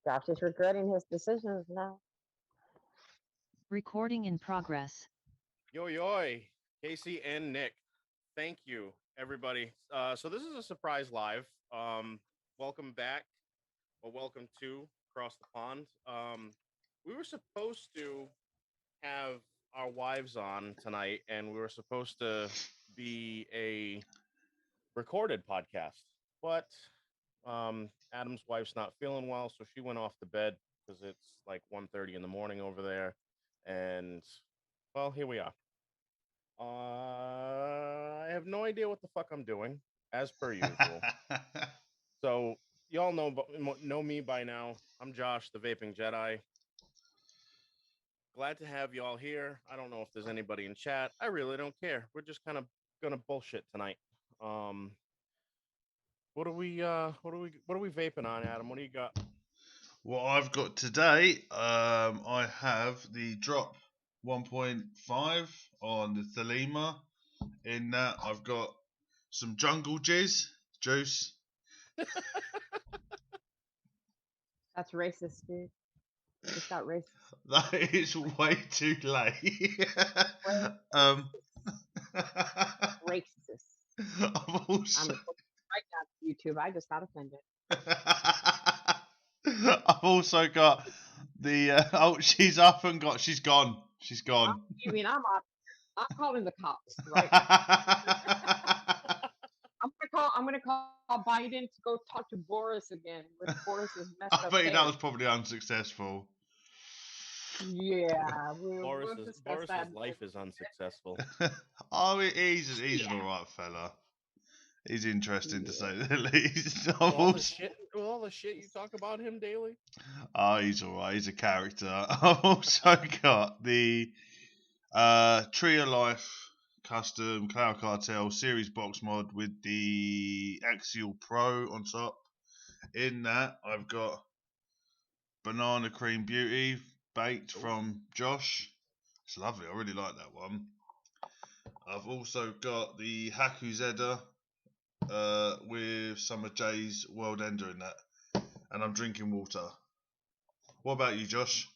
Josh is regretting his decisions now. Recording in progress. Yo, yo, Casey and Nick. Thank you, everybody. So this is a surprise live. Welcome back, or welcome to Across the Pond. We were supposed to have our wives on tonight, and we were supposed to be a recorded podcast, but Adam's wife's not feeling well, so she went off to bed because it's like 1:30 in the morning over there, and well, here we are. I have no idea what the fuck I'm doing, as per usual. So y'all know me by now. I'm Josh, the Vaping Jedi. Glad to have y'all here. I don't know if there's anybody in chat. I really don't care. We're just kind of gonna bullshit tonight. Um, what are we vaping on, Adam? What do you got? What I've got today, I have the drop 1.5 on the Thelema. In that, I've got some jungle juice. That's racist, dude. It's not racist. That is way too late. Racist. I've also, Right now to YouTube. I just got offended. I've also got the. Oh, she's up and she's gone. She's gone. You mean I'm up? I'm calling the cops right now. I'm gonna call Biden to go talk to Boris again with Boris's messed I up think that hair. was probably unsuccessful. Yeah, we'll discuss Boris's that. life is unsuccessful. Oh, he's an Yeah. alright fella. He's interesting to say the least. All the shit you talk about him daily. Oh, he's alright. He's a character. I've also got the Tree of Life custom Cloud Cartel series box mod with the Axial Pro on top. In that, I've got Banana Cream Beauty baked from Josh. It's lovely. I really like that one. I've also got the Haku Zeda with some of Jay's World Ender in that, and I'm drinking water. What about you, Josh?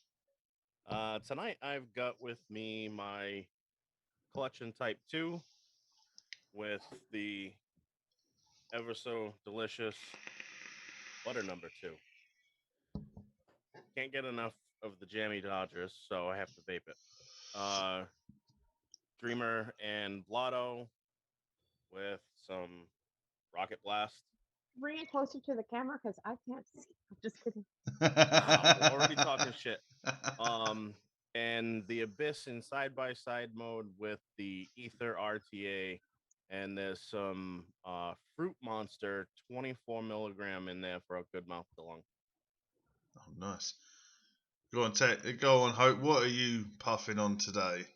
Tonight I've got with me my collection Type 2 with the ever so delicious butter number 2. Can't get enough of the Jammy Dodgers, so I have to vape it. Dreamer and Blotto with some Rocket Blast. Bring it closer to the camera because I can't see. I'm just kidding. Wow, already talking shit. And the Abyss in side-by-side mode with the Ether RTA, and there's some Fruit Monster 24 milligram in there for a good mouth to lung. Oh, nice. Go on, Hope. What are you puffing on today?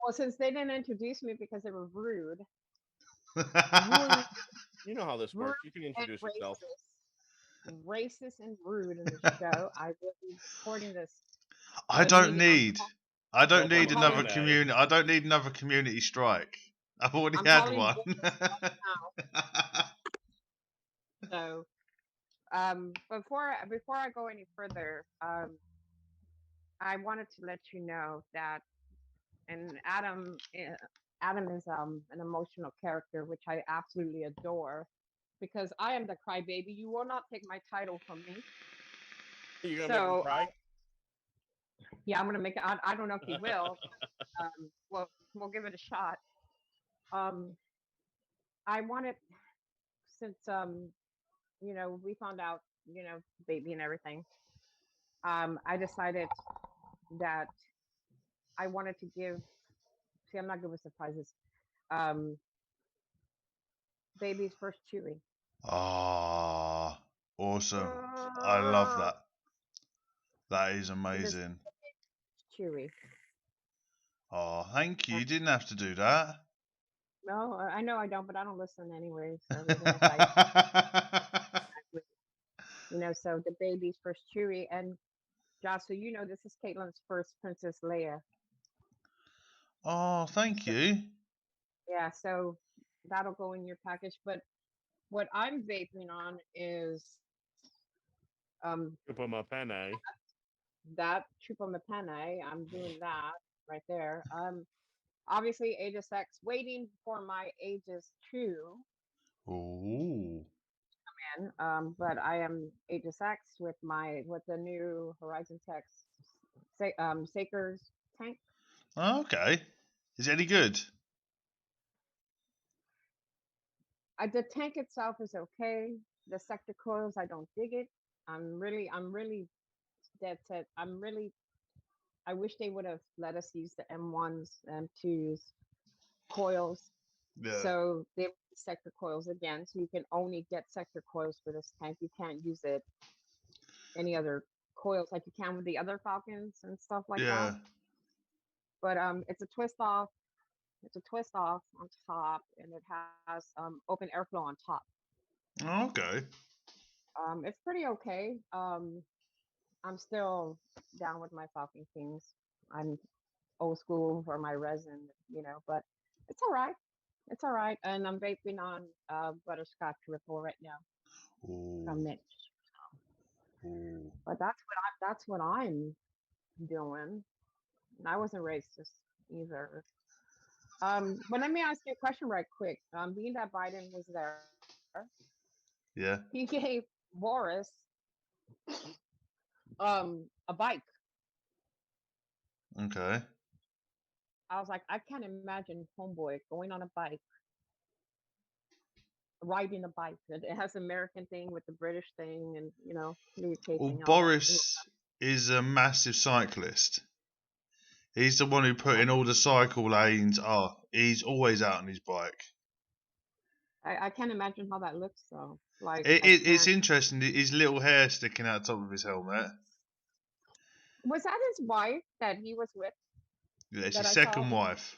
Well, since they didn't introduce me because they were rude. You know how this works. You can introduce yourself. Racist and rude in the show. I will be recording this. I don't need I'm another calling community. I don't need another community strike. I've already I'm had calling one. Boris right now. So, before I go any further, I wanted to let you know that, and Adam is an emotional character, which I absolutely adore, because I am the crybaby. You will not take my title from me. You're gonna make me cry? Yeah, I'm gonna make it. I don't know if he will. But, we'll give it a shot. I wanted, since we found out baby and everything. I decided that I wanted to give. See, I'm not good with surprises. Um, baby's first chewy. Ah, awesome. I love that. That is amazing. Chewy. Oh, thank you. You didn't have to do that. No, I know I don't, but I don't listen anyway. So so the baby's first chewy, and Josh, so this is Caitlin's first Princess Leia. Oh, thank you. Yeah, so that'll go in your package. But what I'm vaping on is Chupa my penne. that chupa me penne. I'm doing that right there. Obviously Aegis X, waiting for my Aegis 2 Ooh. in. But I am Aegis X with the new Horizon Tech Saker's tank. Okay. Is it any good? The tank itself is okay. The sector coils, I don't dig it. I'm really dead set. I wish they would have let us use the M1s and M2s coils. Yeah. So they sector coils again. So you can only get sector coils for this tank. You can't use it any other coils like you can with the other Falcons and stuff like that. Yeah. But it's a twist off. It's a twist off on top, and it has open airflow on top. Okay. It's pretty okay. I'm still down with my Falcon Kings. I'm old school for my resin, but it's all right. It's all right. And I'm vaping on butterscotch ripple right now Ooh. from Mitch. Ooh. But that's what I'm doing. And I wasn't racist either. But let me ask you a question right quick. Being that Biden was there, Yeah. he gave Boris a bike. Okay. I was like, I can't imagine homeboy going on a bike, riding a bike. It has American thing with the British thing, and the UK Well, thing, all that. Boris is a massive cyclist. He's the one who put in all the cycle lanes. Oh, he's always out on his bike. I can't imagine how that looks though. Like It's interesting. His little hair sticking out the top of his helmet. Was that his wife that he was with? Yeah, it's That his I saw second him. wife.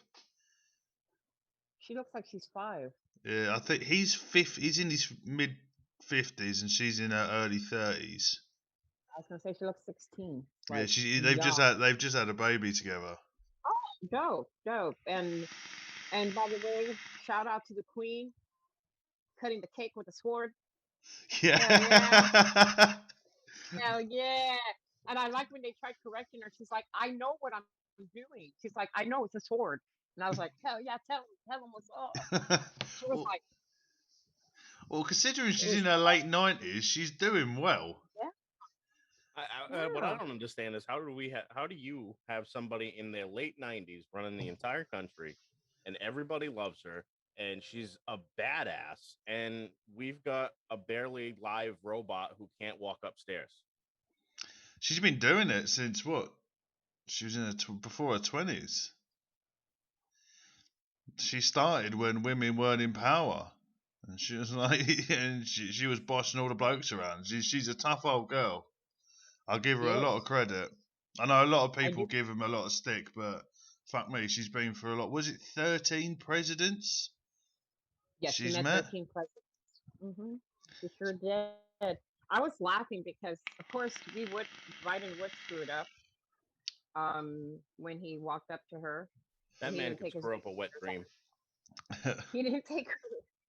She looks like she's 5. Yeah, I think he's fifth. He's in his mid-50s, and she's in her early 30s. I was gonna say she looks 16. Yeah, Like they've young. just had a baby together. Oh, dope. And by the way, shout out to the queen cutting the cake with a sword. Hell yeah. Yeah. Hell yeah. And I like when they tried correcting her. She's like, I know what I'm doing. She's like, I know it's a sword. And I was like, hell yeah, tell him what's up. She was well, like, well, considering it she's was in her late 90s, she's doing well. What I yeah. don't understand is how do you have somebody in their late 90s running the entire country, and everybody loves her, and she's a badass, and we've got a barely live robot who can't walk upstairs. She's been doing it since what? She was in her before her 20s. She started when women weren't in power. And she was like, and she was bossing all the blokes around. She's a tough old girl. I'll give her She a is. lot of credit. I know a lot of I people do. give him a lot of stick, but fuck me, she's been through a lot. Was it 13 presidents Yes, she she's met met? 13 presidents. She sure did. I was laughing because, of course, Biden would screw it up. When he walked up to her That and he man didn't could take his screw up a wet aviators off. dream. He didn't take.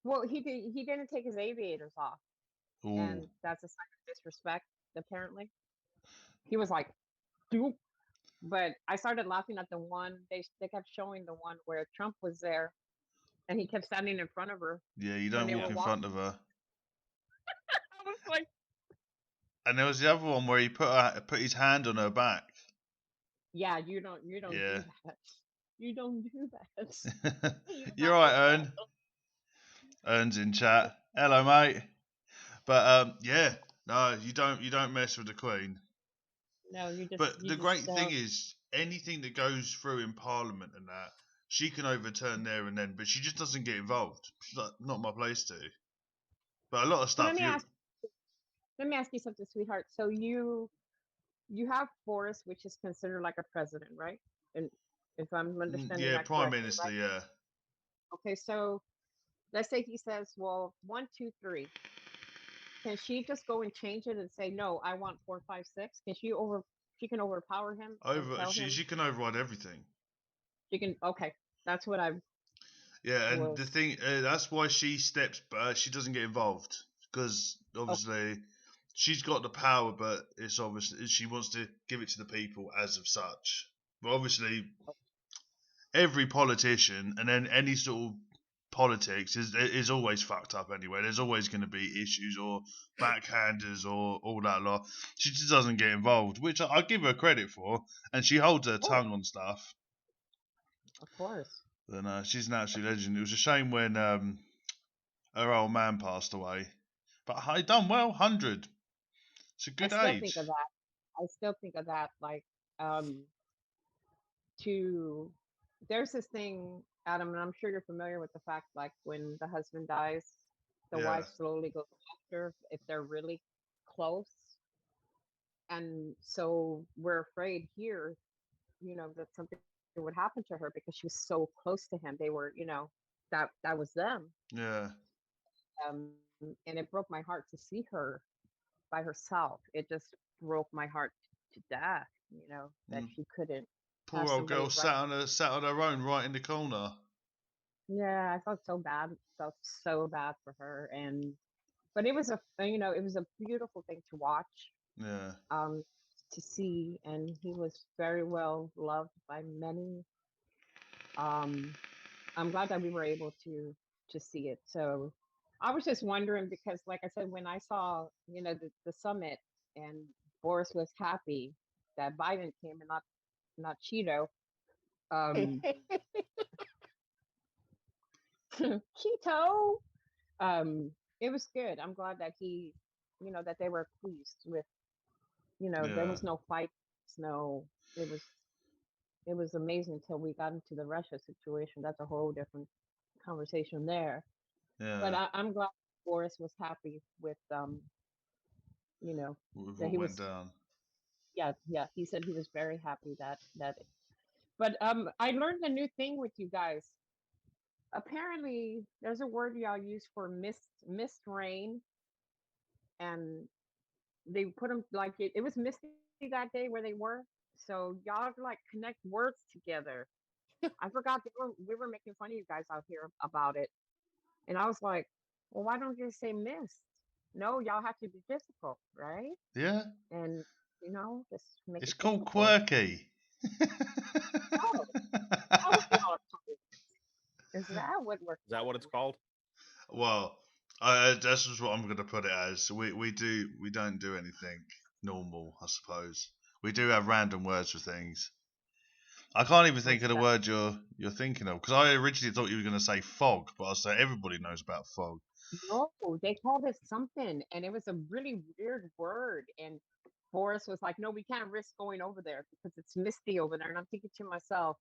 Well, he didn't take his aviators off, Ooh, and that's a sign of disrespect. Apparently, he was like, "Doop." But I started laughing at the one they kept showing the one where Trump was there, and he kept standing in front of her yeah, you when don't they walk were in walking. front of her. I was like, And there was the other one where he put his hand on her back. "Yeah, you don't Yeah. do that. You don't do that. You're You're not right, Ern. professional." Ern's in chat. Hello, mate. But yeah, no, you don't mess with the Queen. No, But you the just great thing don't. is, anything that goes through in Parliament and that, she can overturn there and then, but she just doesn't get involved. She's like, not my place to. But a lot of So let stuff, me ask let me ask you something, sweetheart. So you have Boris, which is considered like a president, right? And if I'm understanding yeah, that Prime correctly, Minister, right? yeah. Okay, so let's say he says, well, 1, 2, 3. Can she just go and change it and say, no, I want 4, 5, 6? She can overpower him and tell him She can override everything. she can, okay. That's what I Yeah, and the was, thing, that's why she steps, she doesn't get involved because oh, obviously she's got the power, but it's obviously she wants to give it to the people as of such. But obviously, every politician and then any sort of politics is always fucked up anyway. There's always going to be issues or backhanders or all that lot. She just doesn't get involved, which I give her credit for, and she holds her tongue on stuff. Of course. Then she's an absolute legend. It was a shame when her old man passed away, but he done well. 100. It's a good I still age. think of that. I still think of that. Like, to there's this thing, Adam, and I'm sure you're familiar with the fact, like when the husband dies, the Yeah. wife slowly goes after if they're really close. And so we're afraid here, that something would happen to her because she was so close to him. They were, that was them. Yeah. Um, and it broke my heart to see her by herself. It just broke my heart to death, that she couldn't Poor have old girl somebody sat on her own right in the corner. Yeah, I felt so bad. Felt so bad for her, but it was a beautiful thing to watch, Yeah. to see, and he was very well loved by many. I'm glad that we were able to see it. So I was just wondering because, like I said, when I saw the summit and Boris was happy that Biden came and not Cheeto. Um, Cheeto. It was good. I'm glad that that they were pleased with, there Yeah. was no fight, no, it was amazing until we got into the Russia situation. That's a whole different conversation there. But Yeah. I'm glad Boris was happy with, With that what he went was, down. yeah, he said he was very happy that, but I learned a new thing with you guys. Apparently, there's a word y'all use for mist rain, and they put them like it was misty that day where they were. So y'all like connect words together. I forgot we were making fun of you guys out here about it, and I was like, well, why don't you say mist? No, y'all have to be difficult, right? Yeah. And just make It's it called difficult. quirky. Oh, how would y'all call it? Is that what we're Is that what it's called? Well, that's just what I'm going to put it as. We don't do anything normal, I suppose. We do have random words for things. I can't even think What's of the that? word you're thinking of because I originally thought you were going to say fog, but I say everybody knows about fog. No, they called it something, and it was a really weird word. And Boris was like, "No, we can't risk going over there because it's misty over there." And I'm thinking to myself,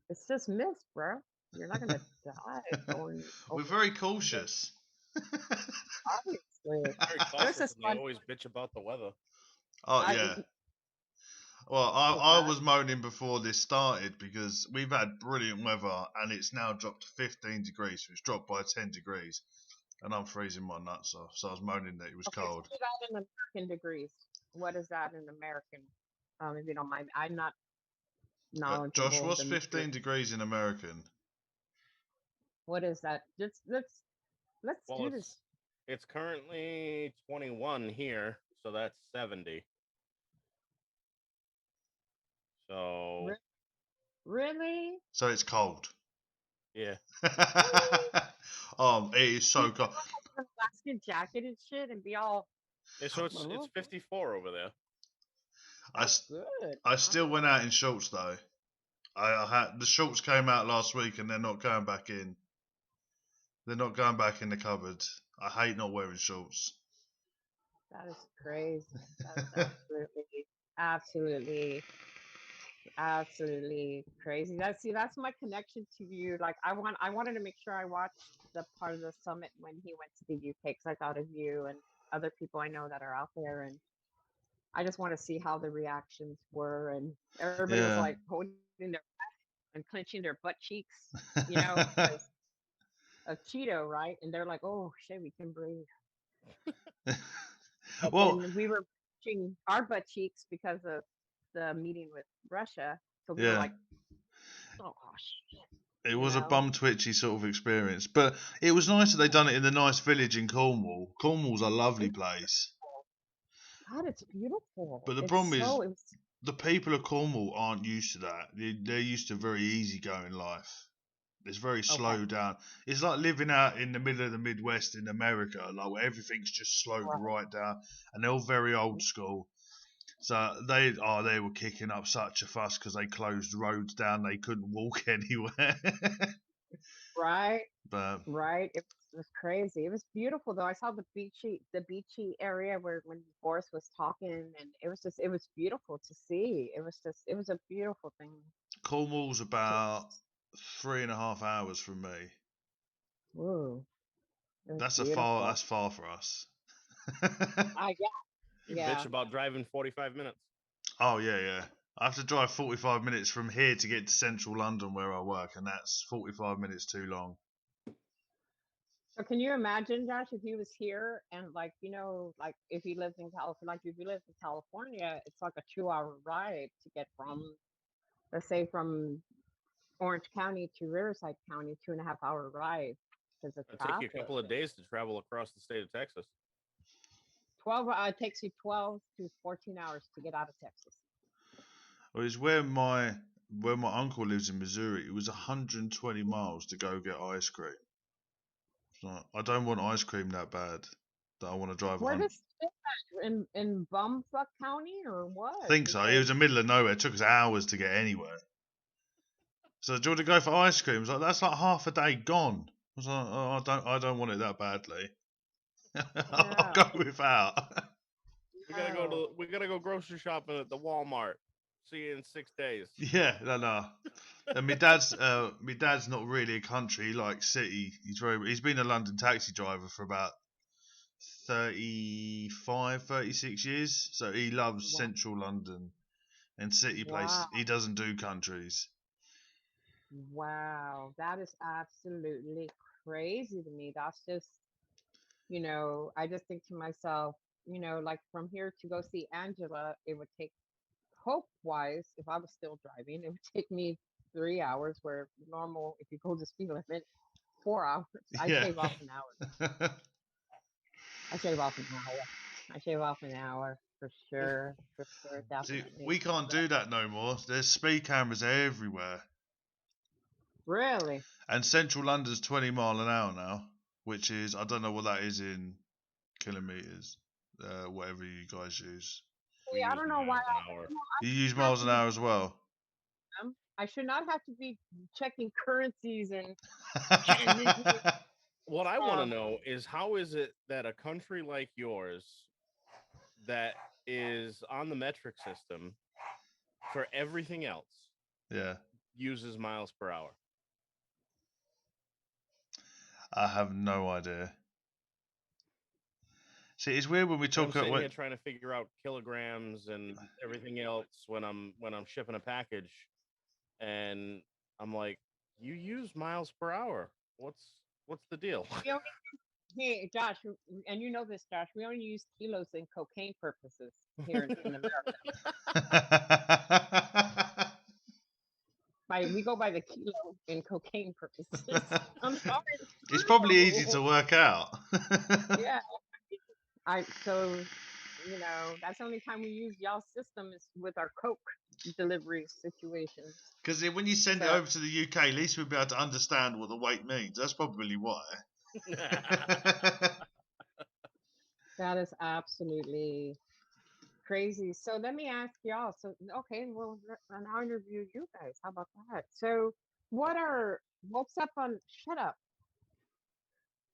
"It's just mist, bro. You're not gonna die going We're over very there." cautious. Obviously, Very it was cautious, just and they fun. always bitch about the weather. Oh I yeah. Well, was I that. was moaning before this started because we've had brilliant weather and it's now dropped to 15 degrees. So it's dropped by 10 degrees and I'm freezing my nuts off. So I was moaning that it was Okay, cold. tell me that in American degrees. What is that in American? If you don't mind, I'm not Josh, knowledgeable of what's the meter. 15 degrees in American? What is that? Let's Well, do it's this. it's currently 21 here, so that's 70. So Really? So it's cold. yeah, It is You so can cold. wear like an Alaskan jacket and shit and be all, so it's "Oh, 54 over there. that's good. I still went out in shorts though. I had the shorts came out last week and they're not going back in. They're not going back in the cupboard. I hate not wearing shorts. That is crazy. That is absolutely, absolutely crazy. That's my connection to you. Like I wanted to make sure I watched the part of the summit when he went to the UK because I thought of you and other people I know that are out there, and I just want to see how the reactions were, and everybody was Yeah. like holding their and clenching their butt cheeks, because of Cheeto, right? And they're like, "Oh shit, we can breathe." And Well, then we were clenching our butt cheeks because of the meeting with Russia. So we were yeah. like, "Oh shit," It you was a know. bum twitchy sort of experience, but it was nice that they done it in the nice village in Cornwall. Cornwall's a lovely It, place. God, it's beautiful. But the It's problem is, so. It was, the people of Cornwall aren't used to that. They're used to very easygoing life. It's very okay. slowed down. It's like living out in the middle of the Midwest in America, like where everything's just slowed Right. right down, and they're all very old school. So they were kicking up such a fuss because they closed roads down. They couldn't walk anywhere. Right. But Right. It was crazy. It was beautiful though. I saw the beachy area where when Boris was talking, and it was beautiful to see. It was a beautiful thing Cornwall's to. about 3.5 hours from me. Ooh, it was That's beautiful. that's far for us. I You bitch yeah. about driving 45 minutes. Oh yeah. I have to drive 45 minutes from here to get to central London where I work, and that's 45 minutes too long. So can you imagine, Josh, if he was here and like, like if he lived in California, like if you lived in California, it's like a 2 hour ride to get from, let's say from Orange County to Riverside County, 2.5 hour ride because of It'll take you a traffic. couple of days to travel across the state of Texas. 12, it takes you 12 to 14 hours to get out of Texas. Well, it's where my uncle lives in Missouri. It was 120 miles to go get ice cream. So I don't want ice cream that bad that I want to drive Where 100. does it fit? In Bumfuck County or I what? think so. It was Because the middle of nowhere. It took us hours to get anywhere. So do you want to go for ice cream? I was like, that's like half a day gone. I was like, oh, I don't want it that badly. I'll no, go without. no. We gotta go grocery shopping at the Walmart. See you in 6 days. Yeah, no. And my dad's not really a country. He likes city. He's been a London taxi driver for about 35, 36 years. So he loves Wow, central London and city wow, places. He doesn't do countries. wow. That is absolutely crazy to me. That's just, I just think to myself, like from here to go see Angela, it would take, hope wise, if I was still driving, it would take me 3 hours, where normal, if you go the speed limit, 4 hours. I Yeah. shave off an hour. I shave off an hour. I shave off an hour for sure, See, definitely. we can't But do that no more. There's speed cameras everywhere. really, And central London's 20 mile an hour now, which is, I don't know what that is in kilometres, whatever you guys use. We see, I use don't know why miles an hour. You use I have miles to an be. hour as well. I should not have to be checking currencies and What I want to stuff. know is how is it that a country like yours that is on the metric system for everything else Yeah, uses miles per hour? I have no idea. See, it's weird when we And I'm talk about sitting here trying to figure out kilograms and everything else when I'm shipping a package, and I'm like, you use miles per hour. What's the deal? We only, hey, Josh, and you know this, Josh. We only use kilos in cocaine purposes here in America. We go by the kilo in cocaine purposes. I'm sorry, it's It's probably easy true. to work out. Yeah. So that's the only time we use y'all's system is with our Coke delivery situations. Because when you send it So over to the UK, at least we'll be able to understand what the weight means. That's probably why. that is absolutely crazy. So let me ask y'all. So okay, well, and I'll interview you guys. How about that? So what's up on shut up?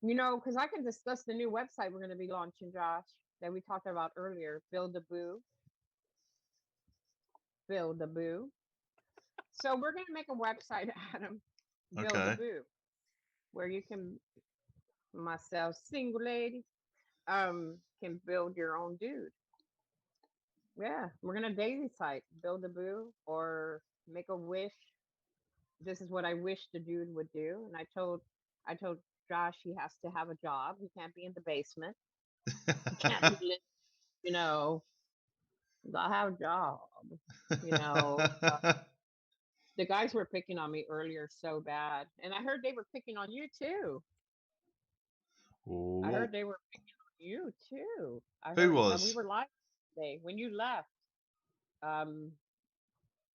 Because I can discuss the new website we're going to be launching, Josh, that we talked about earlier. Build a boo. So we're going to make a website, Adam. Build a Okay. boo, where you can, myself, single lady, can build your own dude. Yeah, we're gonna daily site, build a boo or make a wish. This is what I wish the dude would do. And I told Josh he has to have a job. He can't be in the basement. He can't be you know, I have a job. You know, uh, the guys were picking on me earlier so bad, and I heard they were picking on you too. I Ooh. heard they were picking on you too. I Who heard we was? were live. yesterday when you left. Um,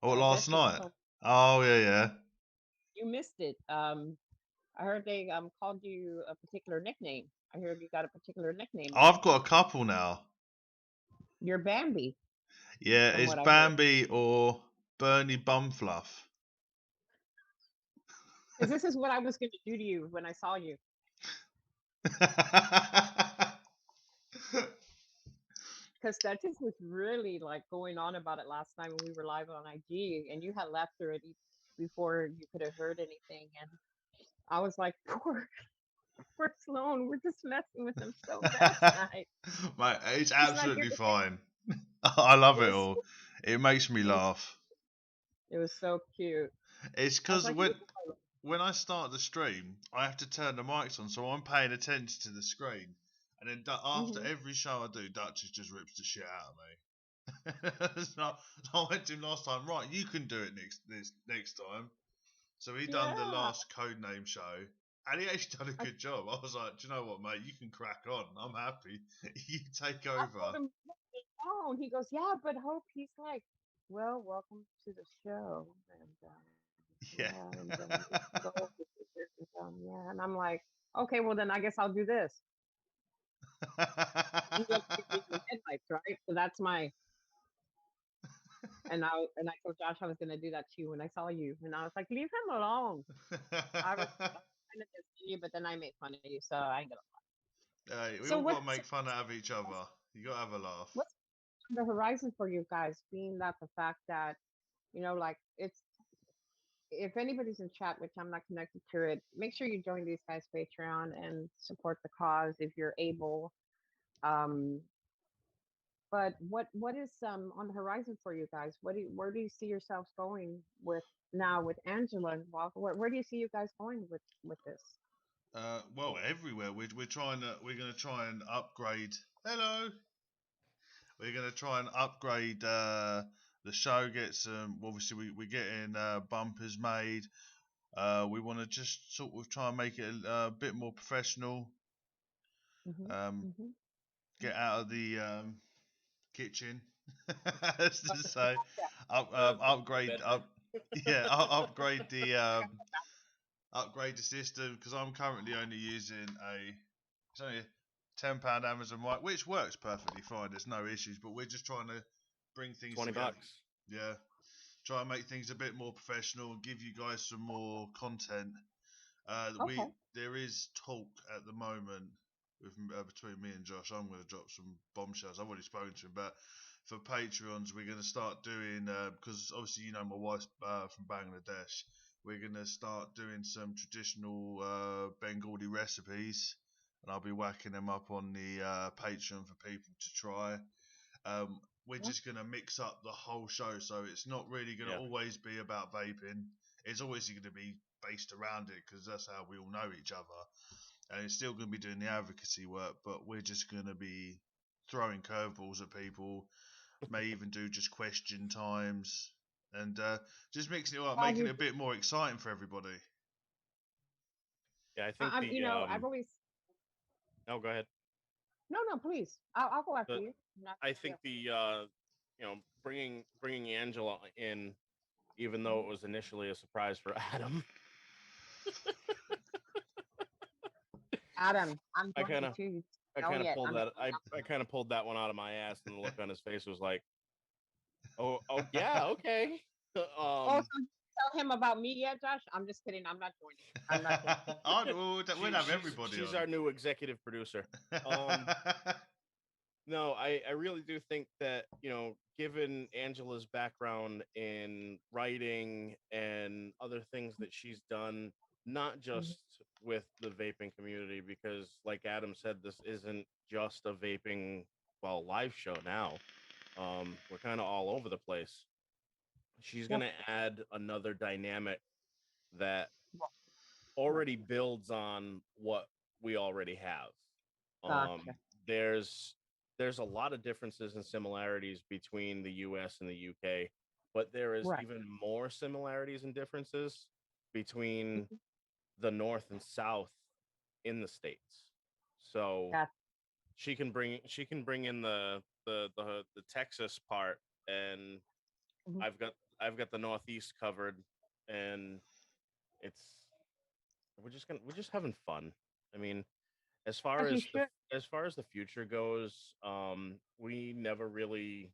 Oh, I last guess you night. told Oh yeah, yeah. you missed it. I heard they called you a particular nickname. I heard you got a particular nickname now. I've got a couple now. You're Bambi, Yeah, from it's what I heard. Bambi or Bernie Bumfluff. Because this is what I was going to do to you when I saw you. Because Duchess was really like going on about it last time when we were live on IG, and you had left already before you could have heard anything. And I was like, poor Sloan, we're just messing with him so bad tonight. Mate, it's He's not here absolutely to fine. I love It it was all. It makes me it was laugh. it was so cute. It's I was because like, when I start the stream, I have to turn the mics on, so I'm paying attention to the screen. And then after mm-hmm. every show I do, Duchess just rips the shit out of me. So I went to him last time. Right, you can do it next time. So he done the Yeah. last Codename show, and he actually done a good job. I was like, do you know what, mate? You can crack on. I'm happy. You take I told over. him no. He goes, yeah, but Hope. He's like, well, welcome to the show, and Yeah. yeah, and we can go over this and yeah, and I'm like, okay, well then I guess I'll do this. You guys give me the headlights, right? So that's my. And I told Josh I was gonna do that to you when I saw you, and I was like, leave him alone. I was kind of dissing you, but then I made fun of you, so I ain't gonna. Hey, we So all got to what's make fun out of each other. You got to have a laugh. what's on the horizon for you guys? Being that the fact that like it's if anybody's in chat, which I'm not connected to it, make sure you join these guys' Patreon and support the cause if you're able. Um, but what is on the horizon for you guys? Where do you see yourselves going with now with Angela and Walker? Where do you see you guys going with this? Well, everywhere. We're gonna try and upgrade. Hello. We're gonna try and upgrade the show. Get some. Obviously, we're getting bumpers made. We want to just sort of try and make it a bit more professional. Mm-hmm. Um, Mm-hmm. get out of the kitchen, as to say, The upgrade bedroom. yeah, upgrade upgrade the system because I'm currently only using it's only a £10 Amazon mic, which works perfectly fine. There's no issues, but we're just trying to bring things 20 together. bucks. Yeah, try and make things a bit more professional, give you guys some more content. Okay. There is talk at the moment with between me and Josh. I'm going to drop some bombshells. I've already spoken to him, but for Patreons, we're going to start doing because obviously my wife's from Bangladesh. We're going to start doing some traditional Bengali recipes, and I'll be whacking them up on the Patreon for people to try. We're Yeah. just going to mix up the whole show, so it's not really going to Yeah. always be about vaping. It's always going to be based around it because that's how we all know each other. And it's still going to be doing the advocacy work, but we're just going to be throwing curveballs at people. May even do just question times and just mixing it up, Glad making you. it a bit more exciting for everybody. Yeah, I think I'm. the I've always. oh, go ahead. No, please. I'll go after But you. Not, I yeah. think the bringing Angela in, even though Mhm. it was initially a surprise for Adam, Adam, I'm I joining kind of too. I No, kind of yet. pulled I'm. that I kind of pulled that one out of my ass, and the look on his face was like, oh yeah, okay. Oh, so you tell him about me yet, Josh? I'm just kidding. I'm not joining. I'm not joining. We'd have everybody she's on. our new executive producer. No, I really do think that, given Angela's background in writing and other things that she's done, not Mhm. just with the vaping community, because like Adam said, this isn't just a vaping, well, live show now. We're kind of all over the place. She's Yeah. going to add another dynamic that Well, right. already builds on what we already have. Gotcha. There's a lot of differences and similarities between the US and the UK, but there is Right. even more similarities and differences between Mhm. the North and South in the States. So Gotcha. she can bring in the the Texas part, and Mhm. I've got the Northeast covered, and it's we're just having fun. I mean, as far As you as should. as far as the future goes, we never really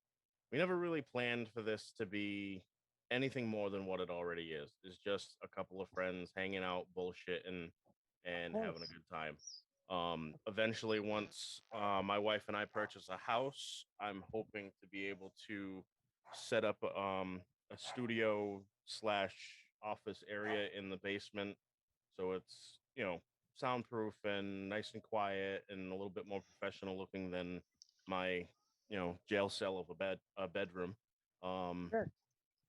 planned for this to be anything more than what it already is. It's just a couple of friends hanging out, bullshitting, Of and having a course. good time. Eventually, once my wife and I purchase a house, I'm hoping to be able to set up a studio slash office area in the basement, so it's soundproof and nice and quiet and a little bit more professional looking than my jail cell of a bedroom. Um, Sure.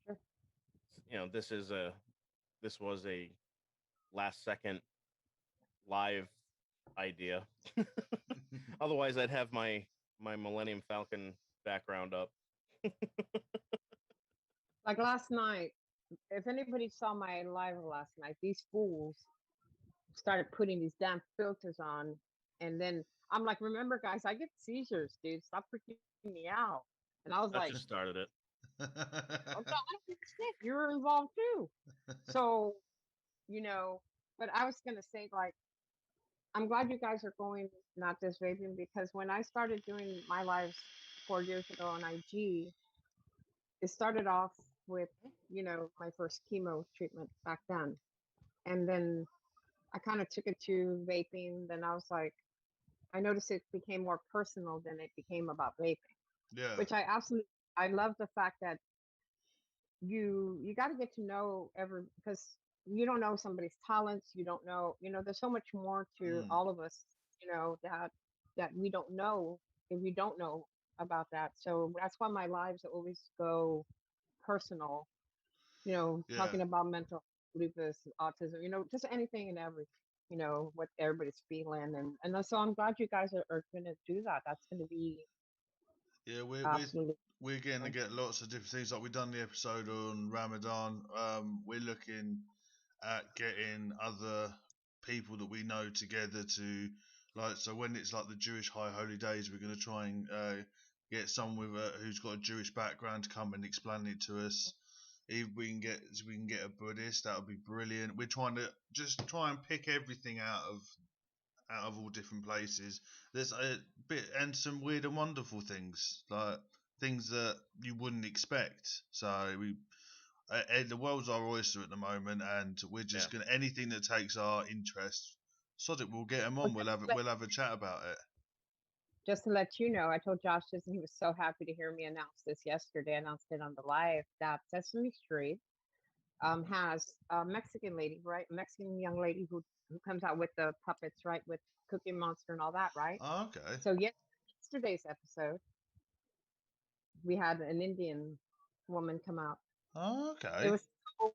Sure. this is a this was a last second live idea. Otherwise, I'd have my Millennium Falcon background up. Like last night, if anybody saw my live last night, these fools started putting these damn filters on, and then I'm like, remember, guys, I get seizures, dude. Stop freaking me out. And I was That like, just started it. oh no, I don't give a shit. You're involved too. So, you know, but I was gonna say, like, I'm glad you guys are going not just vaping, because when I started doing my lives 4 years ago on IG, it started off with, my first chemo treatment back then. And then I kind of took it to vaping. Then I was like, I noticed it became more personal than it became about vaping, Yeah, which I love the fact that you got to get to know every, because you don't know somebody's talents. You don't know, there's so much more to mm, all of us, that we don't know if you don't know about that. So that's why my lives always go personal, yeah. talking about mental lupus, autism, just anything and everything, what everybody's feeling. And so I'm glad you guys are going to do that. That's going to be Yeah, absolutely we're getting to fun. get lots of different things. Like we've done the episode on Ramadan. We're looking at getting other people that we know together to, like, so when it's like the Jewish High Holy Days, we're going to try and get someone with who's got a Jewish background to come and explain it to us. If we can get a Buddhist, that would be brilliant. We're trying to just try and pick everything out of all different places. There's a bit and some weird and wonderful things, like things that you wouldn't expect. So the world's our oyster at the moment, and we're Yeah. just gonna anything that takes our interest. Sod it, we'll get them Well, on. We'll have a chat about it. just to let you know, I told Josh this, and he was so happy to hear me announce this yesterday. I announced it on the live that Sesame Street has a Mexican lady, right? A Mexican young lady who comes out with the puppets, right? With Cookie Monster and all that, right? Oh, okay. So yesterday's episode, we had an Indian woman come out. Oh, It okay. was so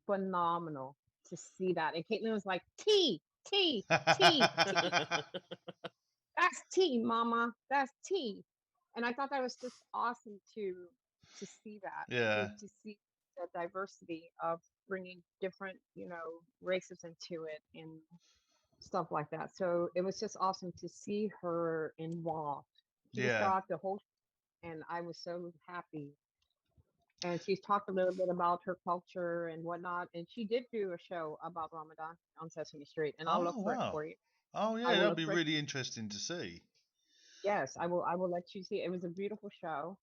phenomenal to see that. And Caitlin was like, T, T, T, T. That's tea, mama. That's tea. And I thought that was just awesome to see that, Yeah, to see the diversity of bringing different, races into it and stuff like that. So it was just awesome to see her involved. She was yeah, throughout the whole, and I was so happy. And she's talked a little bit about her culture and whatnot. And she did do a show about Ramadan on Sesame Street, and I'll look oh for it wow. for you. Oh I yeah, will that'd look be for it. really interesting to see. Yes, I will. I will let you see. It was a beautiful show.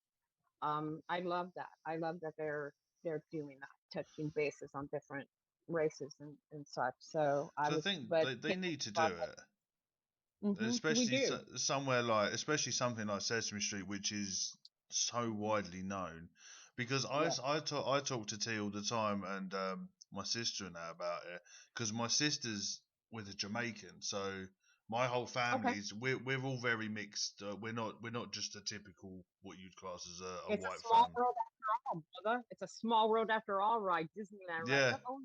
I love that. I love that they're doing that, touching bases on different races and such. So I Because I was, think but they Caitlin need to do brought it. that. We Especially do. somewhere like, especially something like Sesame Street, which is so widely known. Because Yes. I talk to T all the time, and my sister and that about it. Because my sister's with a Jamaican, so my whole Okay. family's we're all very mixed. We're not just a typical what you'd class as a It's a white small fam. world after all, brother. It's a small world after all, right? Disneyland, right? Yeah, Oh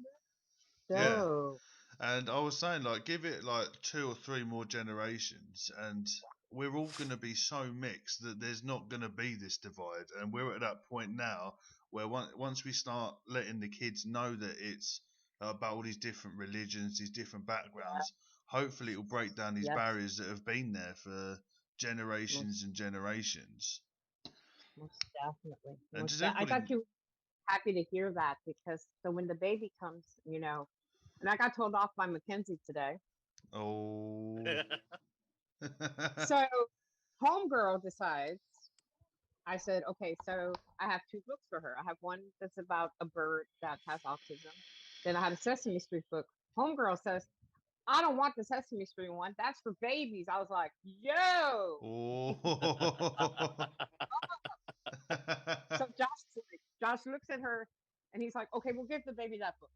yeah. yeah. So And I was saying, like, give it like two or three more generations, and we're all going to be so mixed that there's not going to be this divide. And we're at that point now where once we start letting the kids know that it's about all these different religions, these different backgrounds, hopefully it'll break down these yes, barriers that have been there for most generations and generations. most definitely. And does everybody? I thought you were happy to hear that because so when the baby comes, and I got told off by Mackenzie today. Oh. So homegirl decides. I said, okay, so I have two books for her. I have one that's about a bird that has autism. Then I had a Sesame Street book. Homegirl says, I don't want the Sesame Street one. That's for babies. I was like, yo. Oh. So Josh looks at her and he's like, okay, we'll give the baby that book.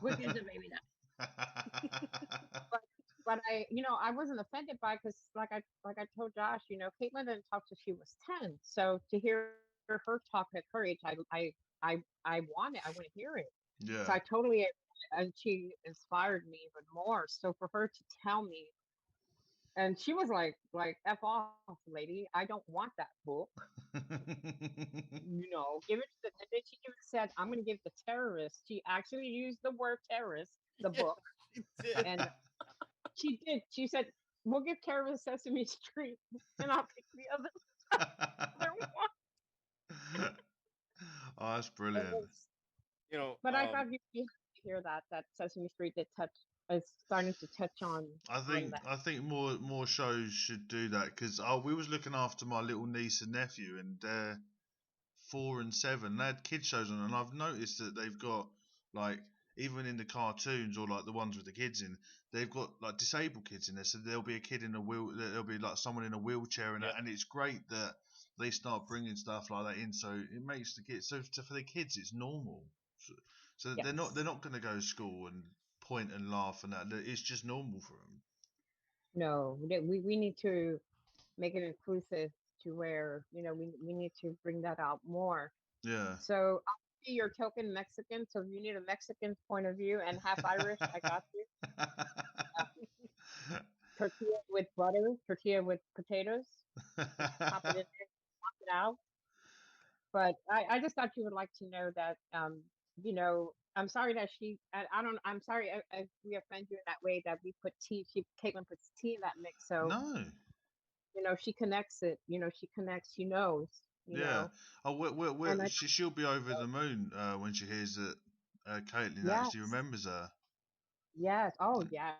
We'll give the baby that. But I wasn't offended by because like I told Josh, Caitlin didn't talk till she was 10. So to hear her talk at her age, I want to hear it. So I Yeah. totally and she inspired me even more. So for her to tell me, and she was like F off, lady, I don't want that book. Give it to the and then she even said, I'm gonna give the terrorist. She actually used the word terrorist, the Yeah, book. he did. And she did. She said, we'll give Karen Sesame Street and I'll pick the other one. Oh, that's It brilliant. was, You know, but I thought you'd hear that Sesame Street is starting to touch I on think that. I think more shows should do that because we was looking after my little niece and nephew, and they're 4 and 7. They had kid shows on, and I've noticed that they've got like even in the cartoons or like the ones with the kids in, they've got like disabled kids in there. So there'll be a kid in a wheel, there'll be like someone in a wheelchair, yep, and it's great that they start bringing stuff like that in. So it makes the kids for the kids it's normal. So they're Yes. not going to go to school and point and laugh and that. It's just normal for them. No, we need to make it inclusive to where, we need to bring that out more. Yeah. So I'll be your token Mexican. So if you need a Mexican point of view and half Irish, I got you. Tortilla with butter, tortilla with potatoes. Just pop it in there, pop it out. But I just thought you would like to know that, I'm sorry that I'm sorry if we offend you in that way that we put tea, Caitlin puts tea in that mix. So, No. she connects it, she connects, she knows, Yeah. Oh, and she'll be over the moon when she hears that Caitlin yes, actually remembers her. yes, oh yeah,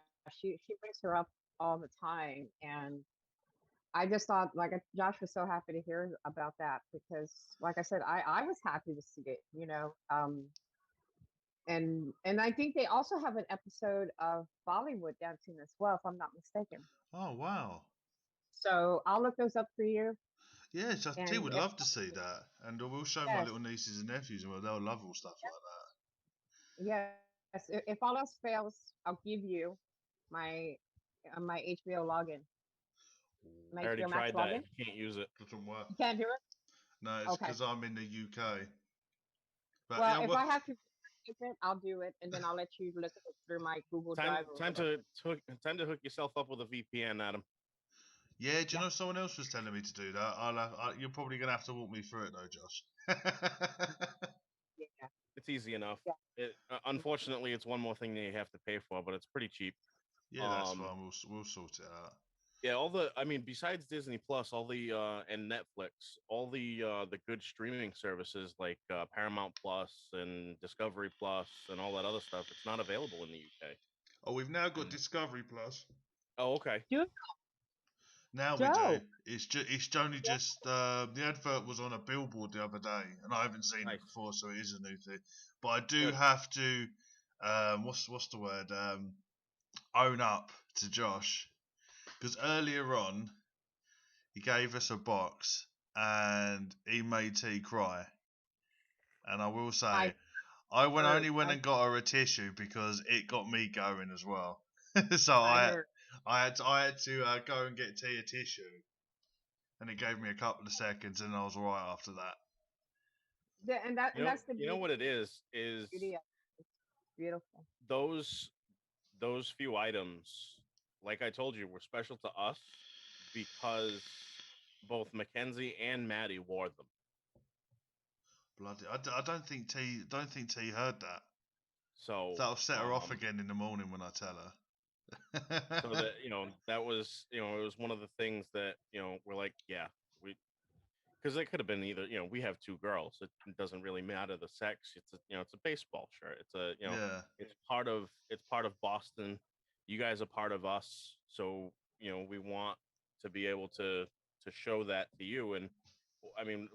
she brings her up all the time. And I just thought, Josh was so happy to hear about that because, like I said, I was happy to see it, and I think they also have an episode of Bollywood dancing as well, if I'm not mistaken. Oh, wow. So I'll look those up for you. Yes, T And would love to see that, and we'll show my yes, little nieces and nephews, and they'll love all stuff like yes, if all else fails, I'll give you my my HBO login, that. my I already HBO Max tried that. login. You can't use it. Doesn't work. You can't do it. No, it's Okay. because I'm in the UK. But Well, yeah, if well, I have to take it, I'll do it, and then I'll let you look at it through my Google Time Drive or time whatever. time to hook yourself up with a VPN, Adam. yeah. Do you Yeah, know someone else was telling me to do that? You're probably gonna have to walk me through it though, Josh. yeah, It's easy enough. yeah. Unfortunately, it's one more thing that you have to pay for, but it's pretty cheap. Yeah, that's Um, fine. We'll sort it out. yeah, I mean, besides Disney Plus, all the and Netflix, all the good streaming services like Paramount Plus and Discovery Plus and all that other stuff, it's not available in the UK. Oh, we've now got And Discovery Plus. oh, okay, Do Now we do. Joe. It's only just the advert was on a billboard the other day, and I haven't seen it nice, before, so it is a new thing. But I do good. have to what's the word own up to Josh because earlier on he gave us a box and he made T cry, and I will I say heard. only went I and got her a tissue because it got me going as well. so I heard. I had to go and get T a tissue, and it gave me a couple of seconds, and I was alright after that. And that's the You know what it is beauty of it. It's beautiful. those few items, like I told you, were special to us because both Mackenzie and Maddie wore them. Bloody, I don't think T heard that. So That'll set her off again in the morning when I tell so her. that that was it was one of the things that we're like, yeah, we because it could have been either. We have two girls. It doesn't really matter the sex. It's a baseball shirt. Yeah. It's part of Boston. You guys are part of us, so we want to be able to show that to you. And I mean,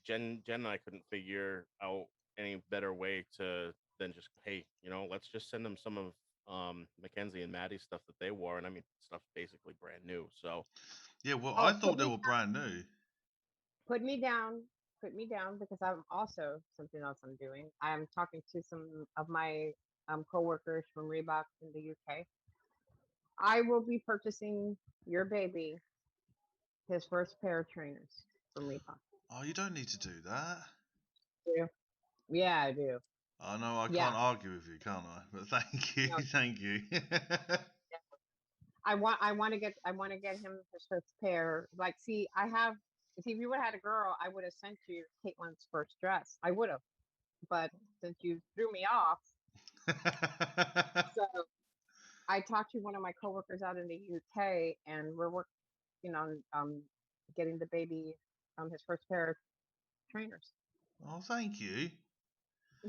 Jen and I couldn't figure out any better way to than just, hey, let's just send them some of Mackenzie and Maddie's stuff that they wore, and I mean, stuff's basically brand new. So Yeah, well, I Oh, thought they were brand new. put me down. Put me down because I'm also something else I'm doing. I'm talking to some of my coworkers from Reebok in the UK. I will be purchasing your baby his first pair of trainers from Reebok. Oh, you don't need to do that. Do. Yeah, I do. I know I Yeah. can't argue with you, can't I? But thank you, No, thank you. I want to get him his first pair. Like, see, if you would have had a girl, I would have sent you Caitlin's first dress. I would have, but since you threw me off, so I talked to one of my coworkers out in the UK, and we're working on getting the baby his first pair of trainers. Oh, thank you.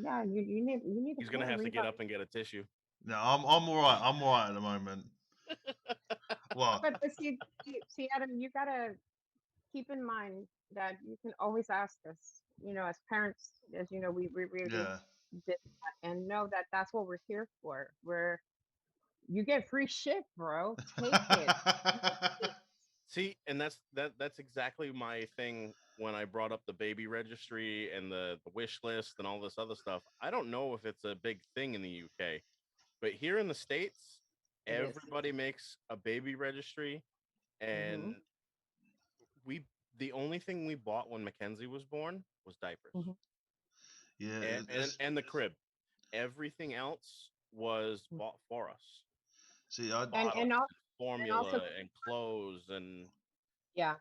Yeah, you need a he's gonna pair of have to get Reebok. up and get a tissue. No, I'm all right. I'm all right at the moment. What? But see, Adam, you gotta keep in mind that you can always ask us. As parents, as you know, we really Yeah. did that, and know that that's what we're here for. You get free shit, bro. Take it. See, and that's exactly my thing when I brought up the baby registry and the wish list and all this other stuff. I don't know if it's a big thing in the UK, but here in the States, It is. everybody makes a baby registry, and Mm-hmm. we the only thing we bought when Mackenzie was born was diapers Mm-hmm. Yeah. and the crib. Everything else was bought for us. See, And Bottles, and also, and and also, formula, and clothes, and yeah.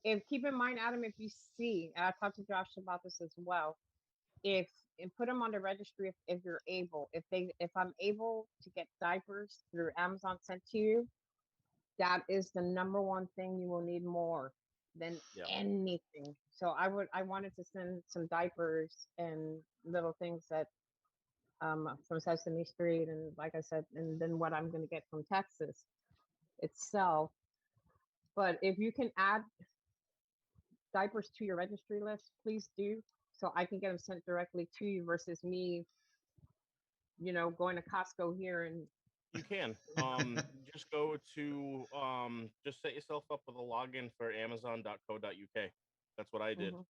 If keep in mind, Adam, if you see, and I talked to Josh about this as well. If and put them on the registry if you're able. If I'm able to get diapers through Amazon sent to you, that is the number one thing you will need more than yeah. anything. So I wanted to send some diapers and little things that from Sesame Street, and like I said, and then what I'm going to get from Texas itself. But if you can add diapers to your registry list, please do, so I can get them sent directly to you versus me, going to Costco here and You can. Just go to just set yourself up with a login for Amazon.co.uk. That's what I did, Mhm.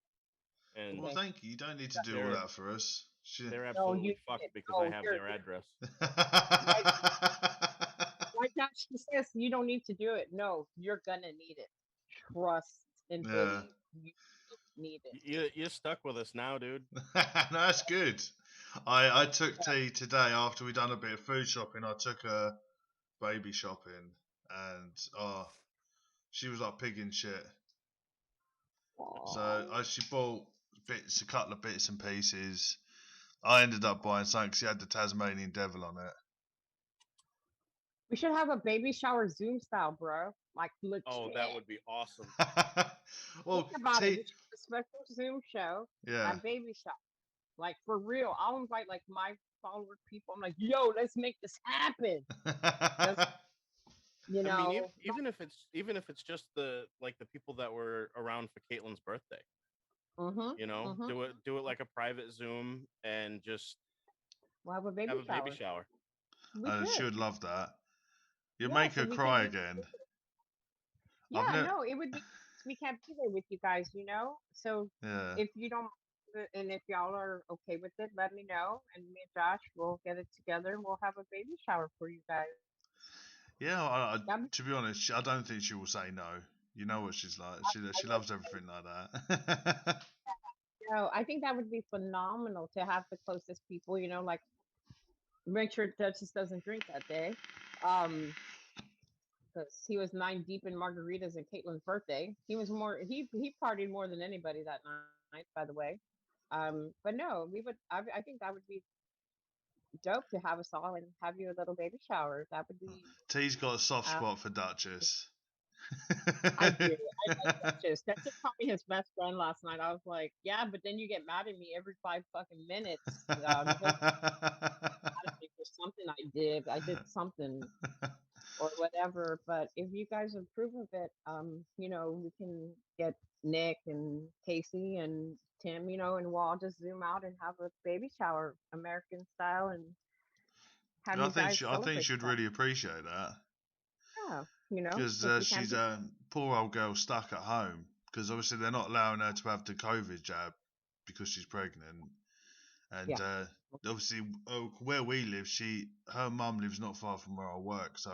and well, Okay. thank you. You don't need to do all they're that for us. they're No, absolutely you fucked did. because I No, have you're their address. like Josh says, you don't need to do it. No, you're gonna need it. Trust and Yeah. believe you need it. You're stuck with us now, dude. No, that's good. I took T today after we done a bit of food shopping. I took her baby shopping, and she was like pig in shit. So Aw. she bought a couple of bits and pieces. I ended up buying something 'cause she had the Tasmanian devil on it. We should have a baby shower Zoom style, bro. Like legit. Oh, that would be awesome. Think Well, about it. T, We should have a special Zoom show yeah. at baby shower. Like for real. I'll invite like my follower people. I'm like, yo, let's make this happen. Just you I mean, know, even if it's just the people that were around for Caitlin's birthday. mm-hmm, mm-hmm. Do it like a private Zoom and just We'll have a baby have a baby shower. shower. We She could. would love that. You Yeah, make so her we cry can. again. I've Yeah, never. no, it would be. We can't be there with you guys. So Yeah. if you don't, and if y'all are okay with it, let me know, and me and Josh will get it together, and we'll have a baby shower for you guys. Yeah. That'd be, To be honest, I don't think she will say no. You know what she's like. I She would loves say, everything like that. no, I think that would be phenomenal to have the closest people. Like make sure Duchess doesn't drink that day, because he was 9 deep in margaritas at Caitlin's birthday. He was more. He partied more than anybody that night, by the way. But no, we would. I think that would be dope to have us all and have you a little baby shower. That would be T's got a soft uh, spot for Duchess. I do. I like Duchess. Duchess called me his best friend last night. I was like, yeah, but then you get mad at me every 5 fucking minutes. He'll get mad at me for something I did. I did something or whatever. But if you guys approve of it, we can get Nick and Casey and Tim, and we'll all just zoom out and have a baby shower, American style, and have I you think guys I think celebrate she'd that. really appreciate that Yeah, because if we can she's be. a poor old girl stuck at home because obviously they're not allowing her to have the COVID jab because she's pregnant, and Yeah. obviously where we live, her mum lives not far from where I work, so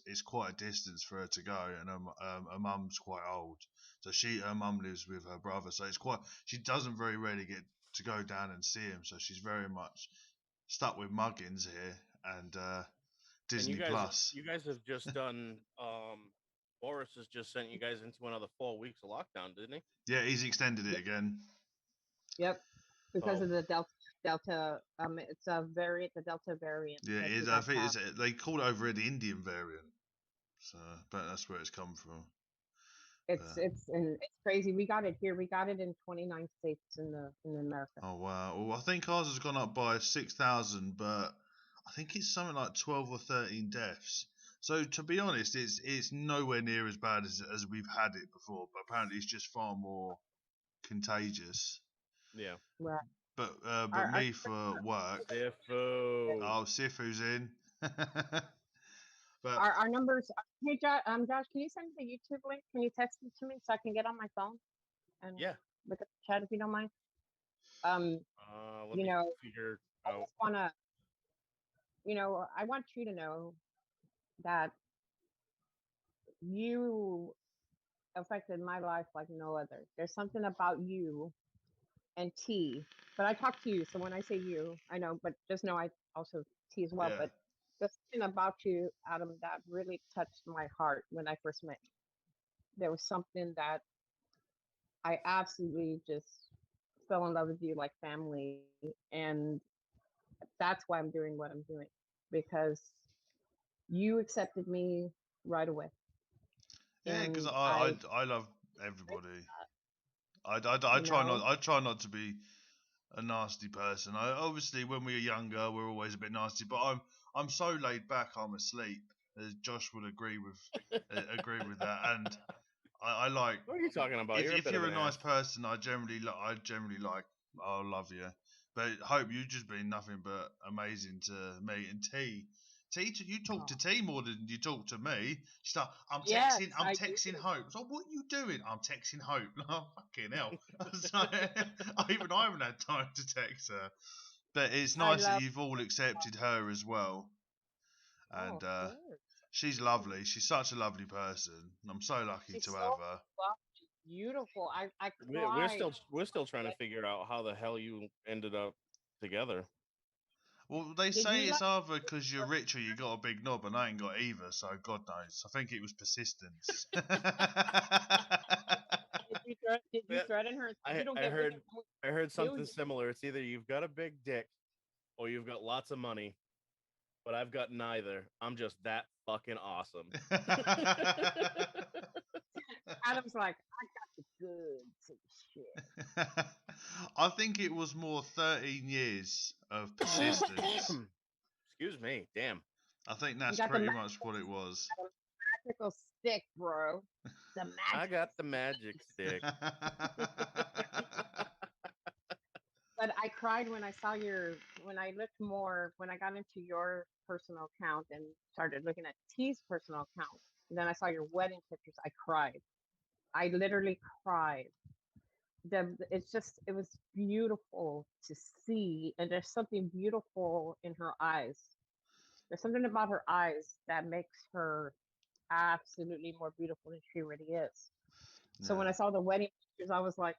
it's quite a distance for her to go, and her mum's quite old, so her mum lives with her brother, so she doesn't very rarely get to go down and see him, so she's very much stuck with Muggins here and And Disney Plus. you guys have just done. Boris has just sent you guys into another 4 weeks of lockdown, didn't he? Yeah, he's extended it again. Yep. Because So of the Delta, it's a variant, the Delta variant. Yeah, that it you is. I guys think have. they call it over here the Indian variant, so but that's where it's come from. It's crazy. We got it here. We got it in 29 states in America. Oh wow! Well, I think ours has gone up by 6,000, but I think it's something like 12 or 13 deaths. So to be honest, it's nowhere near as bad as we've had it before. But apparently, it's just far more contagious. yeah. Right. But Our me for work. Sifu. Oh, Sifu's in. But our numbers. Hey, Josh, can you send me the YouTube link? Can you text it to me so I can get on my phone and Yeah. look at the chat if you don't mind? Um, Let you me know, figure I out. just wanna, I want you to know that you affected my life like no other. There's something about you and T, but I talk to you, so when I say you, I know, but just know I also T as well. yeah, But there's something about you, Adam, that really touched my heart when I first met you. There was something that I absolutely just fell in love with you like family, and that's why I'm doing what I'm doing because you accepted me right away, yeah, because and I love everybody. I you try not know, to be a nasty person. Obviously when we were younger, we're always a bit nasty, but I'm so laid back, I'm asleep. As Josh would agree with that, and I like What are you talking about? You're a if bit of you're an a nice ass. person, I generally like I'll love you. But Hope, you've just been nothing but amazing to me and T. You talk to oh, T more than you talk to me. She's like, yes, I'm I do. texting Hope. So what are you doing? I'm texting Hope. Oh, fucking hell. So, I haven't had time to text her. But it's I nice that love. you've all accepted her as well. Oh, And of course. she's lovely. She's such a lovely person. I'm so lucky She's to so have her. beautiful. I We're cried. still trying to figure out how the hell you ended up together. Well, they Did say you it's like? either because you're rich or you got a big knob, and I ain't got either, so God knows. I think it was persistence. Did you Yeah, threaten her? You don't I get with him. heard I heard Do something you? similar. It's either you've got a big dick or you've got lots of money, but I've got neither. I'm just that fucking awesome. Adam's like, I got the goods and shit. I think it was more 13 years of persistence. Excuse me. Damn. I think You that's got the pretty much what it was. magical stick, bro. The I magic. got the magic stick. But I cried when I saw when I looked more, when I got into your personal account and started looking at T's personal account. And then I saw your wedding pictures. I cried. I literally cried. It was beautiful to see. And there's something beautiful in her eyes. There's something about her eyes that makes her absolutely more beautiful than she really is. So when Yeah. I saw the wedding pictures, I was like,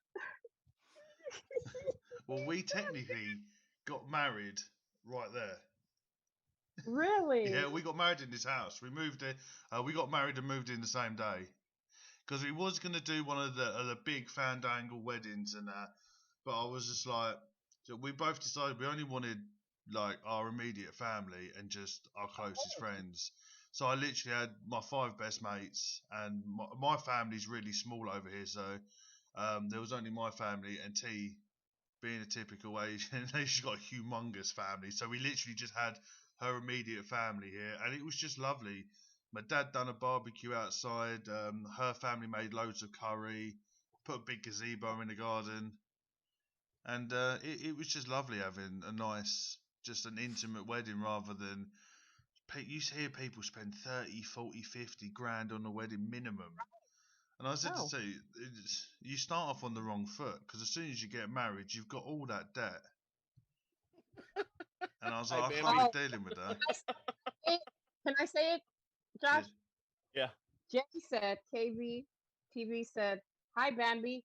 Well, we technically got married right there. really? Yeah, we got married in this house. We moved it. We got married and moved in the same day because we was gonna do one of the big fandangle weddings and that, but I was just like, so we both decided we only wanted like our immediate family and just our closest friends. So I literally had my 5 best mates, and my family's really small over here. So there was only my family and T, being a typical Asian. She's got a humongous family. So we literally just had her immediate family here, and it was just lovely. My dad done a barbecue outside. Her family made loads of curry, put a big gazebo in the garden, and it was just lovely having a nice, just an intimate wedding rather than you hear people spend 30, 40, 50 grand on a wedding minimum. And I said to Oh. say, you start off on the wrong foot because as soon as you get married, you've got all that debt. And I was Hi, like, I Bambi. can't be dealing with that. Can I say it, Josh? Yeah. Jenny said, KV TV said, "Hi, Bambi."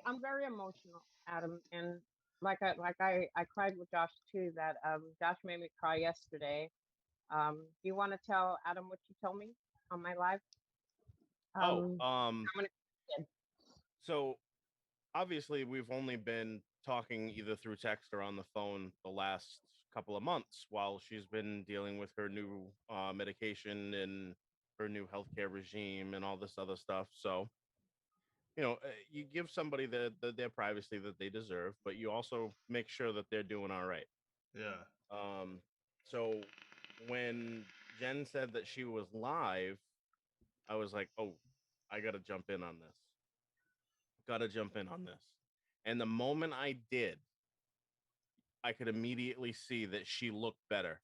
I'm very emotional, Adam, and I cried with Josh too. That Josh made me cry yesterday. Do you want to tell Adam what you told me on my live? I'm gonna. So obviously we've only been talking either through text or on the phone the last couple of months while she's been dealing with her new medication and her new healthcare regime and all this other stuff. So you give somebody their privacy that they deserve, but you also make sure that they're doing all right. Yeah. So when Jen said that she was live, I was like, oh, I gotta jump in on this. Gotta jump in on this. And the moment I did, I could immediately see that she looked better.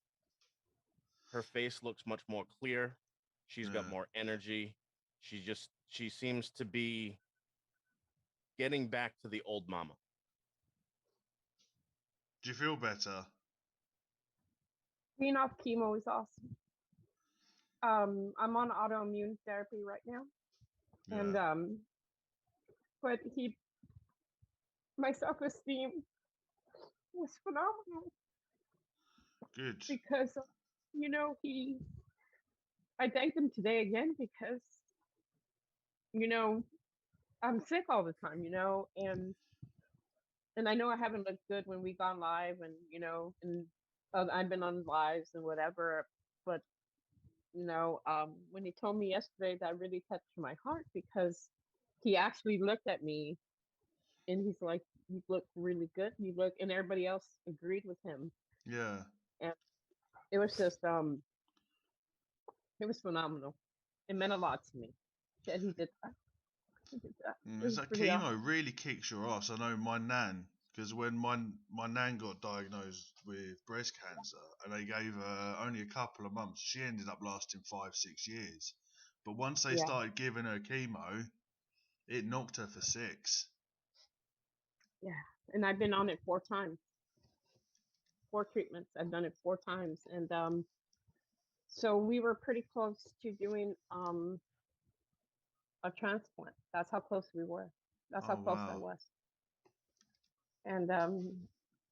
Her face looks much more clear. She's got Yeah. more energy. She seems to be getting back to the old mama. Do you feel better? Being off chemo is awesome. I'm on autoimmune therapy right now, and Yeah. but my self-esteem was phenomenal Good. because I thanked him today again because you know I'm sick all the time, and I know I haven't looked good when we gone live, and and I've been on lives and whatever, but when he told me yesterday, that really touched my heart because he actually looked at me and he's like, "You look really good. You look," and everybody else agreed with him, Yeah. and it was just it was phenomenal. It meant a lot to me that he did that. He did that. It It's was that really chemo awesome. really kicks your ass. I know my nan, because when my nan got diagnosed with breast cancer, and they gave her only a couple of months, she ended up lasting 5, 6 years. But once they Yeah, started giving her chemo, it knocked her for 6. yeah. And I've been on it 4 times, 4 treatments. I've done it 4 times, and so we were pretty close to doing a transplant. That's how close we were. That's how Oh close I wow. was. And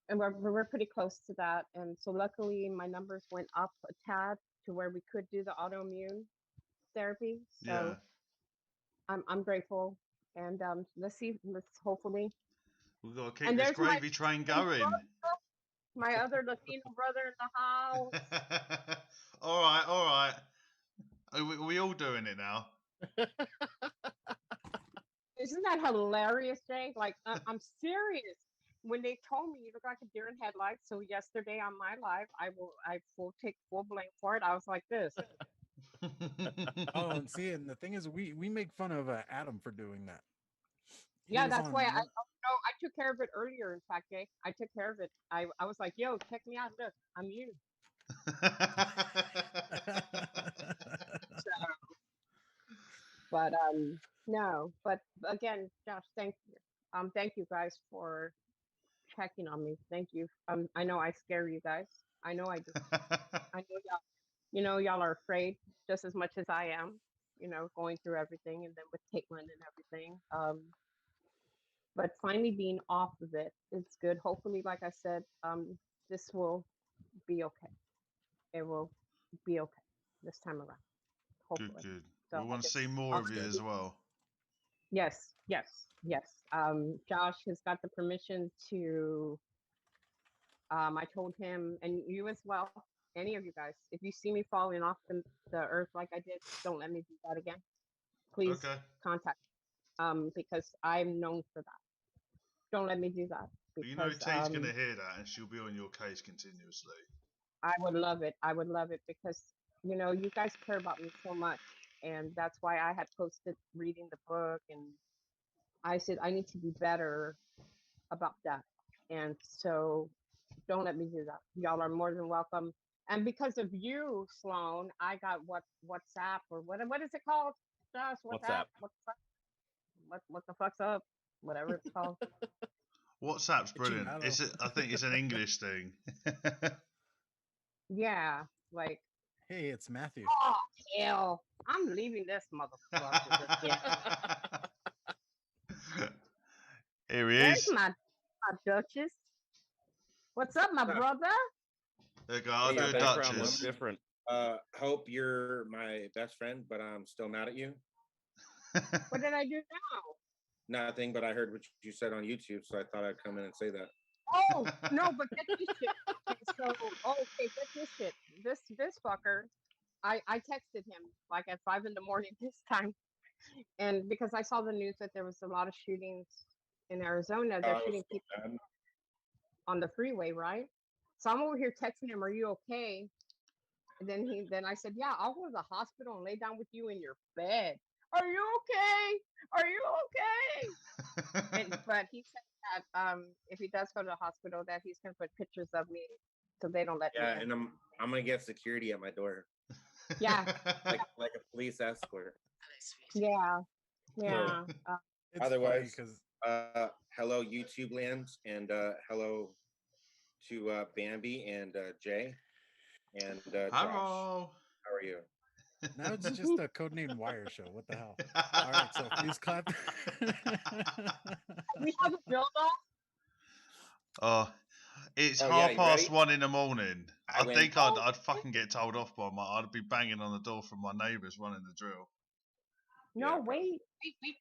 and we're pretty close to that. And so luckily my numbers went up a tad to where we could do the autoimmune therapy. Yeah. So I'm grateful. And let's hopefully. We've got to keep And this there's my gravy train Latino going. brother, my other Latino brother in the house. All right, all right. Are we all doing it now? Isn't that hilarious, Jay? Like I'm serious. When they told me you look like a deer in headlights, so yesterday on my live, I will take full blame for it. I was like this. Oh, and see, and the thing is, we make fun of Adam for doing that. He Yeah, was that's why on. I took care of it earlier. In fact, Jay, I took care of it. I was like, yo, check me out. Look, I'm you. So, but no, but again, Josh, thank you. Thank you guys for checking on me. Thank you. I know I scare you guys. I know I do. I know y'all. Y'all are afraid just as much as I am. Going through everything, and then with Caitlin and everything. But finally being off of it, it's good. Hopefully, like I said, this will be okay. It will be okay this time around. Good, Hopefully. good. So We I want to just see more That's of you good. as well. Yes, yes, yes. Josh has got the permission to. I told him, and you as well, any of you guys, if you see me falling off the earth like I did, don't let me do that again. Please Okay. contact. Because I'm known for that. Don't let me do that But you know, because T's gonna hear that, and she'll be on your case continuously. I would love it. I would love it because you guys care about me so much, and that's why I had posted reading the book, and I said I need to be better about that. And so don't let me do that. Y'all are more than welcome. And because of you, Sloan, I got WhatsApp or what is it called? Josh, WhatsApp? WhatsApp. What the fuck's up? Whatever it's called. WhatsApp's But you brilliant. know, I think it's an English thing. Yeah, like, hey, it's Matthew. oh hell, I'm leaving this motherfucker again. Here he There's is. my Duchess. What's up, my What's up? brother? There you go. I'll Hey, do a Background looks Duchess. different. Hope you're my best friend, but I'm still mad at you. What did I do now? Nothing, but I heard what you said on YouTube, so I thought I'd come in and say that. Oh no, but get this shit. Okay, okay, get this shit. This fucker. I texted him like at 5 in the morning this time, and because I saw the news that there was a lot of shootings in Arizona, they're It was shooting so people bad. on the freeway, right? So I'm over here texting him, "Are you okay?" And then I said, "Yeah, I'll go to the hospital and lay down with you in your bed. Are you okay? Are you okay?" But he said that if he does go to the hospital, that he's gonna put pictures of me so they don't let me Yeah, in. and I'm gonna get security at my door, Yeah, like a police escort. yeah, yeah. It's Otherwise, funny because hello YouTube land, and hello to Bambi and Jay and Josh. Hello. How are you? now it's just a codename wire show. What the hell? All right, so please clap. We have a build off. Oh, it's Oh yeah, half you past ready? 1 in the morning. I I win. think I'd fucking get told off by I'd be banging on the door from my neighbours running the drill. No, Yeah, wait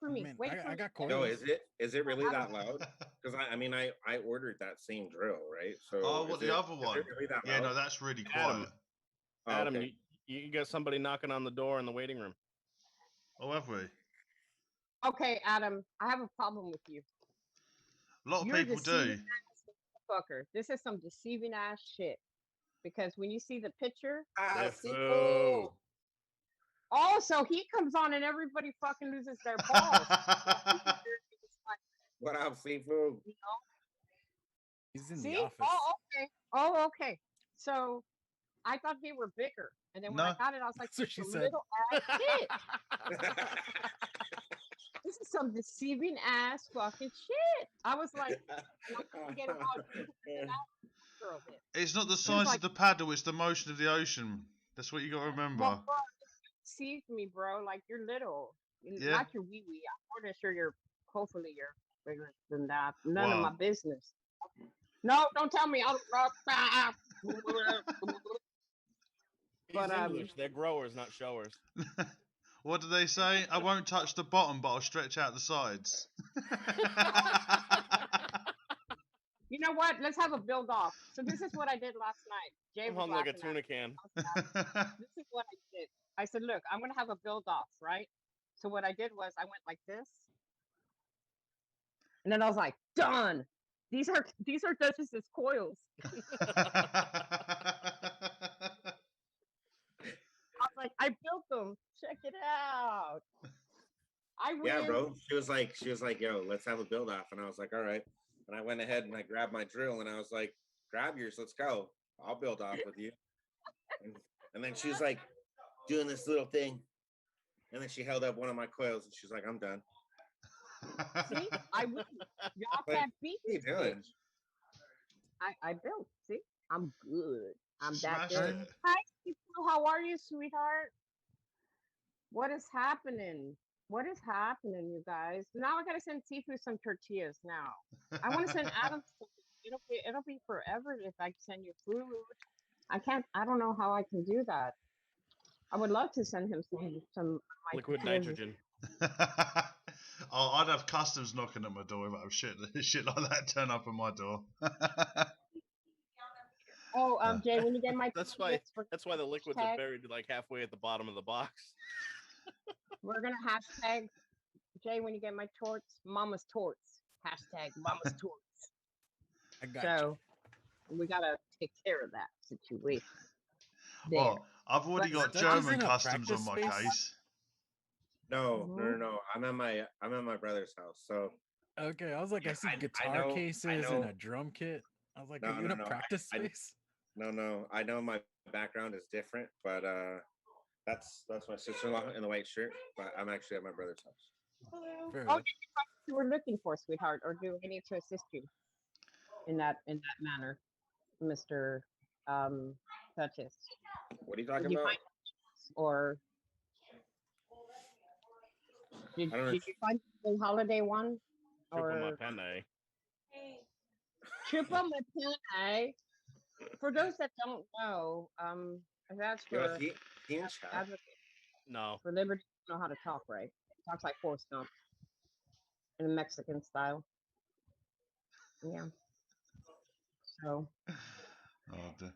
for me. Man, Wait for I me. got No, coils. is it really that loud? Because I ordered that same drill, right? So Oh, what, the other is one? it really that Yeah, loud? no, that's really Adam, quiet. Oh, Adam, okay. you got somebody knocking on the door in the waiting room. Oh, have we? Okay, Adam, I have a problem with you. A lot of You're people do. deceiving fucker. This is some deceiving ass shit. Because when you see the picture, Sifu. oh, so he comes on and everybody fucking loses their balls. What up, seafood? You know? He's in the See? office. Oh, okay. Oh, okay. So I thought they were bigger, and then when I No. got it, I was like, That's what she "This is said. little ass shit. This is some deceiving ass fucking shit." I was like, and I forget how that girl did. It's not the She was size like, of the paddle, it's the motion of the ocean. That's what you got to remember. "Well, bro, see me, bro. Like you're little, Yeah. not your wee wee. I'm more than sure you're. Hopefully, you're bigger than that. None of Wow. my business. No, don't tell me. I'll. He's But English. They're growers, not showers. What do they say? I won't touch the bottom, but I'll stretch out the sides. you know what? Let's have a build off. So this is what I did last night. Jay I'm was hung like a laughing at tuna me. can. This is what I did. I said, look, I'm gonna have a build off, right? So what I did was I went like this, and then I was like, done. These are Duchess's coils. I was like, I built them. Check it out. I win. Yeah, bro. She was like, yo, let's have a build off. And I was like, all right. And I went ahead and I grabbed my drill and I was like, grab yours, let's go. I'll build off with you. And then she was like doing this little thing. And then she held up one of my coils and she's like, I'm done. See, I win. Y'all Like, can't beat what are you me. doing? I built. See, I'm good. I'm that Smash good. it. Hi, Sifu. How are you, sweetheart? What is happening? What is happening, you guys? Now I gotta send Sifu some tortillas now. I want to send Adam something. It'll be forever if I send you food. I can't. I don't know how I can do that. I would love to send him some Liquid tortillas. nitrogen. Oh, I'd have customs knocking at my door if I have shit like that turn up at my door. Oh, Jay, when you get my That's why. tickets for That's why the liquids are hashtag, buried like halfway at the bottom of the box. we're gonna hashtag Jay when you get my torts, Mama's torts. Hashtag Mama's torts. I got So we gotta take care of that situation. There. Well, I've already But got Dutch is German in a customs on practice my space? case. No, Mhm. no. I'm at my brother's house. So you. Okay, I was like, Yeah, I see I guitar know- I cases and know- a drum kit. I was like, No, are you in no, a no, practice I- space? no. I know my background is different, but that's my sister-in-law in the white shirt. But I'm actually at my brother's house. Fair Oh, enough. you were looking for, sweetheart, or do I need to assist you in that manner, Mr. Duchess? What are you Did talking you about? find or did I don't know. you find the holiday one Triple my or penne. triple Matene? For those that don't know, that's Yo, for he in chat. advocate No. for liberty. Know how to talk, right? Talks like Forrest Gump in a Mexican style. Yeah. So, Oh, dear.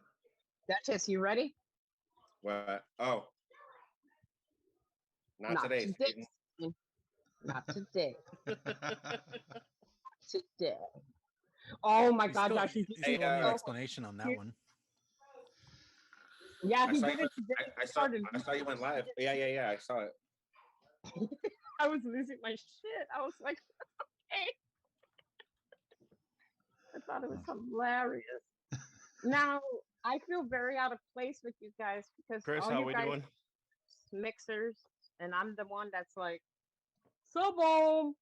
Duchess, you ready? What? Oh, not today. Today. Satan. Not today. Today. Oh my You God, still, Josh, you you still owe me an uh, explanation on that one. Yeah, I he saw did you. it today. I saw you went live. Yeah. I saw it. I was losing my shit. I was like, okay. I thought it was hilarious. Now, I feel very out of place with you guys because Chris, all how you we guys doing? mixers, and I'm the one that's like, sub-om,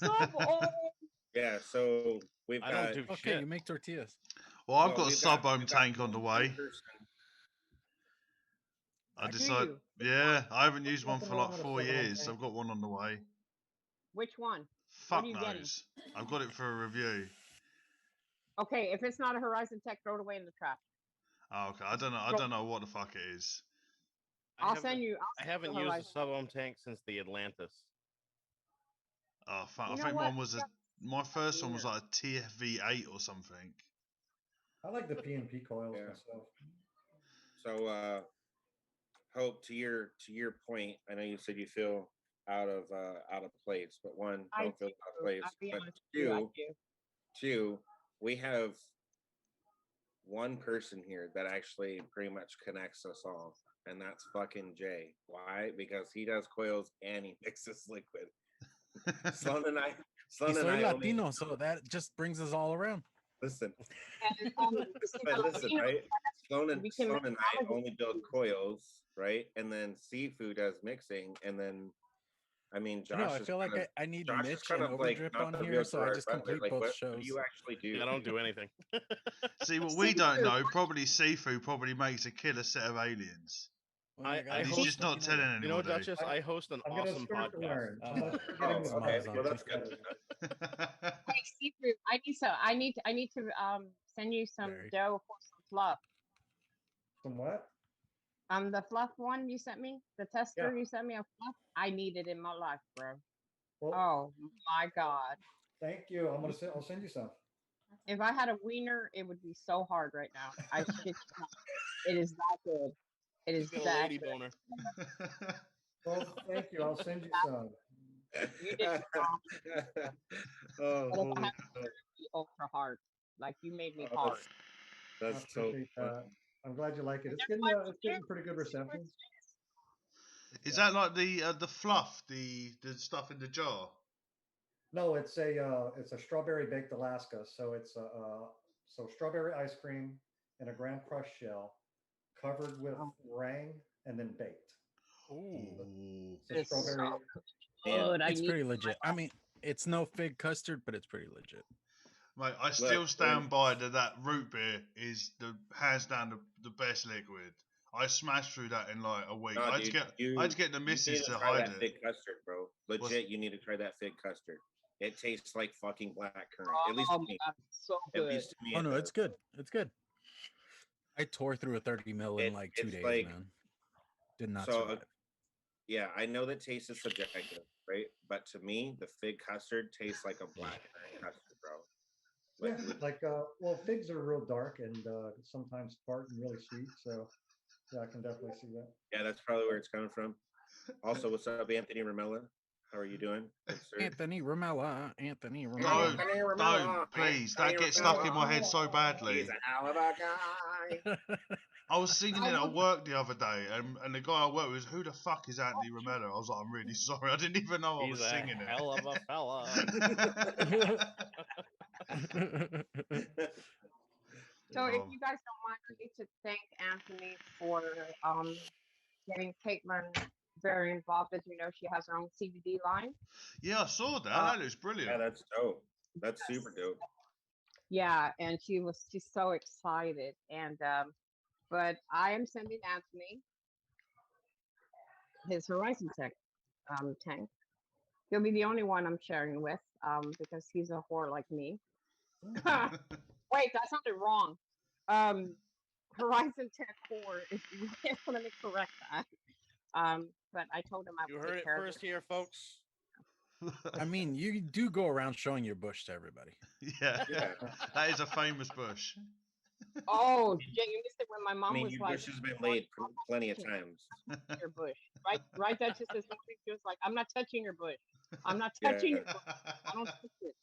sub-om. Yeah. So we've I got. don't do Okay, shit. you make tortillas. Well, I've well, got a we've sub-home we've got tank on the one way. person. I Do decided, you? yeah, I haven't used one Nothing for wrong like with a 4 sub-home years. tank. I've got one on the way. Which one? What Fuck are you getting? knows. I've got it for a review. Okay, if it's not a Horizon Tech, throw it away in the trash. Oh, okay. I don't know what the fuck it is. I'll send you. I I'll haven't send you used a Horizon. sub-ohm tank since the Atlantis. Oh, fuck. You I know think what? mine was my first one was like a TFV8 or something. I like the PNP coils Yeah. myself. So Hope, to your point, I know you said you feel out of place, but one, I don't feel do. out of place. I'll be But honest with you, I do. two, we have one person here that actually pretty much connects us all, and that's fucking Jay. Why? Because he does coils and he mixes liquid. Sloan and I Y soy only, Latino, so that just brings us all around. listen, And, see, but the listen, Latino- right? Sloan we can and I mix only build coils, right? And then Seafood does mixing, and then I mean, You know, Josh I is feel kind like of I need Josh is Mitch kind and of like Overdrip not on to here, be so I just but complete like, both what shows. do you actually do? I don't do anything. See, what we don't know, probably Sifu probably makes a killer set of aliens. Well, I gotta And he's host- just not let telling know You know, anybody. Duchess, I host an I'm gonna awesome start to podcast. learn. I'm gonna start Oh, getting with okay. Amazon. Well, that's Just good. gotta- Hey, Seafood, I need to send you some Very. dough for some fluff. Some what? The fluff one you sent me, the tester you sent me of fluff. I need it in my life, bro. Well, Oh my God. thank you. I'll send you some. If I had a wiener, it would be so hard right now. I shit you not. It is that good. It is He's got a that lady good. boner. Well, thank you. I'll send you some. You did not. Oh, But if I holy had cow. to be ultra hard, like you made me Oh, hard. That's I so appreciate funny. that. I'm glad you like it. It's That's getting why it's getting pretty good reception. Is that like the fluff, the stuff in the jar? No, it's a strawberry baked Alaska. So it's so strawberry ice cream in a graham crush shell, covered with meringue and then baked. Ooh, So It's so strawberry. good. I it's need pretty legit. I mean, it's no fig custard, but it's pretty legit. Mate, I still Look, stand by that root beer is the hands down the best liquid. I smashed through that in like a week. No, I had to dude, get the you need missus to to try hide that it. fig custard, bro. Legit, you need to try that fig custard. It tastes like fucking black currant. At least oh to my me. God, it's so At good. least to me. Oh it no, does. it's good. It's good. I tore through a 30 mil in like 2 It's days, like- man. Did not so survive. Yeah, I know that taste is subjective, right? But to me, the fig custard tastes like a blackberry custard, bro. Yeah, Like, like well, figs are real dark and sometimes tart and really sweet. So yeah, I can definitely see that. yeah, that's probably where it's coming from. Also, what's up, Anthony Ramella? How are you doing, good sir? Anthony Ramella. Anthony Don't, Ramella. Anthony don't, Ramella, please. Anthony That gets stuck in my Ramella. head so He's badly. a hell of a guy. I was singing I it at will. work the other day, and the guy I work with was, who the fuck is Anthony Ramella? I was like, I'm really sorry. I didn't even know I He's was a singing hell of a fella. So if Oh. you guys don't mind, I need to thank Anthony for getting Caitlin very involved. As you know, she has her own CBD line. Yeah, I saw that. Uh, That looks Yeah, brilliant. that's dope. That's super dope. Yeah, and she's so excited. And but I am sending Anthony his Horizon Tech tank. He'll be the only one I'm sharing with because he's a whore like me. Wait, that sounded wrong. Horizon Tech 4 is let me correct that. But I told him I You would heard take it care first of it. here, folks. I mean, you do go around showing your bush to everybody. Yeah. Yeah. That is a famous bush. Oh, Jay, you missed it when my I mom mean, was your like, bush has been laid plenty of times. your bush. Right, Duchess says something. She was like, I'm not touching your bush. I'm not Yeah. touching your bush. I don't touch it.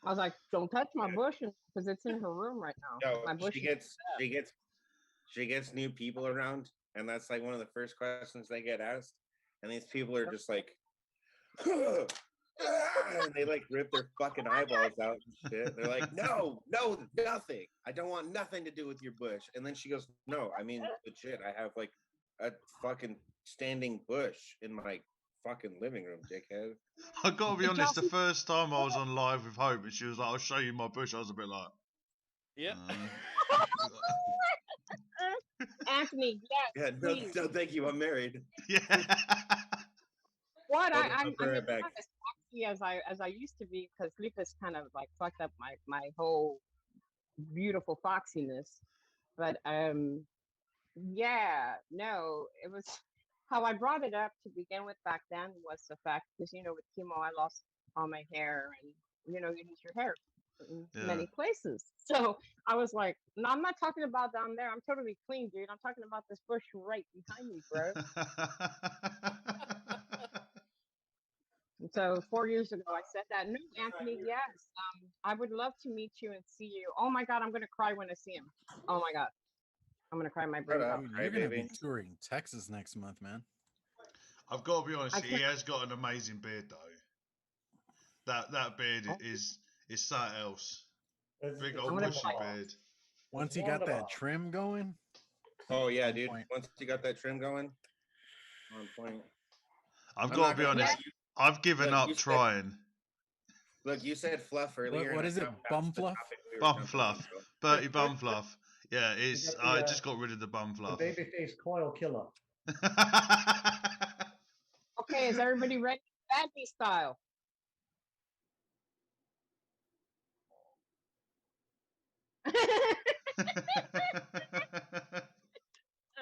I was like, don't touch my Yeah. bush because it's in her room right now. Yo, My bush she is gets new people around, and that's like one of the first questions they get asked. And these people are just like, and they like rip their fucking eyeballs out and shit. They're like, no, nothing. I don't want nothing to do with your bush. And then she goes, no, I mean legit. I have like a fucking standing bush in my fucking living room, dickhead. I gotta be Did y'all honest, the see- first time I was on live with Hope and she was like, I'll show you my bush, I was a bit like, Yep. Anthony, yes, Yeah, please. no, thank you. I'm married. yeah. What Hold on, I'm I'll bring it back. not as foxy as I used to be because lupus kind of like fucked up my whole beautiful foxiness. But yeah, no, it was how I brought it up to begin with back then was the fact because with chemo I lost all my hair and you lose your hair in many places. So I was like, no, I'm not talking about down there. I'm totally clean, dude. I'm talking about this bush right behind me, bro. And so 4 years ago, I said that. No, Anthony, yes. I would love to meet you and see you. Oh my God, I'm gonna cry when I see him. Oh my God, I'm gonna cry my brains Right out. on. Dude, Hey, you're gonna baby. be touring Texas next month, man. I've got to be honest, I he can't- has got an amazing beard though. That beard is something else. Big It's old gonna bushy try- beard. Once you wonderful. got that trim going, Oh yeah, On dude. point. Once you got that trim going, on point. I've I'm got not to be gonna lie, honest, I've given look, up you said- trying. Look, you said fluff earlier. what and I is it, forgot bum that's the fluff? topic we were Bum jumping fluff. on, 30 bum fluff. Yeah, it's got the, I just got rid of the bum The fluff. babyface coil killer. Okay, is everybody ready? Badly style.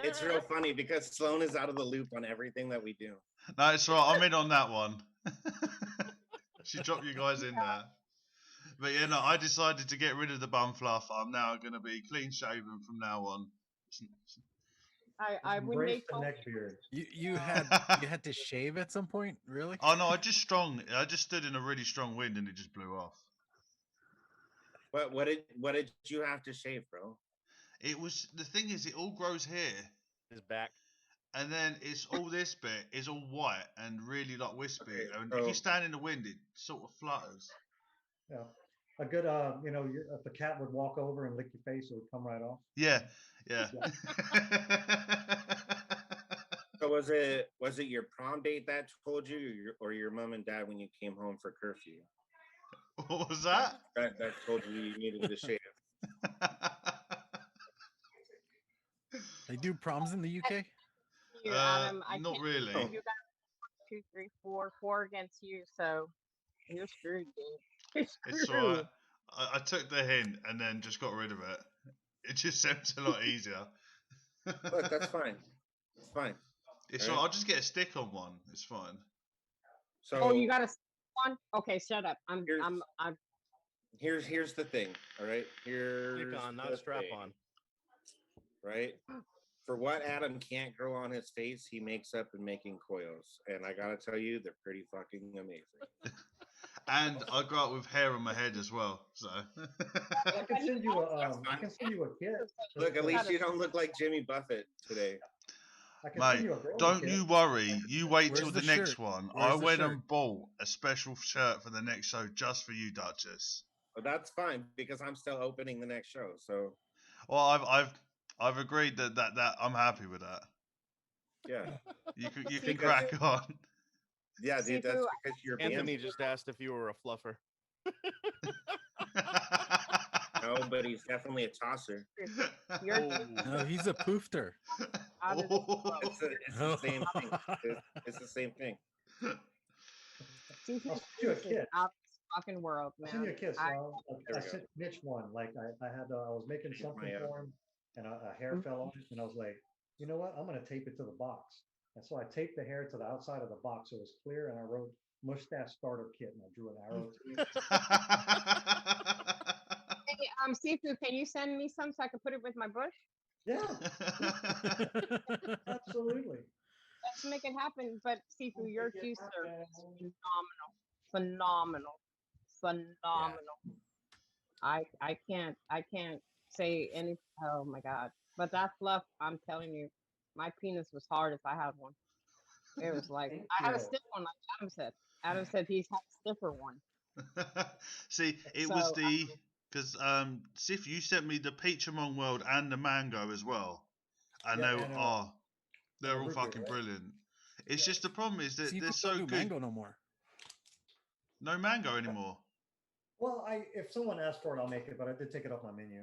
It's real funny because Sloan is out of the loop on everything that we do. No, it's right. I'm in on that one. She dropped you guys in there. But yeah, no, I decided to get rid of the bum fluff. I'm now going to be clean shaven from now on. I when Embrace they the told neck beard. You had to shave at some point, really? Oh no, I just stood in a really strong wind and it just blew off. But what did you have to shave, bro? It was the thing is, it all grows here, His back. and then it's all this bit is all white and really like wispy. Okay, and so- if you stand in the wind, it sort of flutters. Yeah. A good, if a cat would walk over and lick your face, it would come right off. Yeah, yeah. So was it your prom date that told you, or your mom and dad when you came home for curfew? What was that? That told you you needed to shave. They do proms in the UK? you, Adam, I not can't really. believe you got 2, 3, 4 against you, so you're screwed, dude. You're It's screwed. alright. I took the hint and then just got rid of it. It just seems a lot easier. Look, that's fine. It's fine. It's Alright. all, I'll just get a stick on one. It's fine. So Oh, you got a one? Okay, shut up. Here's- I'm here's the thing. All right, here's Stick on, the not strap thing, on. right? For what Adam can't grow on his face, he makes up in making coils, and I gotta tell you, they're pretty fucking amazing. And I grew up with hair on my head as well. So. I can send you I can send you a kit. Look, at least you don't look like Jimmy Buffett today. I can send Mate, you a growing don't kit. you worry. You wait till Where's the the next shirt? one. Where's I the went shirt? and bought a special shirt for the next show just for you, Duchess. But that's fine because I'm still opening the next show. So Well, I've agreed that I'm happy with that. yeah, You can Because- crack on. yeah, dude, that's Sifu, because you're Anthony Bambi. just asked if you were a fluffer. No, but he's definitely a tosser. You're No, he's a poofter. out of this world. It's the same thing. It's the same thing. Sifu I'll send you a is kit. out of this fucking world, I'll send you a man. kit. So I- There I we go. sent Mitch one. Like I had I was making Here's something my, for him, and a hair fell on it, and I was like, you know what? I'm gonna tape it to the box. And so I taped the hair to the outside of the box so it was clear, and I wrote mustache starter kit, and I drew an arrow to it. Hey, Sifu, can you send me some so I can put it with my bush? Yeah, absolutely. Let's make it happen. But Sifu, your Make it juicer happen. is phenomenal, phenomenal. I can't say any. Oh my god! But that fluff, I'm telling you, my penis was hard if I had one. It was like Thank I had a you. stiff one, like Adam said. Adam said he's had a stiffer one. See, it was So, the because Sif, you sent me the peach among world and the mango as well, and Yeah, they and, they're all root beer, fucking right? brilliant. It's just the problem is that See, they're don't so do good. mango no more. No mango anymore. Well, if someone asked for it, I'll make it, but I did take it off my menu.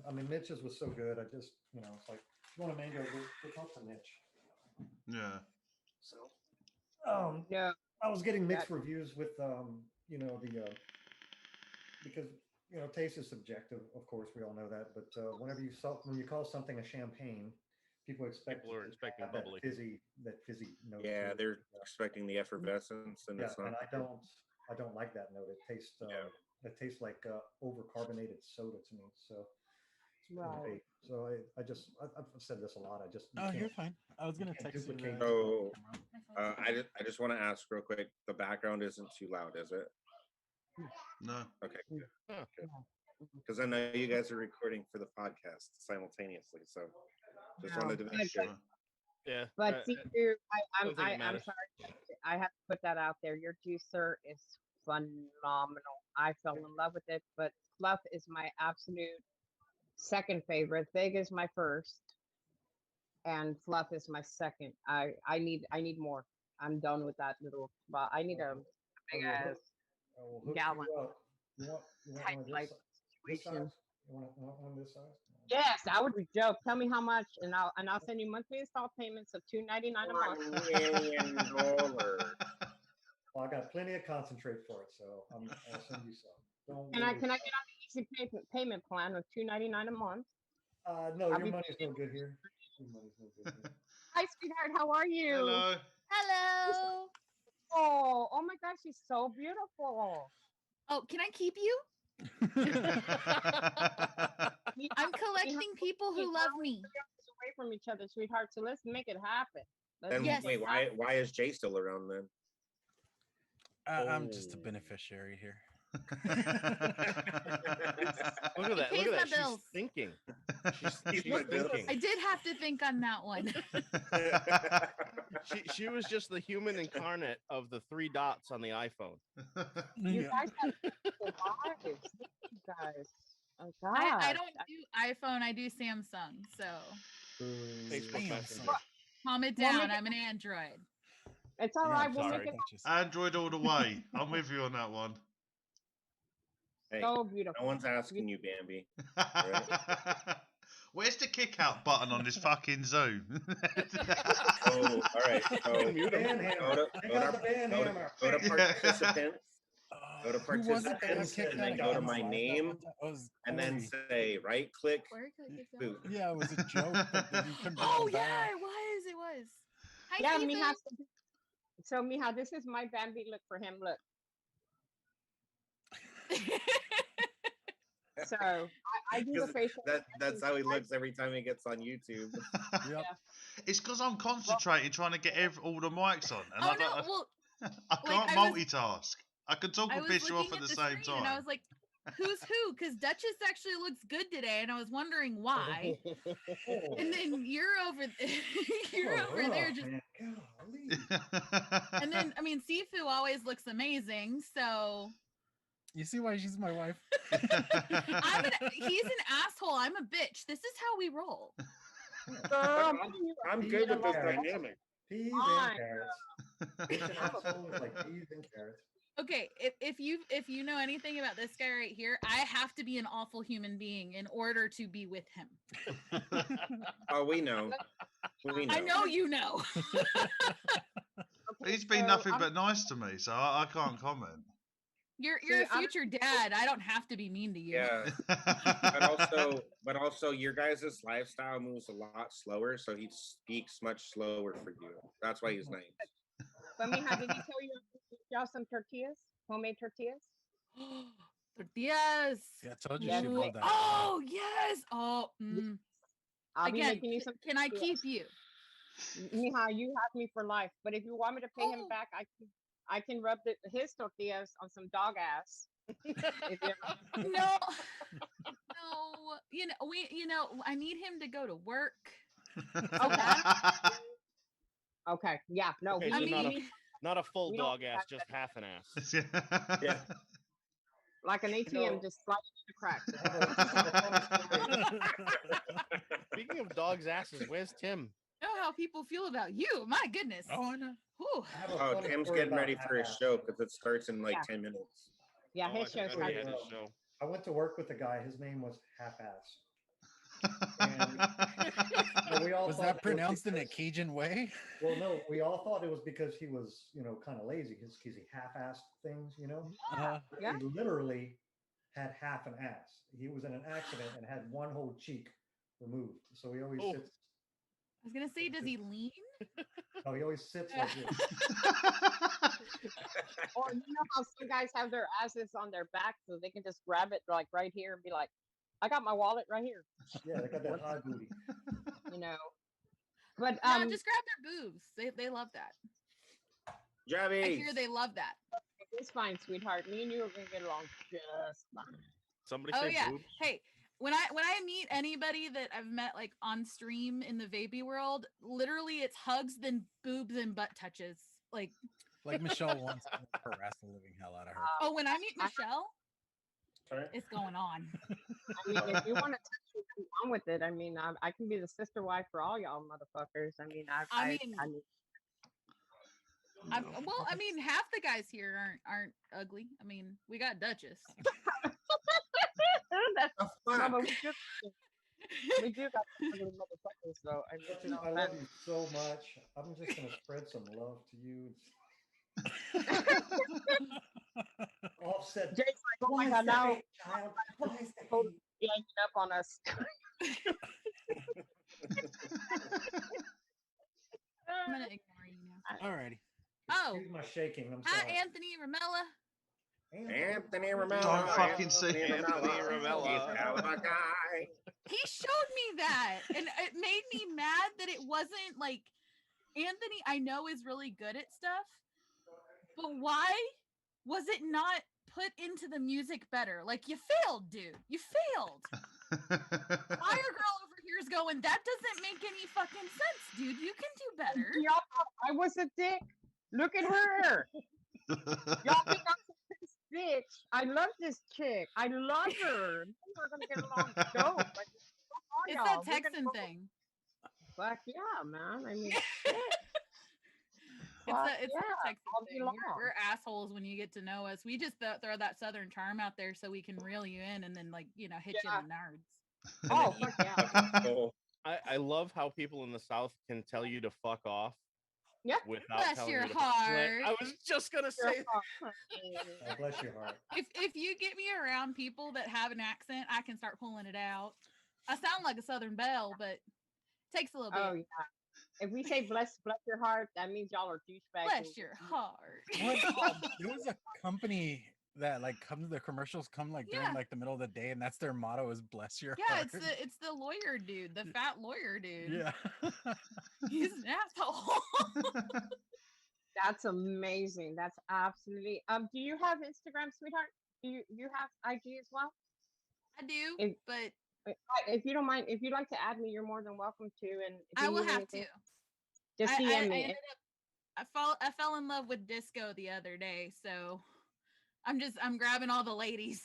I mean, Mitch's was so good. I just, it's like, if you want a mango, go talk to Mitch. Yeah. So, yeah, I was getting mixed reviews with, because taste is subjective. Of course, we all know that. But when you call something a champagne, people expect People are it to expecting have bubbly. that fizzy note. to Yeah, it. they're expecting the effervescence, and Yeah, it's not. and I don't like that note. It tastes like overcarbonated soda to me. So. right. Right. So I've said this a lot. I just you Oh, can't- you're fine. I was gonna can't text you. duplicate- So, I just want to ask real quick. The background isn't too loud, is it? No. Okay, Huh. because I know you guys are recording for the podcast simultaneously, so just No, wanted to make but- sure. Yeah. But Sifu, don't think it I'm matters. sorry. I have to put that out there. Your juicer is phenomenal. I fell in love with it, but Fluff is my absolute second favorite. Fig is my first, and Fluff is my second. I need more. I'm done with that little. But I need a big will ass hook- I will hook gallon you up. You want type one of like this situation. size? You want one this size? Yes, that would be dope. Tell me how much, and I'll send you monthly install payments of $2.99 a month. $1 million. Well, I got plenty of concentrate for it, so I'll send you some. Don't Can I worry. get on the easy payment plan of $2.99 a month? No, I'll your be- money's no good here. Your money's no good here. Hi, sweetheart. How are you? Hello. Hello. Oh my gosh, she's so beautiful. Oh, can I keep you? I'm collecting people who love me. Away from each other, sweetheart. So let's make it happen. Let's Then make Yes. it wait, happen. why is Jay still around then? I'm just a beneficiary here. Look at that. pays Look my at that. bills. She's thinking. She's Pays my bills. thinking. I did have to think on that one. She was just the human incarnate of the 3 dots on the iPhone. You Yeah. guys have beautiful lives. You guys. Oh God. I don't do iPhone. I do Samsung. So Facebook Damn, Messenger. son. calm it Well, down. make it- I'm an Android. It's all Yeah, right. I'm We'll sorry. make it Duchess. Android all the way. I'm with you on that one. Hey, so beautiful. no one's asking you, Bambi. Where's the kick out button on this fucking Zoom? Oh, all right. So Mute 'em. Band hammer. Check out the band hammer. go to Yeah. participants, Go to Who was it that got participants, kicked and out then of go to Gamma my Live that name, one time? It was and then Corey. say right click Where could I get that? boot. Yeah, it was a joke. But then you couldn't get Oh them yeah, back. it was. It was. Hi, Yeah, Sifu. Mija. So Mija, this is my Bambi look for him. Look. So I do the 'Cause facial. that's how he looks every time he gets on YouTube. Yep. It's because I'm concentrating trying to get all the mics on, and Oh I don't. no, well, I like, can't I was- multitask. I can talk I and was piss you off looking at at the the same screen time. and I was like, who's who? Because Duchess actually looks good today, and I was wondering why. And then you're over, you're over there just. Man, golly. And then I mean, Sifu always looks amazing, so You see why she's my wife? he's an asshole. I'm a bitch. This is how we roll. I'm good with this dynamic. Peas Fine. and carrots. Bitch and asshole is like peas and carrots. Okay, if you know anything about this guy right here, I have to be an awful human being in order to be with him. Oh, we know. We know. I know you know. Okay, He's been so nothing I'm- but nice to me, so I can't comment. You're See, a future dad. I don't have to be mean to you. Yeah. But also your guys' lifestyle moves a lot slower, so he speaks much slower for you. That's why he's nice. But Mija, did he tell you y'all some tortillas? Homemade tortillas? Tortillas. Yeah, I told you Yeah. she'd Ooh, love that. oh yes. Oh, I'll be again, making you some. can I tortillas. keep you? Mija, you have me for life. But if you want me to pay him Oh. back, I can rub his tortillas on some dog ass. If you ever- No, no. I need him to go to work. Okay, yeah, no, Okay, we so need not a full we don't dog ass, have just half an ass. Yeah. like an ATM, know- just slide it the crack. Speaking of dogs' asses, where's Tim? Know how people feel about you. My goodness. Oh, I know. Whew. I have a Oh, funny Tim's story getting about ready for his half-ass. show because it starts in like Yeah. 10 minutes. Yeah, Oh, his I show's forgot he hard. had his show. I went to work with a guy. His name was Half-Ass. And we all Was thought it that pronounced in a because- Cajun way? Well, no, we all thought it was because he was, kind of lazy because he half-assed things, Yeah. He literally had half an ass. He was in an accident and had one whole cheek removed. So he always Oh. sits. I was gonna say, does he lean? Oh, he always sits like this. Or you know how some guys have their asses on their back so they can just grab it like right here and be like, I got my wallet right here, Yeah, they got that high booty. you know. But No, just grab their boobs. They love that. I Jabby. hear they love that. it's fine, sweetheart. Me and you are gonna get along just fine. Somebody Oh say yeah. boobs. Hey, when I meet anybody that I've met like on stream in the vapey world, literally it's hugs, then boobs and butt touches. Like, Like Michelle wants to harass the living hell out of her. oh, when I meet Michelle, Sorry? it's going on. I mean, if you want to touch me, I'm on with it. I mean, I can be the sister wife for all y'all motherfuckers. I mean, I mean, half the guys here aren't ugly. I mean, we got Duchess. that's The no, fuck? but we do got ugly motherfuckers. So I mean, Duchess, I love you so much. I'm just gonna spread some love to you. Offset. Jay's like, oh Why my is god, that now hate, child? Why is that Hold- hate? ganging up on us. I'm gonna ignore you now. Alrighty. Oh, Excuse my shaking. I'm hi, sorry. Anthony Ramella. Anthony Ramella. Don't fucking say Anthony Ramella. He's a hell of a guy. He showed me that, and it made me mad that it wasn't like Anthony. I know is really good at stuff, but why was it not put into the music better? Like, you failed, dude. You failed. Fire girl over here is going, that doesn't make any fucking sense, dude. You can do better. Y'all thought I was a dick. Look at her. Y'all think I'm this bitch. I love this chick. I love her. We're gonna get along dope. Like, fuck all It's y'all. that We're gonna Texan go- thing. Fuck yeah, man. I mean, It's fuck that yeah, Texan all day thing. long. We're assholes when you get to know us. We just throw that southern charm out there so we can reel you in and then, like, hit you in the nards. Oh, fuck yeah. Oh, I love how people in the South can tell you to fuck off. Yeah. Without Bless telling your you to fuck- heart. I was just gonna say. Oh, bless your heart. If you get me around people that have an accent, I can start pulling it out. I sound like a Southern belle, but it takes a little bit. Oh yeah. If we say bless your heart, that means y'all are douchebags. Bless your heart. What? There was a company that like comes. The commercials come like during Yeah. like the middle of the day, and that's their motto is "Bless your Yeah, heart." it's the lawyer dude, the fat lawyer dude. Yeah. He's an asshole. That's amazing. That's absolutely. Do you have Instagram, sweetheart? Do you have IG as well? I do, If but if you don't mind, if you'd like to add me, you're more than welcome to. And if I you will need have anything, to. just I DM me. ended up I fell in love with disco the other day, so I'm grabbing all the ladies.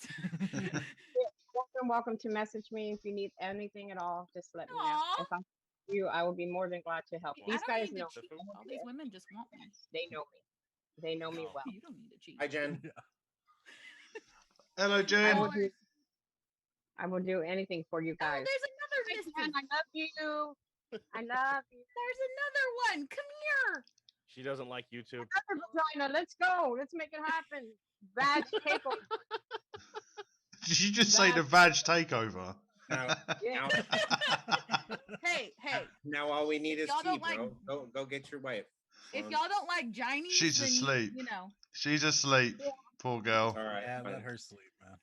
Welcome to message me if you need anything at all. Just let me know. Aw. If I'm you, I will be more than glad to help. I These don't guys need know. to cheat. All these women just want me. They know me. They know me No. well. You don't need to cheat. Hi, Jen. Hello, I Jen. will do. I will do anything for you Oh, guys. there's another Hey, Misty. Jen, I love you. I love you. There's another one. Come here. She doesn't like YouTube. Another vagina. Let's go. Let's make it happen. Vag takeover. Did you just say the Vag takeover? Now, Yeah. Hey, now all we need is Y'all tea, don't like- bro. Go get your wife. if y'all don't like Ginies, She's then asleep. You know, She's asleep. Yeah. Poor girl. All right. Yeah, fine. let her sleep, man.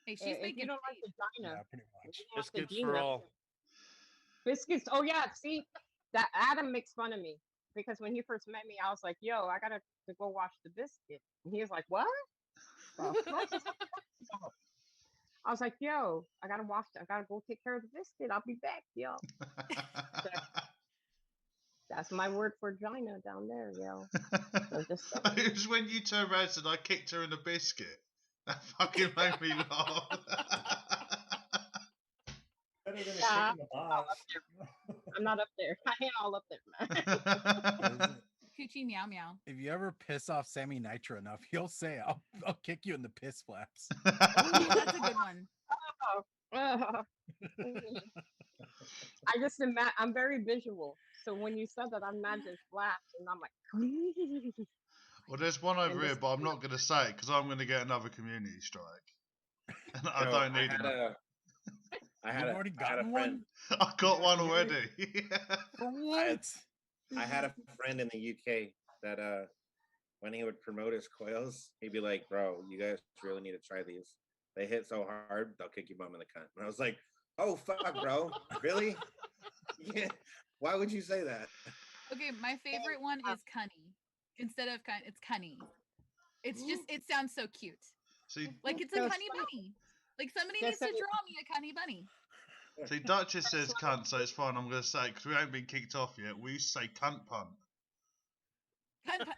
hey, she's If you making don't like faith. vagina, Yeah, pretty much. you want the Biscuits Gina. for all. Biscuits. Oh yeah. See, that Adam makes fun of me because when he first met me, I was like, "Yo, I gotta to go wash the biscuit," and he was like, "What?" I was like, "Yo, I gotta go take care of the biscuit. I'll be back, yo." That's my word for vagina down there, yo. So just It was when you turned around and said I kicked her in the biscuit. That fucking made me laugh. Better than a Yeah. kick in the box. I'm not up there. I ain't all up there, man. Coochie meow meow. If you ever piss off Sammy Nitro enough, he'll say, "I'll kick you in the piss flaps." Oh, that's a good one. I just I'm very visual. So when you said that, I'm not just flaps, and I'm like, Well, there's one over And here, this- but I'm not going to say it because I'm going to get another community strike. And I Yo, don't need had another. I had You've a, already I had a gotten friend. one? I got one already. For what? I had a friend in the UK that when he would promote his coils, he'd be like, "Bro, you guys really need to try these. They hit so hard, they'll kick your bum in the cunt." And I was like, "Oh fuck, bro, really? Yeah. Why would you say that?" Okay, my favorite one is cunny. Instead of it's cunny. It's just it sounds so cute. see, Like it's a So cunny it's bunny. Like somebody Just needs to so you- draw me a cunny bunny. see, Duchess says cunt, so it's fine. I'm going to say it because we ain't been kicked off yet. We used to say cunt punt.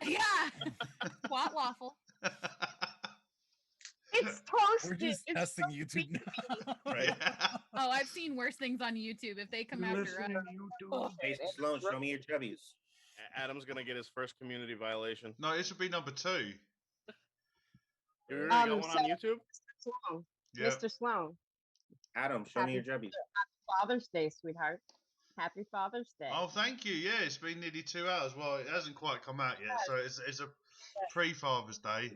Yeah. Squat waffle. It's We're toasted. just It's testing YouTube now. Right. Oh, I've seen worse things on YouTube. If they come after us. Oh, Hey, Sloan, show me your chubbies. Adam's gonna get his first community violation. No, this would be number 2. You already got one so- on YouTube? Sloan, Yeah. Mr. Sloan. Adam, show me your chubbies. Father's Day, sweetheart. Happy Father's Day. Oh, thank you. Yeah, it's been nearly 2 hours. Well, it hasn't quite come out yet, so it's a pre-Father's Day.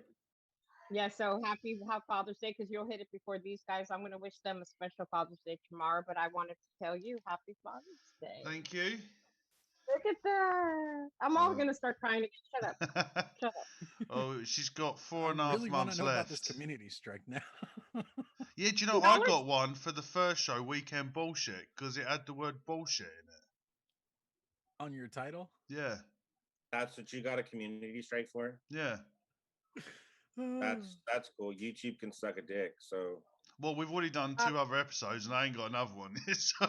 Yeah, so happy Father's Day because you'll hit it before these guys. I'm going to wish them a special Father's Day tomorrow, but I wanted to tell you Happy Father's Day. Thank you. Look at that. I'm all going to start crying again. Shut up. Shut up. Oh, she's got four I and a half really want months to know about this left. community strike now. Yeah, do you know, I got one for the first show, Weekend Bullshit, because it had the word bullshit in On your title? it. Yeah, That's what you got a community strike for. yeah. That's cool. YouTube can suck a dick. So Well, we've already done 2 other episodes, and I ain't got another one. so,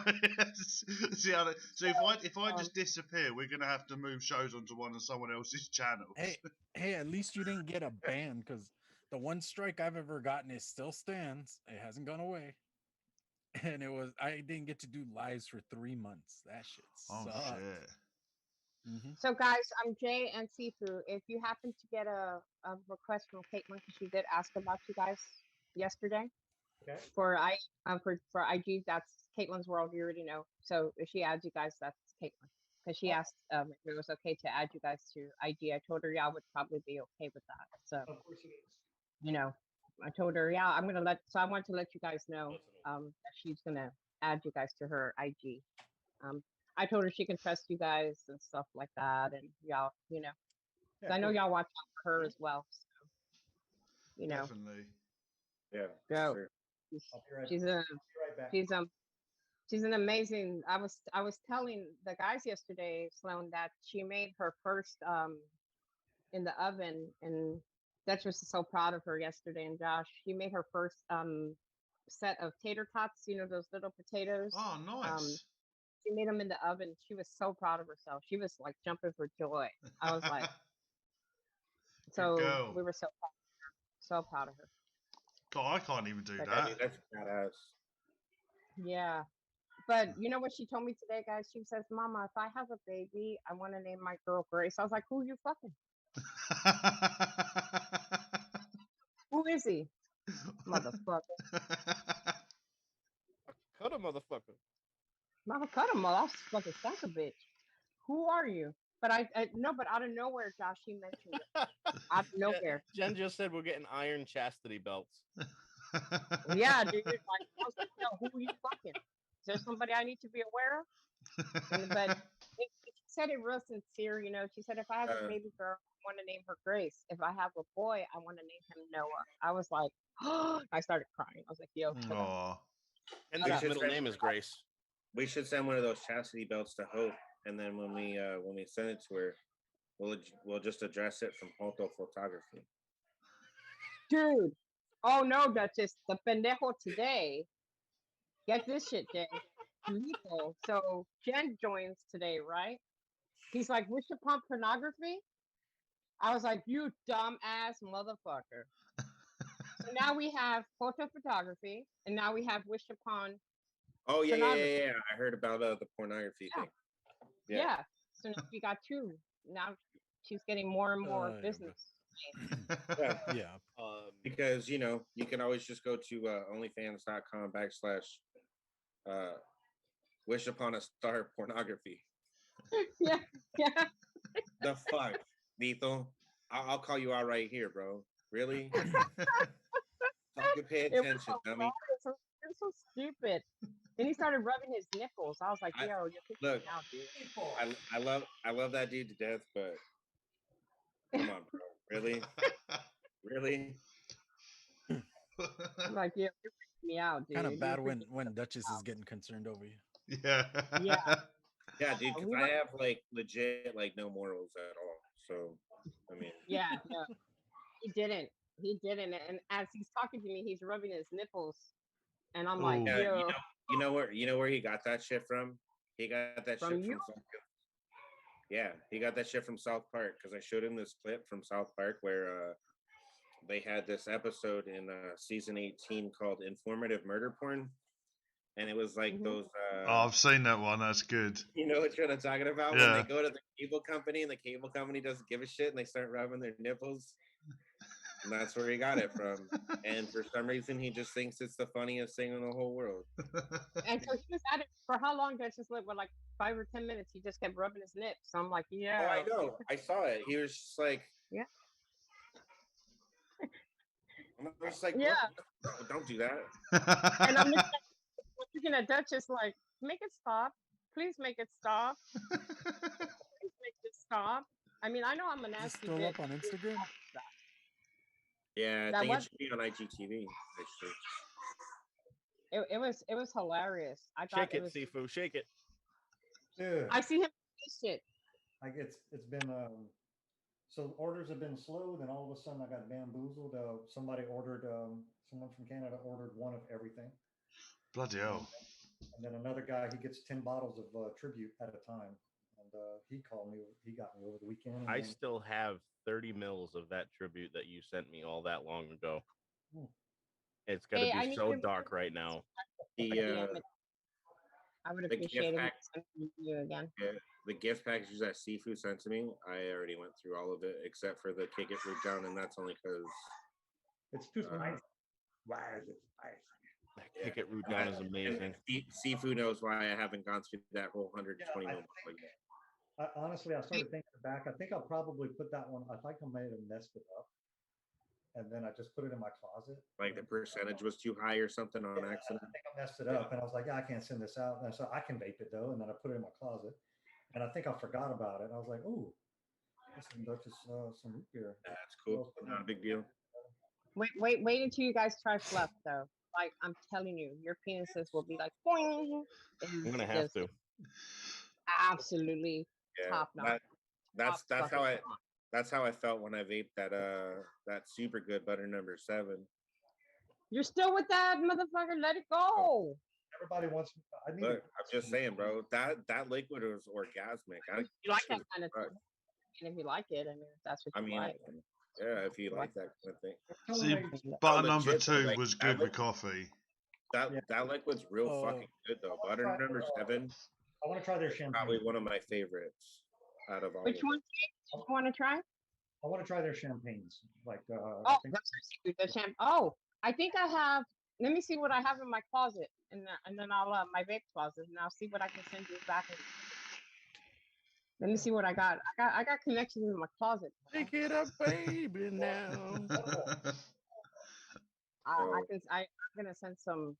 see how so if I just disappear, we're gonna have to move shows onto one of someone else's channels. Hey, at least you didn't get a ban because the one strike I've ever gotten is still stands. It hasn't gone away. And I didn't get to do lives for 3 months. That shit Oh sucked. shit! So, guys, I'm Jay and Sifu. If you happen to get a request from Caitlin, because she did ask about you guys yesterday Okay. for IG, that's Caitlin's World. You already know. So if she adds you guys, that's Caitlin. Because she asked if it was okay to add you guys to IG. I told her, yeah, I would probably be okay with that. So, Of course it is. you know, I told her, yeah, I'm gonna so I want to let you guys know that she's gonna add you guys to her IG. I told her she can trust you guys and stuff like that, and y'all, 'cause Yeah, I know cool. y'all watch out for her as well. So, Definitely. Yeah, go. sure. She's I'll be right, she's be a right back. she's an amazing. I was telling the guys yesterday, Sloan, that she made her first in the oven, and Dutch was so proud of her yesterday. And Josh, she made her first set of tater tots. Those little potatoes. Oh, Um, nice. she made them in the oven. She was so proud of herself. She was like jumping for joy. I was like, Good so girl. we were so proud of her. God, I can't even do But Yeah, that. dude, that's badass. yeah. But you know what she told me today, guys? She says, "Mama, if I have a baby, I want to name my girl Grace." I was like, "Who you fucking? Who is he, motherfucker? Cut a motherfucker. Mama, cut him, I'll fucking suck a bitch. Who are you?" But I no, but out of nowhere, Josh, she mentioned it. Out of nowhere. Jen just said we're getting iron chastity belts. Yeah, dude. Like, I was like, "Yo, who are you fucking? Is there somebody I need to be aware of?" But she said it real sincere. She said, "If I have a Uh, baby girl, I want to name her Grace. If I have a boy, I want to name him Noah." I was like, I started crying. I was like, "Yo, shut up." Aw. And Shut his up. middle name is Grace. we should send one of those chastity belts to Hope, and then when we send it to her, we'll just address it from photo photography. Dude. Oh no, Duchess. The pendejo today. Get this shit, Jen. Lethal. So Jen joins today, right? He's like, "Wish upon pornography?" I was like, "You dumbass motherfucker." So now we have photo photography, and now we have wish upon Oh yeah, yeah, pornography. yeah, yeah. I heard about the pornography Yeah. thing. Yeah. So now we got two. Now she's getting more and more Yeah, business. Yeah, yeah. because you can always just go to onlyfans.com / wish upon a star pornography. Yeah. Yeah. The fuck, Lethal? I'll call you out right here, bro. Really? Fucking pay It was attention, so dummy. It's so stupid. Then he started rubbing his nipples. I was like, I- "Yo, you're kicking Look, me out, dude." I love that dude to death, but come on, bro. Really? Really? I'm like, "Yeah, you're freaking me out, dude." Kind of You're bad freaking when Duchess is getting concerned over you. Yeah. Yeah. Yeah, dude, because we I were- have like legit like no morals at all. So I mean, Yeah, no, he didn't. He didn't. And as he's talking to me, he's rubbing his nipples, and I'm like, Ooh. yeah, "Yo, you know where he got that shit from? He got that from shit you?" from yeah, he got that shit from South Park because I showed him this clip from South Park where they had this episode in season 18 called "Informative Murder Porn," and it was like Mhm. those. Oh, I've seen that one. That's good. You know what I'm talking about? When Yeah. they go to the cable company and the cable company doesn't give a shit and they start rubbing their nipples. And that's where he got it from. And for some reason, he just thinks it's the funniest thing in the whole world. And so he was at it for how long? Did I just live? With like 5 or 10 minutes. He just kept rubbing his nips. So I'm like, Oh, "Yeah, I know. I saw it. He was just like, yeah, I'm just like, yeah." what? Don't do that. And I'm looking at Duchess like, "Make it stop. Please make it stop. Please make it stop." I mean, I know I'm a Is this nasty still bitch. up on Instagram? Yeah, I That think it was should be on IGTV, actually. it was hilarious. I thought Shake it it, was. Sifu. Shake it. Dude, I see him do shit. like it's been so orders have been slow. Then all of a sudden I got bamboozled. Someone from Canada ordered one of everything, Bloody hell. and then another guy he gets 10 bottles of tribute at a time. And he called me. He got me over the weekend. And I then, still have 30 mils of that tribute that you sent me all that long ago. Hmm. It's gonna Hey, I be need so to- dark right now. The I would the gift appreciate pack- it you again. the gift packages that Seafood sent to me, I already went through all of it except for the Kick It Root Down, and that's only because it's too spicy. Why is it spicy? That Kick It Root Down is amazing. Seafood knows why I haven't gone through that whole 120 mil. Honestly, I started thinking back. I think I'll probably put that one. I think I might have messed it up. and then I just put it in my closet. Like the percentage was too high or something on I accident. think I messed it up, and I was like, yeah, I can't send this out. And so I can vape it though, and then I put it in my closet, and I think I forgot about it. And I was like, ooh, that's some Dutchess, some root beer. That's cool. Not a big deal. Wait until you guys try fluff though. Like I'm telling you, your penises will be like, boing. I'm gonna have to. Absolutely Yeah, top notch. that's top how I fucking notch. that's how I felt when I vaped that super good butter number 7. You're still with that motherfucker. Let it go. Everybody wants. I need. Look, I'm just saying, bro. That liquid was orgasmic. You like that kind of thing. And if you like it, I mean, if that's what I you mean, like. yeah, if you like that kind of thing. See, Oh, butter number legit, 2 like, was that good with look- coffee. That liquid's real Oh. fucking good though. Butter number 7, I want to try their champagne. probably one of my favorites out of all. Which of them. one do you want to try? I want to try their champagnes. Like, I Oh, think that's the champ. Oh, I think I have. Let me see what I have in my closet, and then I'll my vape closet, and I'll see what I can send you back. Let me see what I got. I got connections in my closet. Pick it up, baby, now. I'm gonna send some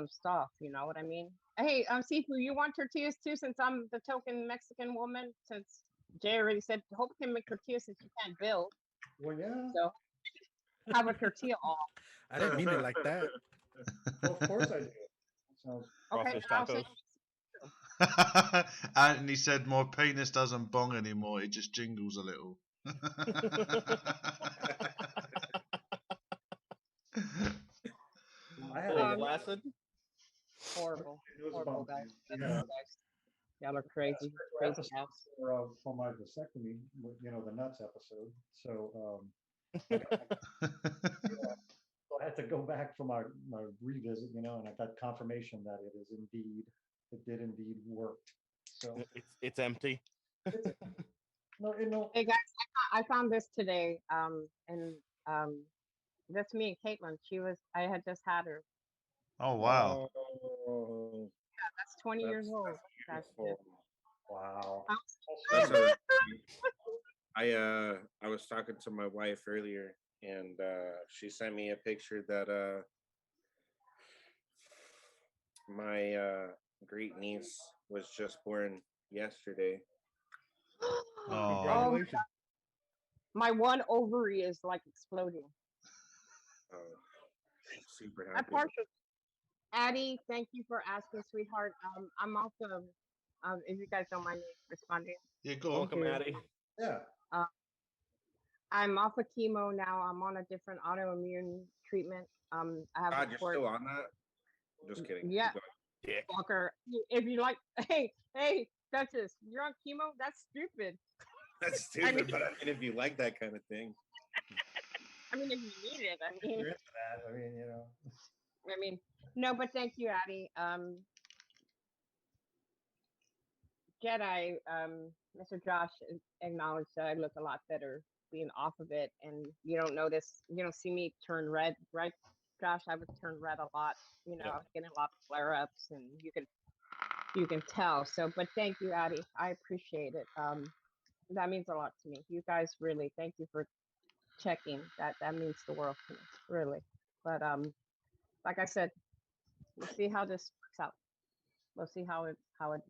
stuff. You know what I mean? Hey, Sifu, you want tortillas too? Since I'm the token Mexican woman, since Jay already said, hope can make tortillas since you can't build. well, yeah. So have a tortilla off. I didn't mean it like that. Well, of course I do. So Okay, Crawfish and I'll send tacos. Anthony said, "My penis doesn't bong anymore; it just jingles a little." I had Little a, flaccid. horrible, it was horrible about guys. the, Guys. Y'all are crazy, crazy episode ass. for my vasectomy, the nuts episode. So so I had to go back for my revisit, and I got confirmation that it did indeed worked. So It's empty. no, Hey guys, I found this today. And that's me and Caitlin. I had just had her. Oh wow! Oh, That's 20 years old. That's beautiful. wow. That's a- I was talking to my wife earlier, and she sent me a picture that my great niece was just born yesterday. Oh, Congratulations. My one ovary is like exploding. Super I happy. partial. Addie, thank you for asking, sweetheart. I'm also, if you guys don't mind me responding, yeah, go on. Welcome, Addie. Yeah. I'm off of chemo now. I'm on a different autoimmune treatment. I have God, a you're court. still on that? Just kidding. Keep Yeah. going. Dick. Walker, if you like, hey, Duchess, you're on chemo. That's stupid. That's stupid, but I mean, if you like that kind of thing. I mean, if you need it, You're into that. I mean, no, but thank you, Addie. Jedi, Mr. Josh acknowledged that I look a lot better being off of it, and you don't notice, you don't see me turn red, right, Josh? I would turn red a lot. I was getting a lot of flare-ups, and you can tell. So, but thank you, Addie. I appreciate it. That means a lot to me. You guys really, thank you for checking. That means the world to me, really. But like I said, we'll see how this works out. We'll see how it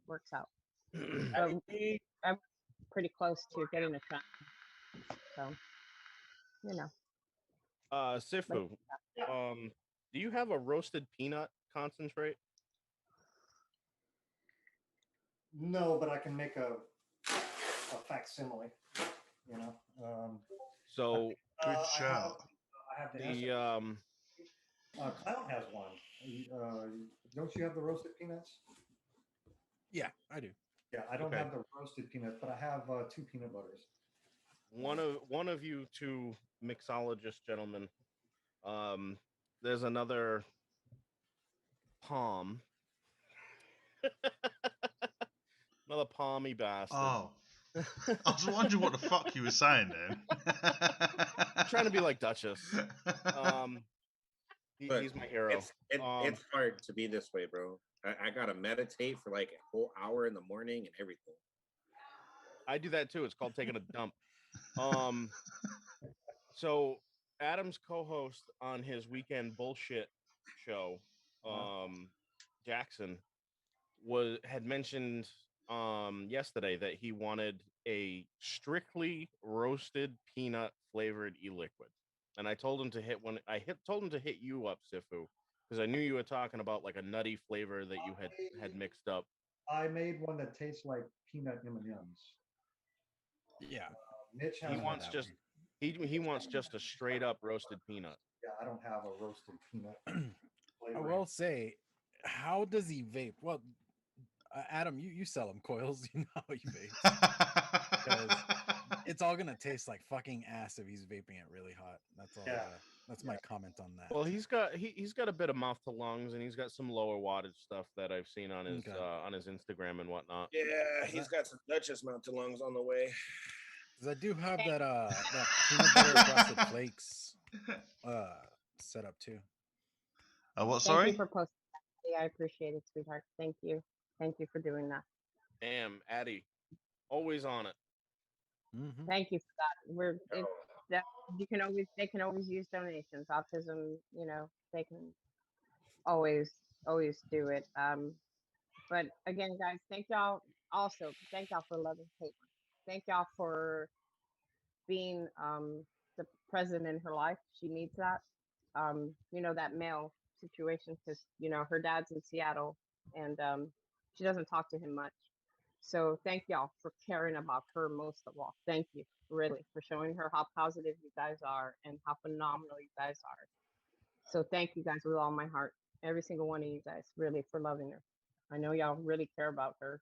works out. I'm pretty close to getting a shot. So, Sifu, do you have a roasted peanut concentrate? No, but I can make a facsimile. So Good I shout. have the the Clown has one. Don't you have the roasted peanuts? Yeah, I do. Yeah, I don't Okay. have the roasted peanuts, but I have 2 peanut butters. one of you two mixologist gentlemen, there's another palm, another palmy bastard. Oh, I was wondering what the fuck you were saying then. I'm trying to be like Duchess. Look, He's my hero. It's hard to be this way, bro. I gotta meditate for like a whole hour in the morning and everything. I do that too. It's called taking a dump. So Adam's co-host on his weekend bullshit show, Jackson, had mentioned yesterday that he wanted a strictly roasted peanut flavored e-liquid. And I told him to hit one. Told him to hit you up, Sifu, because I knew you were talking about like a nutty flavor that you had mixed up. I made one that tastes like peanut M&Ms. Yeah. Mitch He has wants one. just he wants just a straight up roasted peanut. Yeah, I don't have a roasted peanut I flavor. will say, how does he vape? Well, Adam, you sell him coils. You know how he vapes. It's all gonna taste like fucking ass if he's vaping it really hot. That's all. Yeah. That's my comment on that. Well, he's got a bit of mouth to lungs, and he's got some lower wattage stuff that I've seen on his Instagram and whatnot. Yeah, he's got some Duchess mount to lungs on the way. Because I do have that peanut butter frosted flakes set up too. What? Thank Sorry. you for posting that. Yeah, I appreciate it, sweetheart. Thank you. Thank you for doing that. Damn, Addy, always on it. Mm-hmm. Thank you for that. They can always use donations. Autism, they can always do it. But again, guys, thank y'all. Also, thank y'all for loving Caitlin. Thank y'all for being the present in her life. She needs that. That male situation because her dad's in Seattle and she doesn't talk to him much. So thank y'all for caring about her most of all. Thank you, really, for showing her how positive you guys are and how phenomenal you guys are. So thank you guys with all my heart, every single one of you guys, really, for loving her. I know y'all really care about her,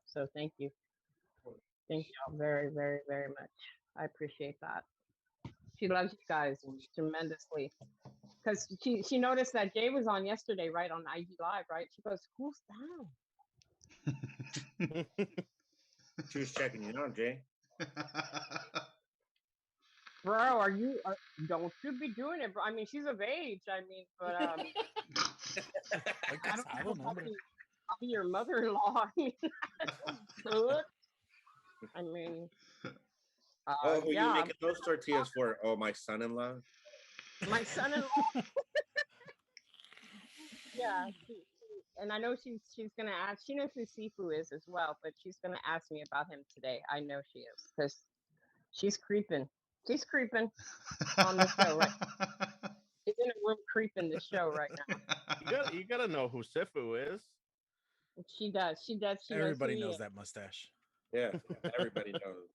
so thank you. Thank y'all very, very, very much. I appreciate that. She loves you guys tremendously. Because she noticed that Jay was on yesterday, right, on IG Live, right? She goes, "Who's that?" She was checking you out, Jay. Bro, don't you be doing it, bro? I mean, she's of age. I mean, but I don't know. I'll be your mother-in-law. I mean, who you making those tortillas for? Oh, my son-in-law. My son-in-law. Yeah, and I know she's gonna ask. She knows who Sifu is as well, but she's gonna ask me about him today. I know she is because she's creeping. She's creeping on the show right now. She's in a room creeping the show right now. You gotta know who Sifu is. She does. She does. Everybody knows that mustache. Yeah, everybody knows.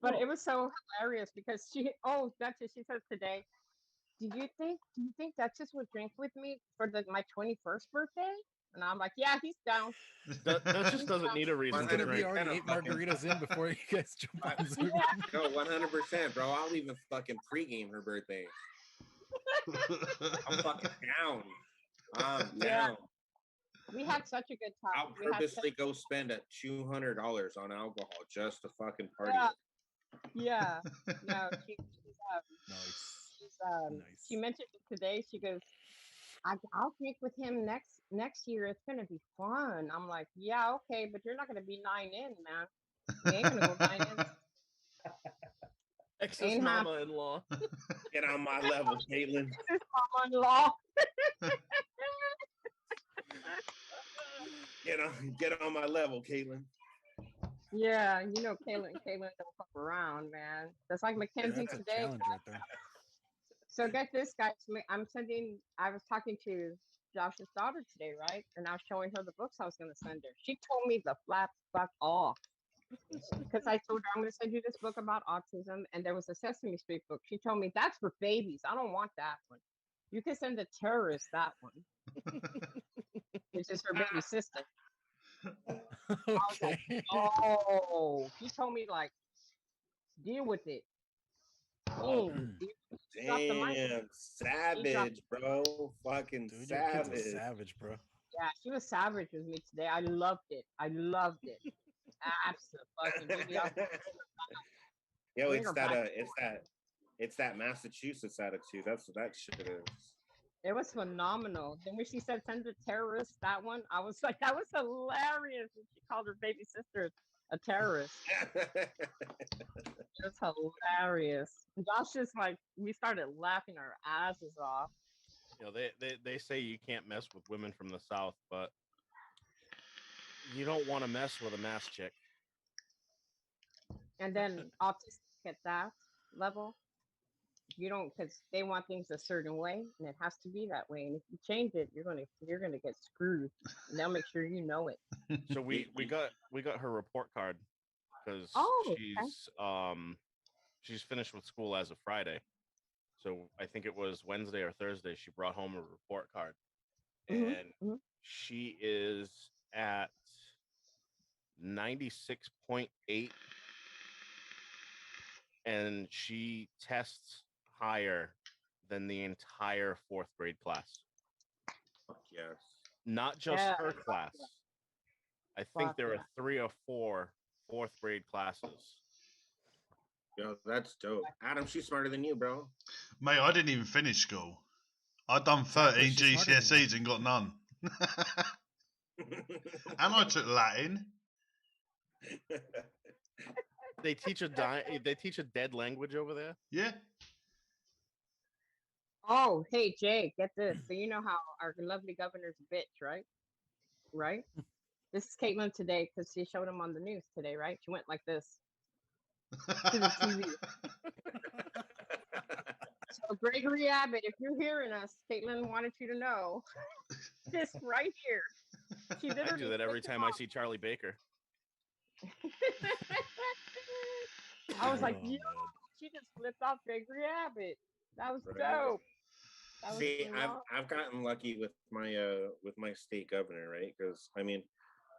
But it was so hilarious because Duchess, she says today, do you think Duchess would drink with me for my 21st birthday? And I'm like, yeah, he's down. Duchess doesn't need a reason. He's gonna be already 8 margaritas in before you guys jump on Zoom. No, 100%, bro. I'll even fucking pregame her birthday. I'm fucking down. I'm down. We had such a good time. I'll purposely go spend $200 on alcohol just to fucking party. Yeah. No, Nice. She mentioned it today. She goes, I'll drink with him next year. It's gonna be fun. I'm like, yeah, okay, but you're not gonna be 9 in, man. You ain't gonna go 9 in. Ex's mama-in-law. Get on my level, Caitlin. Ex's mama-in-law. Get on my level, Caitlin. Yeah, Caitlin don't fuck around, man. That's like Mackenzie that's today. A challenge right there. So get this, guys. I was talking to Josh's daughter today, right? And I was showing her the books I was going to send her. She told me the flat fuck off. Because I told her, I'm going to send you this book about autism. And there was a Sesame Street book. She told me, that's for babies. I don't want that one. You can send the terrorist that one. Which is her baby sister. Okay. Like, oh, he told me, like, deal with it. Damn, savage, bro. Fucking Dude, savage. Your kid's a savage, bro. Yeah, she was savage with me today. I loved it. Absolutely. Yo, it's that Massachusetts attitude. That's what that shit is. It was phenomenal. Then when she said send the terrorist that one, I was like, that was hilarious. And she called her baby sister a terrorist. It's hilarious. Josh just like we started laughing our asses off. You know, they say you can't mess with women from the South, but you don't want to mess with a mass chick. And then autistic at that level, you don't because they want things a certain way, and it has to be that way. And if you change it, you're gonna get screwed. And they'll make sure you know it. So we got her report card because Oh, okay. she's finished with school as of Friday. So I think it was Wednesday or Thursday she brought home a report card, Mhm, and mhm. she is at 96.8, and she tests higher than the entire fourth grade class. Fuck yes. Not just Yeah, her class. I think fuck there yeah. are 3 or 4 fourth grade classes. Yo, that's dope. Adam, she's smarter than you, bro. Mate, I didn't even finish school. I done Exactly, 13 she's smarter than you. GCSEs and got none. And I took Latin. They teach a dead language over there. Yeah. Oh, hey Jay, get this. So you know how our lovely governor's a bitch, right? Right? This is Caitlin today because she showed him on the news today, right? She went like this to the TV. So Gregory Abbott, if you're hearing us, Caitlin wanted you to know this right here. She I literally do that every flipped him time I off. see Charlie Baker. I was like, Oh, yo, man. she just flipped off Gregory Abbott. That was Right. dope. That was See, phenomenal. I've gotten lucky with my state governor, right? Because I mean,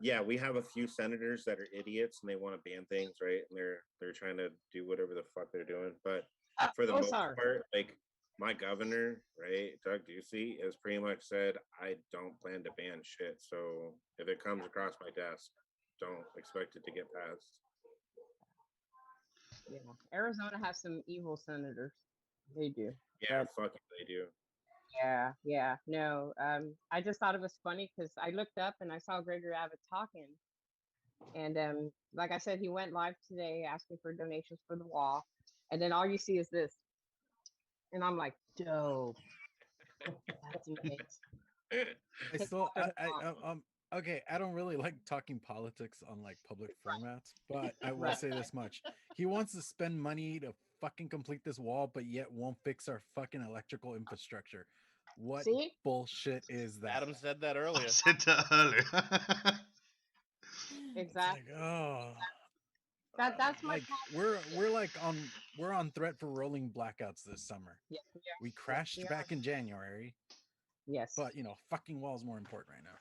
yeah, we have a few senators that are idiots and they want to ban things, right? And they're trying to do whatever the fuck they're doing. But for the Those most are. part, like my governor, right, Doug Ducey, has pretty much said I don't plan to ban shit. So if it comes across my desk, don't expect it to get passed. Yeah. Arizona has some evil senators. They do. Yeah, But fuck it, they do. yeah. No. I just thought it was funny because I looked up and I saw Gregory Abbott talking. And like I said, he went live today asking for donations for the wall. And then all you see is this. And I'm like, dope. That's amazing. I Take still, after the okay. I don't really like talking politics on like public formats, but I will Right. say this much: he wants to spend money to fucking complete this wall, but yet won't fix our fucking electrical infrastructure. What See? bullshit is that? Adam said that I earlier. said that earlier. It's Exactly. like, oh, That's my like we're on threat for rolling blackouts this summer. yes, we are. We Yes, crashed we are. back in January, Yes. but you know, fucking wall's more important right now.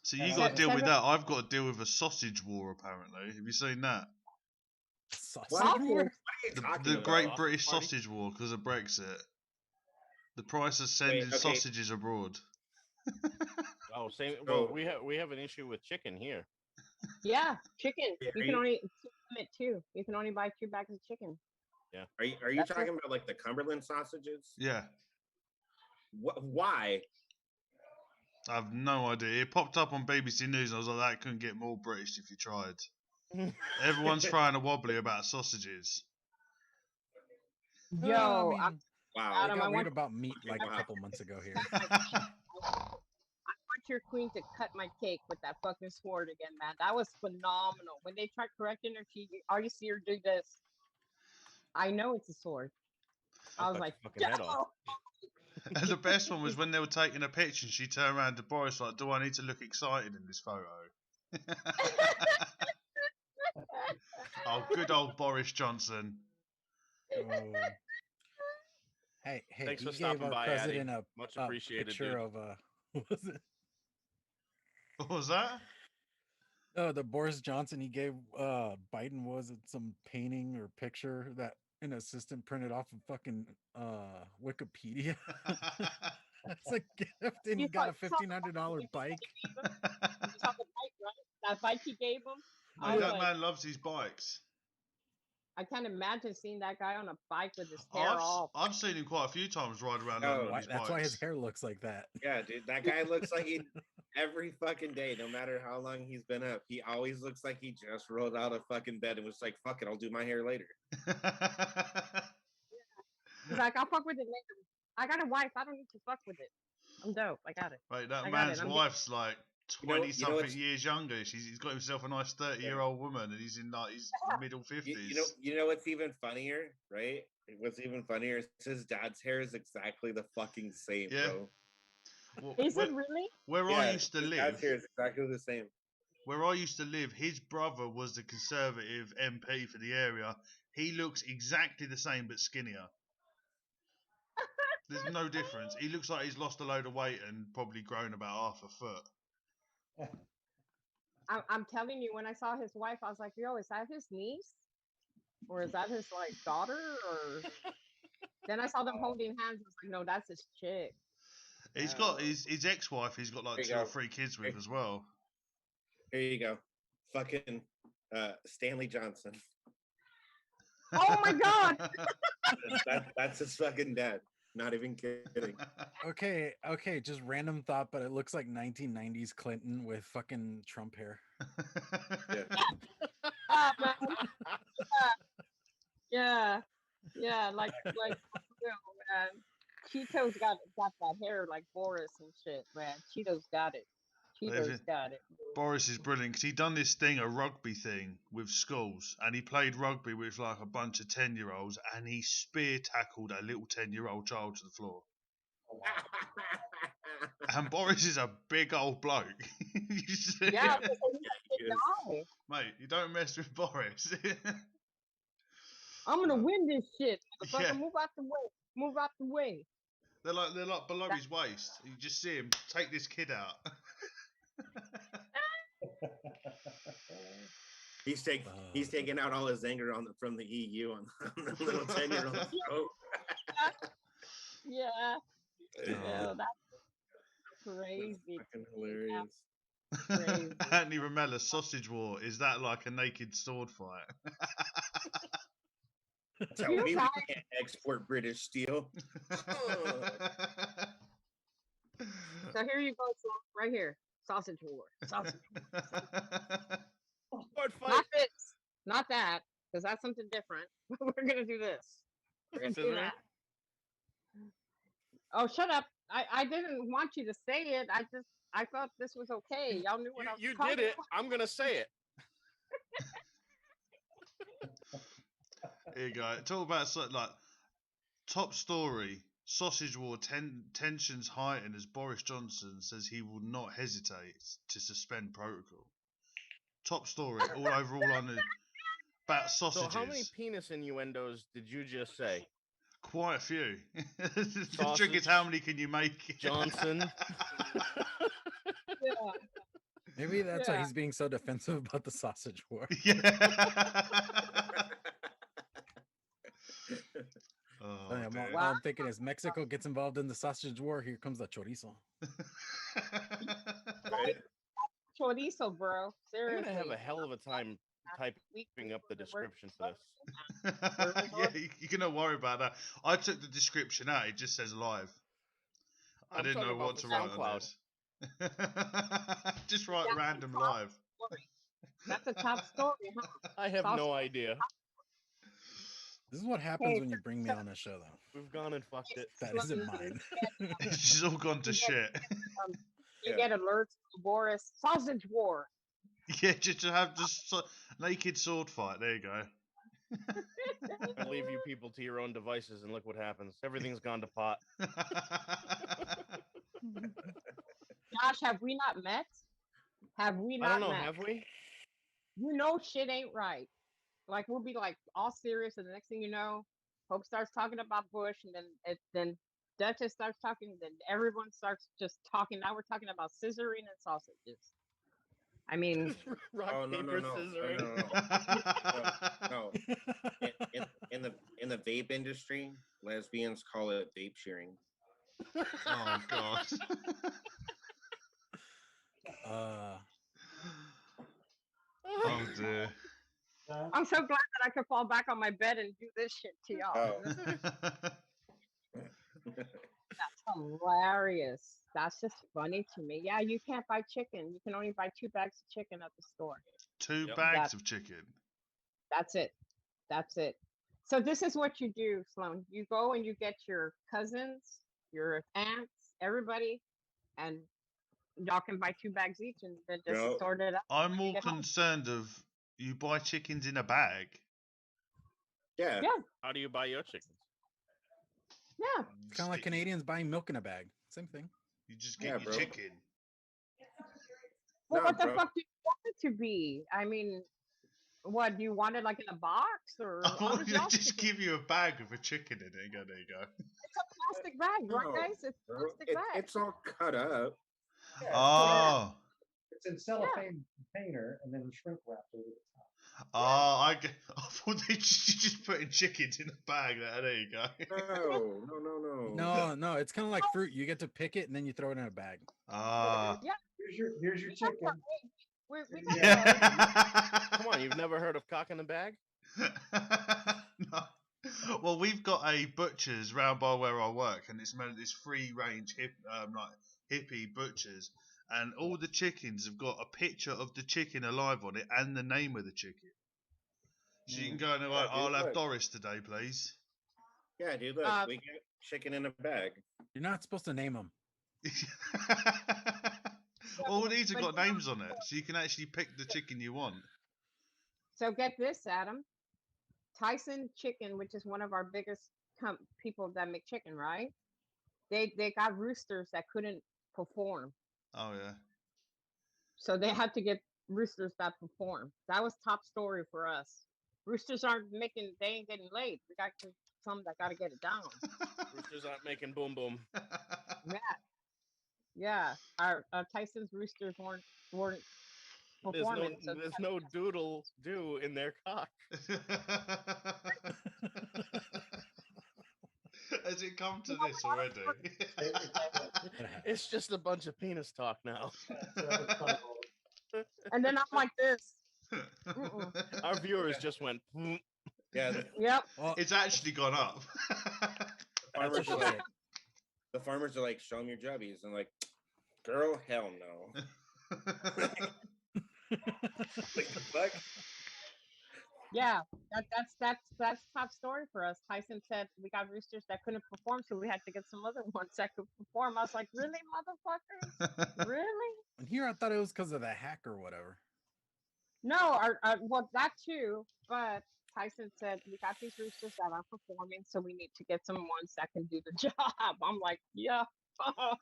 So you Se- got to deal with seven- that. I've got to deal with a sausage war, apparently. Have you seen that? Sausage What? war? What are you talking The about? Great Sausage British party? Sausage War because of Brexit. The price of sending okay. sausages abroad. Oh, same. So- Well, we have an issue with chicken here. Yeah, chicken. Are You can you- only limit 2. You can only buy 2 bags of chicken. Are you That's it. talking about like the Cumberland sausages? Yeah, Why? I have no idea. It popped up on BBC News and I was like, that couldn't get more British if you tried. Everyone's throwing a wobbly about sausages. Yo, I mean, Wow. I Adam, got I weird want about meat like a Wow. couple months ago here. your queen to cut my cake with that fucking sword again, man. That was phenomenal. When they tried correcting her, all you see her do this. I know it's a sword. I was cut like, your fucking head off. And the best one was when they were taking a picture and she turned around to Boris like, do I need to look excited in this photo? Oh, good old Boris Johnson. Oh. Hey, Thanks he for gave stopping our by, president Addy. Much a appreciated, picture dude. of what was it? What was that? Oh, the Boris Johnson he gave Biden was it some painting or picture that an assistant printed off of fucking Wikipedia. It's a gift and he You got a saw- $1,500 bike. You saw the bike, right? That bike he gave him. I Mate, was that like, man loves his bikes. I can't imagine seeing that guy on a bike with his hair all. I've seen him quite a few times ride around Oh, London on Why, his that's why his bikes. hair looks like that. Yeah, dude, that guy looks like every fucking day, no matter how long he's been up, he always looks like he just rolled out of fucking bed and was like, "Fuck it, I'll do my hair later." He's like, I'll fuck with it later. I got a wife. I don't need to fuck with it. I'm dope. I got it. Mate, that I got man's it. I'm wife's like You know 20 something what's- years younger. He's got himself a nice 30-year-old woman, and he's in like his middle 50s. You know what's even funnier, right? What's even funnier is his dad's hair is exactly the fucking same, Yeah. bro. Well, Is it really? where I used to his live, dad's hair is exactly the same. where I used to live, his brother was the Conservative MP for the area. He looks exactly the same but skinnier. There's no difference. He looks like he's lost a load of weight and probably grown about half a foot. I'm telling you, when I saw his wife, I was like, yo, is that his niece? Or is that his like daughter? Or then I saw them holding hands. I was like, no, that's his chick. He's got his ex-wife. He's got like There you 2 or go. 3 kids with as well. Here you go, fucking Stanley Johnson. Oh my god! That's his fucking dad. Not even kidding. Okay, just random thought, but it looks like 1990s Clinton with fucking Trump hair. Ah, man. Yeah, like you know, man. Cheeto's got that hair like Boris and shit, man. Cheeto's got it. Cheeto's got it. Boris is brilliant because he done this thing, a rugby thing with schools, and he played rugby with like a bunch of 10-year-olds, and he spear tackled a little 10-year-old child to the floor. And Boris is a big old bloke. Yeah, because he's a big guy. Mate, you don't mess with Boris. I'm gonna win this shit. Motherfucker, Yeah. move out the way. Move out the way. They're like below his waist. You just see him take this kid out. He's taking out all his anger from the EU on the little 10-year-old. Yeah. Yeah, that's crazy. Fucking hilarious. Crazy. Anthony Ramella, Sausage War. Is that like a naked sword fight? Tell me we can't export British steel. So here you go, so right here. Sausage war. Sausage war. Not this. Not that. Because that's something different. We're gonna do this. We're gonna do that. Oh, shut up. I didn't want you to say it. I thought this was okay. Y'all knew what I was You talking did it. about. I'm gonna say it. Here you go. Talk about like top story. Sausage War tensions heighten as Boris Johnson says he will not hesitate to suspend protocol. Top story. All on the about sausages. So how many penis innuendos did you just say? Quite a few. The trick is how many can you make? Johnson. Yeah. Maybe that's why he's being so defensive about the sausage war. Oh, So, yeah, dear. what I'm thinking is Mexico gets involved in the sausage war. Here comes the chorizo. Right? Chorizo, bro. I'm Seriously. gonna have a hell of a time typing up the description for this. Yeah, you're gonna worry about that. I took the description out. It just says live. I I'm didn't talking know about what the to write on SoundCloud. this. Just write That's random the top live. story. That's the top story, huh? I have Sausage. no idea. This is what happens Hey, when you bring me on a show, though. We've gone and fucked it. That isn't mine. It's just all gone to shit. You get alerts to Boris. Sausage war. Yeah, just to have just naked sword fight. There you go. I leave you people to your own devices, and look what happens. Everything's gone to pot. Josh, have we not met? Have we I not don't know. met? Have we? You know shit ain't right. Like we'll be like all serious, and the next thing you know, Hope starts talking about Bush, and then Duchess starts talking, then everyone starts just talking. Now we're talking about scissoring and sausages. I mean, Rock, Oh, no, paper, no, no. scissoring. No. In the vape industry, lesbians call it vape shearing. Oh god. Oh dear. I'm so glad that I could fall back on my bed and do this shit to y'all. Oh. That's hilarious. That's just funny to me. Yeah, you can't buy chicken. You can only buy 2 bags of chicken at the store. Two Yep. bags That of chicken. that's it. That's it. So this is what you do, Sloan. You go and you get your cousins, your aunts, everybody, and y'all can buy 2 bags each and then just Yep. sort it out. I'm when you more get home. concerned of you buy chickens in a bag. Yeah. Yeah, How do you buy your chickens? yeah. It's kind of like Stick- Canadians buying milk in a bag. Same thing. You just Yeah, get your bro. chicken. Well, No, what the bro. fuck do you want it to be? I mean, what do you want it like in a box or how Oh, does they y'all just chicken? give you a bag of a chicken in it. There you go. It's a plastic bag, right, No, guys? It's a bro. plastic bag. It's all cut up. Yeah, Oh, it's in cellophane container and then shrink wrapped over the top. oh, I thought they just putting chickens in a bag. There you go. No. No, it's kind of like fruit. You get to pick it and then you throw it in a bag. Ah. Here's your We got chicken. we got Yeah. Come on, you've never heard of cock in the bag? No. Well, we've got a butcher's round by where I work, and it's this free range hippie butcher's, and all the chickens have got a picture of the chicken alive on it and the name of the chicken. So you can go and Yeah, like, I'll dude, have look. Doris today, please. Yeah, dude, look, we get chicken in a bag. You're not supposed to name them. All these have but got names on it, so you can actually pick the chicken you want. So get this, Adam. Tyson Chicken, which is one of our biggest people that make chicken, right? They got roosters that couldn't perform, Oh yeah. so they had to get roosters that perform. That was top story for us. Roosters aren't making, they ain't getting laid. We got some that got to get it down. Roosters aren't making boom boom. Yeah, yeah. Our Tyson's roosters weren't performing. So There's no doodle do in their cock. Has it come to this already? It's just a bunch of penis talk now. and then I'm like this. Our viewers just went. "Mm." Yeah, Yep. Well, It's actually gone up. farmers are what like, the farmers are like, show them your jubbies, and like, girl, hell no. Like the fuck? Yeah, that's top story for us. Tyson said we got roosters that couldn't perform, so we had to get some other ones that could perform. I was like, really, motherfuckers? Really? and here I thought it was because of the hack or whatever. No, well that too, but Tyson said we got these roosters that aren't performing, so we need to get some ones that can do the job. I'm like, yeah.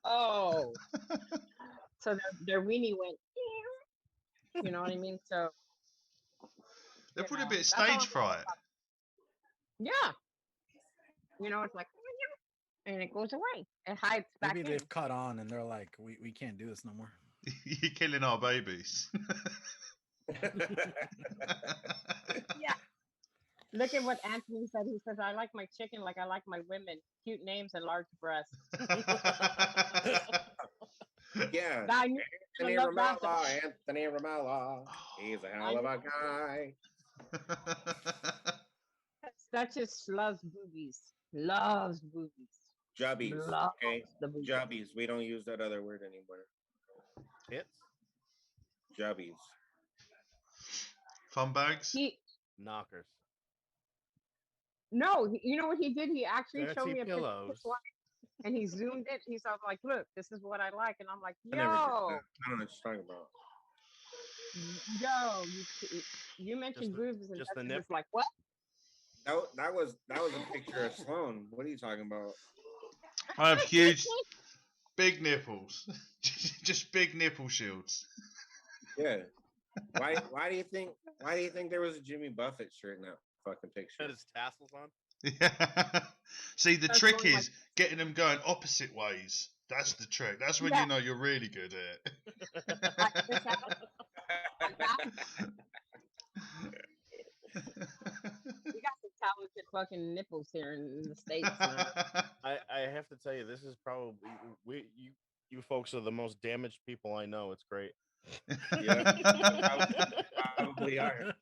Oh. So their weenie went, you know what I mean? So They you put a know, bit of that's all stage I'm fright. yeah. You know, it's like, and it goes away. It hides back Maybe in. they've caught on and they're like, we can't do this no more. You're killing our babies. Yeah. Look at what Anthony said. He says, I like my chicken like I like my women. Cute names and large breasts. Yeah. I knew Anthony love that. Ramella, Anthony Ramella. He's a hell of a guy. That just loves boobies. Loves boobies. Jubbies. Loves Okay. the boobies. Jubbies. We don't use that other word anymore. Tits, Jubbies. Fun bags. knockers, You know what he did? He actually showed dirty me a picture of his pillows. wife, and he zoomed it. He's like, look, this is what I like. And I'm like, I never did that. yo, I don't know what you're talking about. you mentioned the- boobs, and just the Dustin nip? was like, what? That was a picture of Sloan. What are you talking about? I have huge, big nipples. Just big nipple shields. Yeah. Why do you think there was a Jimmy Buffett shirt in that fucking picture? Got his tassels on. Yeah. See, the That's trick going is getting them going opposite ways. That's the trick. That's when Yeah. you know you're really good at it. Like this out, like that. We got some talented fucking nipples here in the States. Man. I have to tell you, this is probably you folks are the most damaged people I know. It's great. Yeah. Probably are.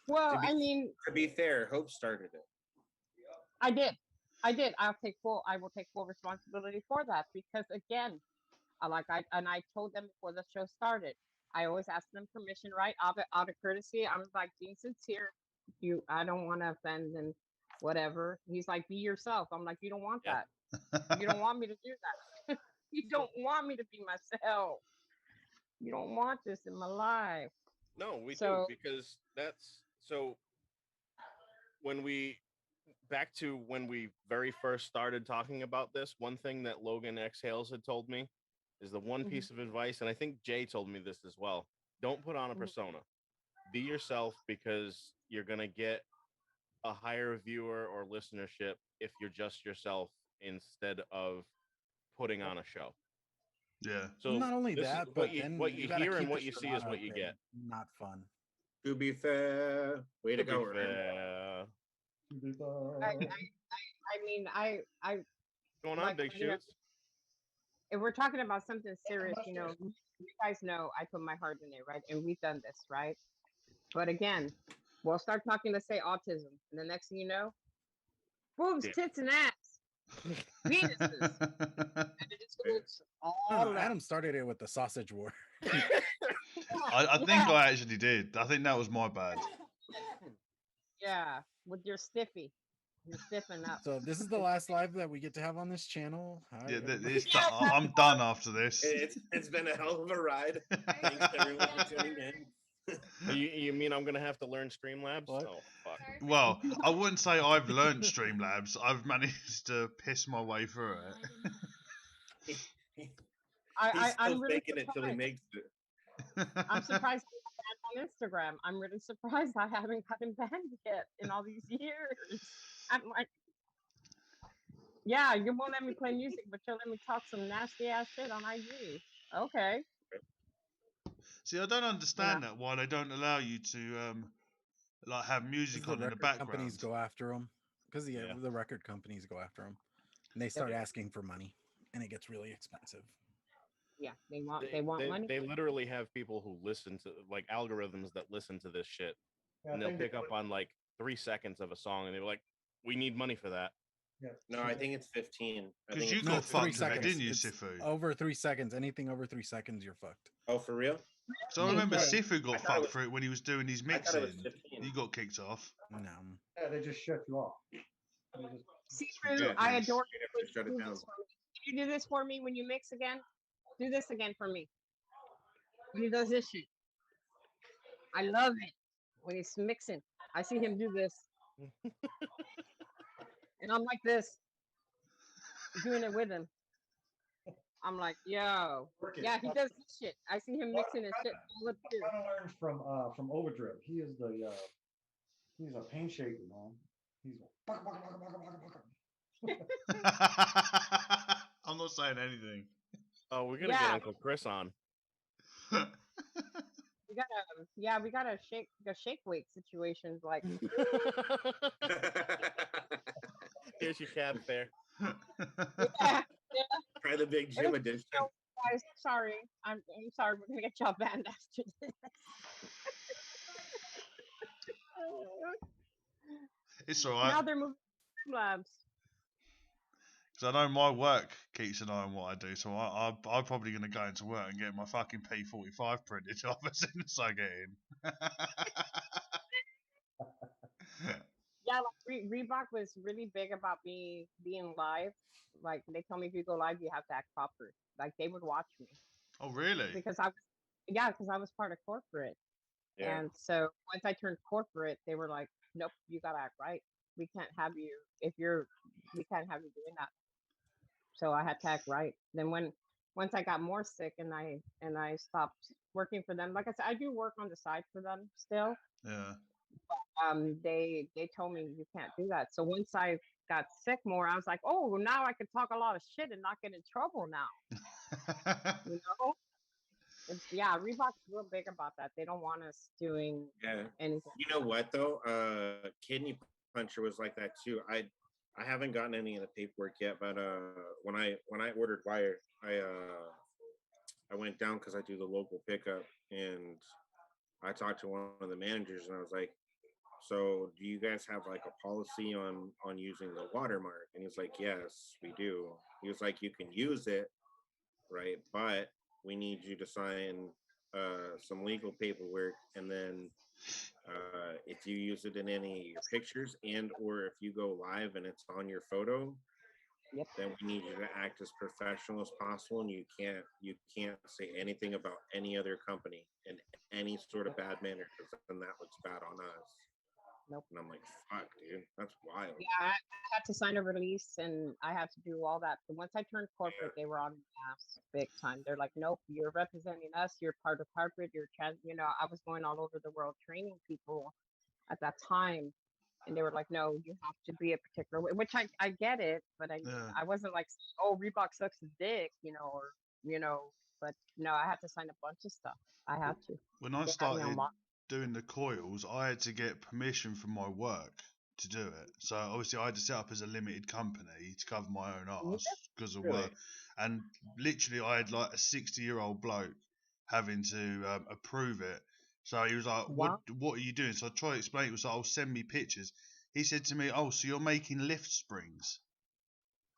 Well, To be- I mean, To be fair, Hope started it. I did. I did. I will take full responsibility for that because again, I told them before the show started. I always ask them permission, right? Out of courtesy. I'm like, being sincere. I don't want to offend and whatever. He's like, be yourself. I'm like, you don't want Yeah. that. You don't want me to do that. You don't want me to be myself. You don't want this in my life. No, we do So because that's so when we back to when we very first started talking about this, one thing that Logan Exhales had told me is the one Mhm, piece of advice, and I think Jay told me this as well. Don't put on a mhm. persona. Be yourself because you're gonna get a higher viewer or listenership if you're just yourself instead of putting on a show. Yeah. So Not only this is that, but then what you you gotta hear and keep the what you see is charade what you get. not fun. To be fair, way to To be go, Ryan. fair. I mean, I Going on, like big you know, shoots. if we're talking about something serious, you guys know I put my heart in it, right? And we've done this, right? But again, we'll start talking, let's say autism, and the next thing you know, boobs, Yeah. tits, and ass, penises, and it just goes No, all no, left. Adam started it with the sausage war. I think Yeah, I actually did. I think that was my bad. yeah, with your stiffy, you're stiffen up. So this is the last live that we get to have on this channel. Hi, Yeah, everybody. it's Yeah, I'm done after this. It's been a hell of a ride. Thanks everyone for tuning in. You mean I'm gonna have to learn Streamlabs? What? Oh fuck. Well, I wouldn't say I've learned Streamlabs. I've managed to piss my way through it. He's still I'm really faking it till he surprised. makes it. I'm surprised I got banned on Instagram. I'm really surprised I haven't gotten banned yet in all these years. I'm like, yeah, you won't let me play music, but you'll let me talk some nasty ass shit on IG. Okay, See, I don't you know. understand that why they don't allow you to like have Because music the on in the record companies background. go after them. Because Yeah. the record companies go after them, and they start asking for money, and it gets really expensive. Yeah, they want money. They literally have people who listen to like algorithms that listen to this shit, Yeah, I and they'll think they pick up put- on like 3 seconds of a song, and they're like, "We need money for that." yeah, No, I think it's 15. I Because think you it's No, got it's 15. 3 fucked with it, seconds. didn't you, It's Sifu? over 3 seconds. Anything over 3 seconds, you're fucked. Oh, for real? So I remember Okay. Sifu got I thought it fucked was- for it when he was doing his I thought it was mixing. 15. He got kicked off. No. yeah, they just shut you off. They just- See, Yeah, Drew, I ridiculous. adore You you. have to shut it Do down. this for me. Can you do this for me when you mix again? Do this again for me. When he does this shit, I love it. When he's mixing, I see him do this, and I'm like this, doing it with him. I'm like, yo, Work it. yeah, he does this shit. I see him mixing his shit all up here. I learned from Overdrive. He is the he's a pain shaker, man. He's baka, baka, baka, baka, baka, baka. I'm not saying anything. Oh, we're gonna get Yeah, Uncle Chris on. we gotta shake weight situations like Here's your cab fare. yeah, Try the big gym edition. no, guys, sorry. I'm sorry, we're gonna get y'all banned after this. It's all Now right. they're moving to labs. Because I know my work keeps an eye on what I do, so I'm probably going to go into work and get my fucking P45 printed off as soon as I get in. Yeah, like Reebok was really big about me being live. Like they tell me if you go live, you have to act proper. Like they would watch me Oh, really? because I was part of corporate. Yeah. And so once I turned corporate, they were like, "Nope, you gotta act right. We can't have you we can't have you doing that." So I had to act right. Then once I got more sick and I stopped working for them, like I said, I do work on the side for them still. Yeah. They told me you can't do that. So once I got sick more, I was like, oh, now I can talk a lot of shit and not get in trouble now. You know? Yeah, Reebok's real big about that. They don't want us doing Yeah. anything. You know what though? Kidney Puncher was like that too. I haven't gotten any of the paperwork yet, but when I ordered wire, I went down because I do the local pickup, and I talked to one of the managers, and I was like, so do you guys have like a policy on using the watermark? And he's like, yes, we do. He was like, you can use it, right? But we need you to sign some legal paperwork, and then if you use it in any of your pictures and or if you go live and it's on your photo, Yep. then we need you to act as professional as possible, and you can't say anything about any other company in any sort of bad manner, because then that looks bad on us. Nope. And I'm like, fuck, dude, that's wild. Yeah, I had to sign a release and I had to do all that. But once I turned corporate, they were on my ass big time. They're like, nope, you're representing us. You're part of corporate. I was going all over the world training people at that time. And they were like, no, you have to be a particular way, which I get it. But Yeah. I wasn't like, oh, Reebok sucks a dick, but no, I had to sign a bunch of stuff. I had to. When I They had me on started lock. doing the coils, I had to get permission from my work to do it. So obviously, I had to set up as a limited company to cover my own Yep. arse because of Really? work. And literally, I had like a 60-year-old bloke having to approve it. So he was like, Wow. What are you doing?" So I tried to explain. It was like, "Oh, send me pictures." He said to me, "Oh, so you're making lift springs?"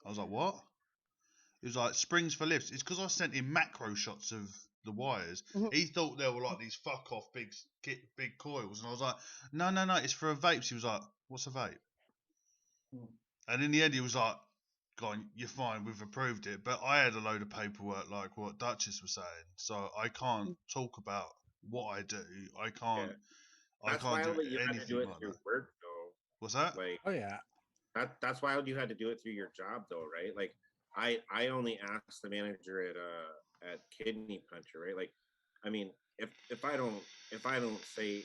I was like, "What?" It was like springs for lifts. It's because I sent him macro shots of the wires. Mhm. He thought they were like these fuck off big coils, and I was like, no, it's for a vape. He was like, "What's a vape?" Hmm. And in the end, he was like, "Go on, you're fine. We've approved it." But I had a load of paperwork, like what Duchess was saying, so I can't talk about what I do. I can't. Yeah. I That's can't do wild that you had to do anything it like through that. work though. What's that? Like Oh yeah. that's wild you had to do it through your job though, right? Like I only asked the manager at Kidney Puncher, right? Like, I mean, if I don't say,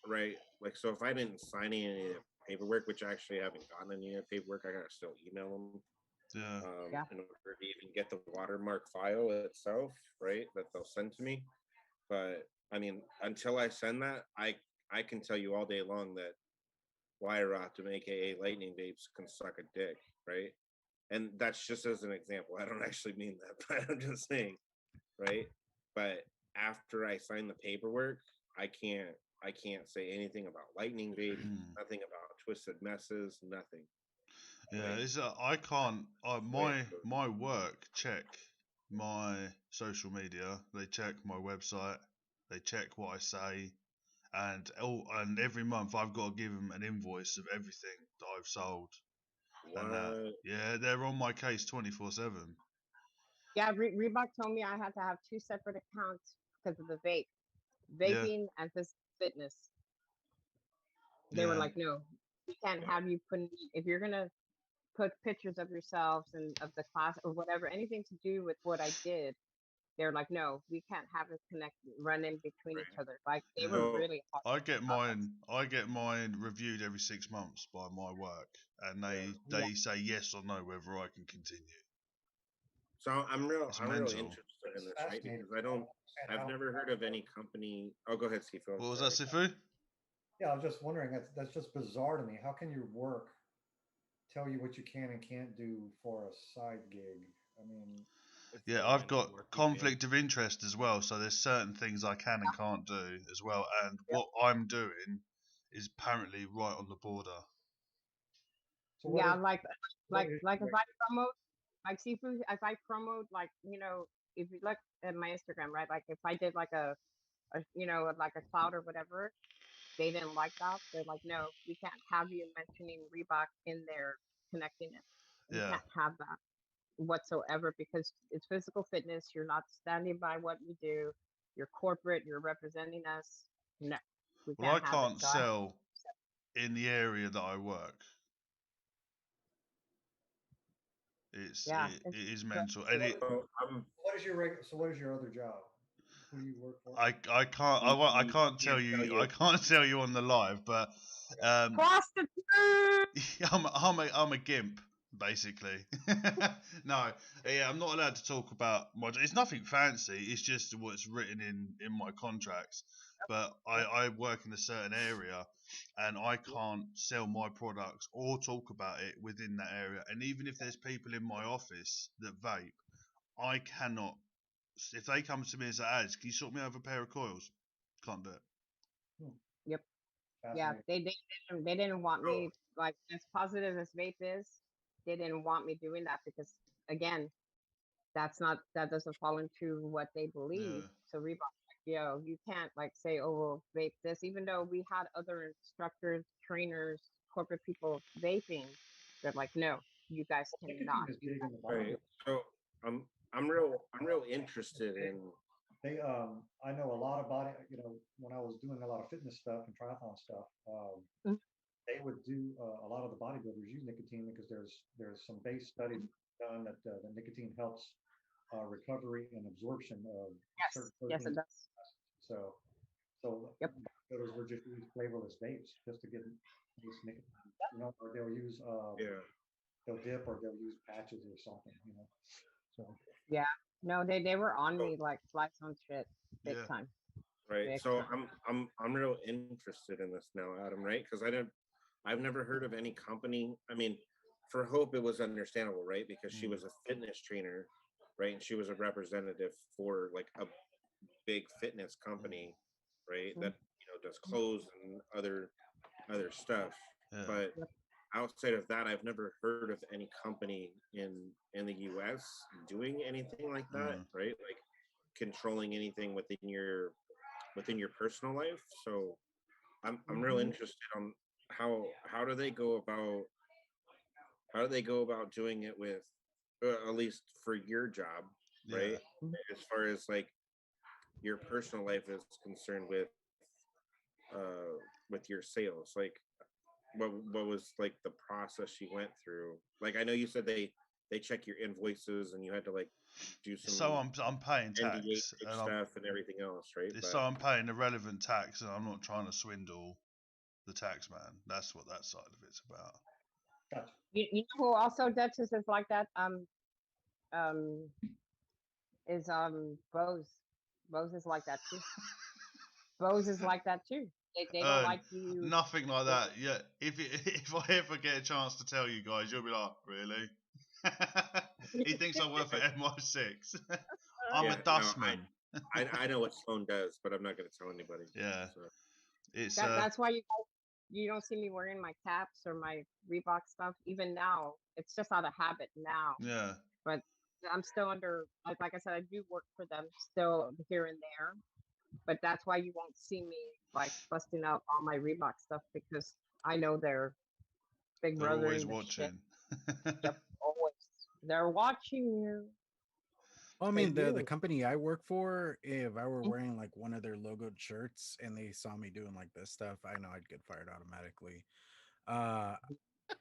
right, like, so if I didn't sign any of the paperwork, which I actually haven't gotten any of the paperwork, I gotta still email them Yeah. Yeah. in order to even get the watermark file itself, right? That they'll send to me. But I mean, until I send that, I can tell you all day long that Wire Optim, aka Lightning Vapes, can suck a dick, right? And that's just as an example. I don't actually mean that, but I'm just saying, right? But after I sign the paperwork, I can't I can't say anything about Lightning Vape, nothing about Twisted Messes, nothing. Yeah, Right? it's I can't. Wait, My work check my social media. They check my website. They check what I say, and every month I've got to give them an invoice of everything that I've sold. And what? yeah, they're on my case 24/7. Yeah, Reebok told me I had to have two separate accounts because of the Yeah, vaping and this fitness. They were yeah, like, no, we can't have you put, if you're gonna put pictures of yourselves and of the class or whatever, anything to do with what I did. They're like, no, we can't have it connect, run in between each Right. other. Like they yeah. were So really hard I get about that. mine reviewed every 6 months by my work, and yeah. Yeah, they say yes or no whether I can continue. So It's I'm real mental. interested in It's this, right? fascinating. Because I don't understand I've how. never heard of any company. Oh, go ahead, Sifu. I'm What was that, sorry. Sifu? Yeah, I was just wondering. That's just bizarre to me. How can your work tell you what you can and can't do for a side gig? I mean, It's Yeah, the I've line of got work you do. conflict of interest as well, so there's certain things I can and can't do as well, and yep, what I'm doing is apparently right on the border. so yeah. Like what is like if I promote like seafood, if I promote like if you look at my Instagram, right? Like if I did like like a cloud or whatever, they didn't like that. They're like, no, we can't have you mentioning Reebok in there connecting it. We Yeah. can't have that whatsoever because it's physical fitness. You're not standing by what you do. You're corporate. You're representing us. No, we Well, I can't have it. can't So I, sell in the area that I work. yeah, It is but- mental, so and it what is your other job? Who do you work for? I can't I can't tell you I can't tell you on the live, but prostitute. I'm a gimp basically. No, yeah, I'm not allowed to talk about my. It's nothing fancy. It's just what's written in my contracts. But I work in a certain area, and I can't sell my products or talk about it within that area. And even if there's people in my office that vape, I cannot. If they come to me and say, "Ads, can you sort me over a pair of coils?" Can't do it. Hmm. Yep. Yeah, fascinating. they didn't want me, like, as positive as vape is. They didn't want me doing that because, again, that doesn't fall into what they believe. Yeah. So Reebok, like, yo, you can't like say, oh, well, vape this, even though we had other instructors, trainers, corporate people vaping. They're like, no, you guys Nicotine cannot. is big in the Right. body. So I'm real interested in. They I know a lot of body, when I was doing a lot of fitness stuff and triathlon stuff, Mhm. they would do a lot of the bodybuilders use nicotine because there's some base studies done that the nicotine helps recovery and absorption of certain Yes, it proteins. does. So Yep. bodybuilders would just use flavorless vapes just to get this nicotine, or they'll use Yeah. they'll dip or they'll use patches or something. So Yeah. No, they were on me like flies on shit, big Yeah. time. Right. Big So time. I'm real interested in this now, Adam. Right? Because I've never heard of any company. I mean, for Hope, it was understandable, right? Because she was a fitness trainer, right? And she was a representative for like a big fitness company, right? That does clothes and other stuff. Yeah. But outside of that, I've never heard of any company in the U.S. doing anything like that, right? Like controlling anything within your personal life. So I'm real interested on how do they go about doing it with at least for your job, right? Yeah. As far as like your personal life is concerned with your sales, like what was like the process you went through? Like I know you said they check your invoices and you had to like do some So I'm paying NDA tax, type and stuff and everything else, right? so I'm paying the relevant tax, and I'm not trying to swindle the tax man. That's what that side of it's about. gotcha. You know who also Duchess is like that? Is Bose. Bose is like that too. Bose is like that too. They don't like you. Nothing like that. Yeah. If I ever get a chance to tell you guys, you'll be like, really? He thinks I work for MI6. I'm Yeah, a no, dustman. I know what Sloan does, but I'm not going to tell anybody. Yeah. So. It's That's why you don't see me wearing my caps or my Reebok stuff. Even now, it's just out of habit now. yeah. But I'm still under, like I said, I do work for them still here and there. But that's why you won't see me like busting out all my Reebok stuff because I know they're big They're brother always in the shit. watching. Yep, always. They're watching you. Well, I They mean, the do. company I work for, if I were wearing like one of their logoed shirts and they saw me doing like this stuff, I know I'd get fired automatically.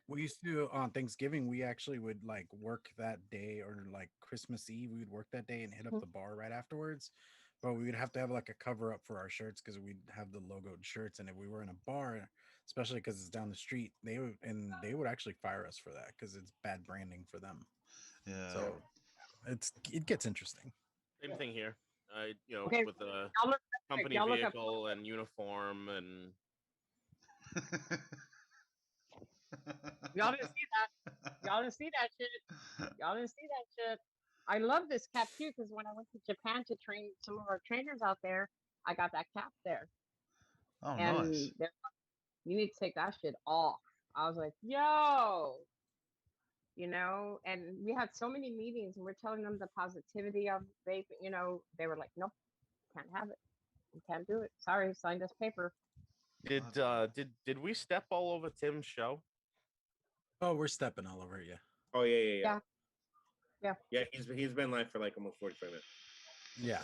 We used to on Thanksgiving, we actually would like work that day, or like Christmas Eve, we would work that day and hit up the bar right afterwards. But we would have to have like a cover up for our shirts because we'd have the logoed shirts, and if we were in a bar, especially because it's down the street, they would actually fire us for that because it's bad branding for them. Yeah. So it gets interesting. Same thing here. Okay, with a y'all look, company y'all look up. vehicle and uniform and Y'all didn't see that. Y'all didn't see that shit. Y'all didn't see that shit. I love this cap too because when I went to Japan to train some of our trainers out there, I got that cap there, Oh, and nice. you need to take that shit off. I was like, yo, and we had so many meetings and we're telling them the positivity of vape. They were like, nope, can't have it. You can't do it. Sorry, sign this paper. did we step all over Tim's show? Oh, we're stepping all over you. Oh yeah. Yeah. Yeah, he's been live for like almost 45 minutes. Yeah.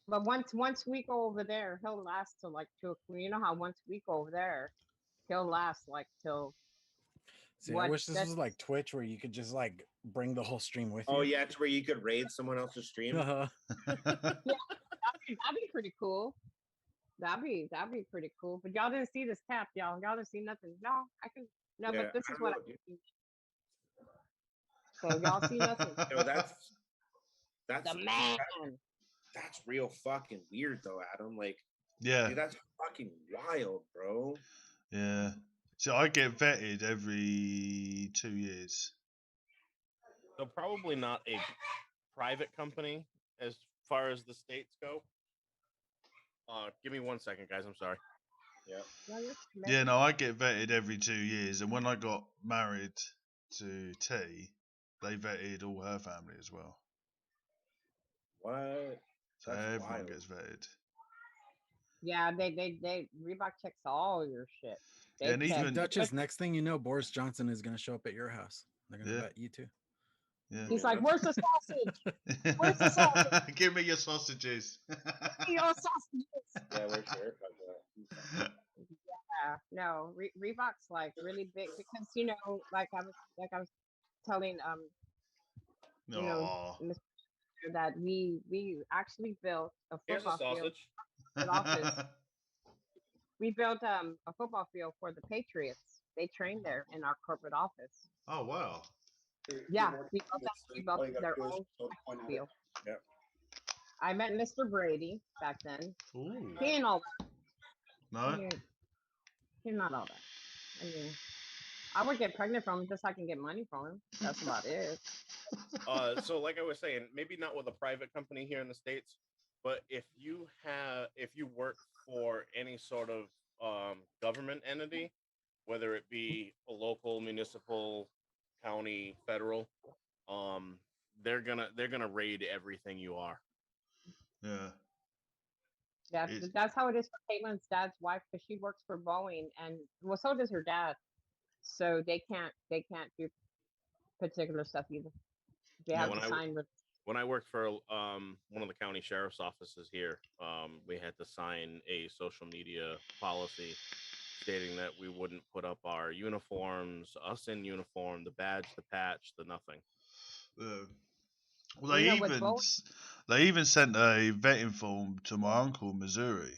But once we go over there, he'll last till like 2 o'clock. You know how once we go over there, he'll last like till. See, I wish this was like Twitch where you could just like bring the whole stream with you. Oh yeah, to where you could raid someone else's stream. Uh-huh. That'd be pretty cool. That'd be pretty cool. But y'all didn't see this cap, y'all. Y'all didn't see nothing. No, I can. No, Yeah, but this I is don't what know, I dude. can see. So y'all see nothing. No, that's The man. that's real fucking weird though, Adam. Like, Yeah. dude, that's fucking wild, bro. Yeah. So I get vetted every 2 years. So probably not a private company as far as the states go. Give me 1 second, guys. I'm sorry. Yeah. No, you're Yeah, no, I get vetted every 2 years, and when I got married to T, they vetted all her family as well. What? So That's everyone wild. gets vetted. Yeah, they Reebok checks all your shit. They Yeah, and check. See, even Duchess, next thing you know, Boris Johnson is going to show up at your house. They're going to Yeah. vet you too. yeah. He's Yeah, like, "Where's the sausage? Where's the sausage? Give me your sausages. Your sausages." Yeah, where's your AirPods at? Yeah, no, Reebok's like really big because like I was telling you know Aw. Mr. that we actually built a Here's a football field sausage. at office. We built a football field for the Patriots. They trained there in our corporate office. Oh wow. Yeah, we built that. We built their own field. Yep. I met Mr. Brady back then. Ooh. He ain't all that. No. He's not all that. I mean, I would get pregnant from him just so I can get money from him. That's about it. So like I was saying, maybe not with a private company here in the States, but if you work for any sort of government entity, whether it be a local, municipal, county, federal, um, they're gonna raid everything you are. Yeah. That's that's how it is for Caitlin's dad's wife because she works for Boeing and well, so does her dad. So they can't do particular stuff either. They Yeah, have when to I sign with. when I worked for one of the county sheriff's offices here, we had to sign a social media policy stating that we wouldn't put up our uniforms, us in uniform, the badge, the patch, the nothing. Well, You know, with Boeing, they even sent a vetting form to my uncle in Missouri.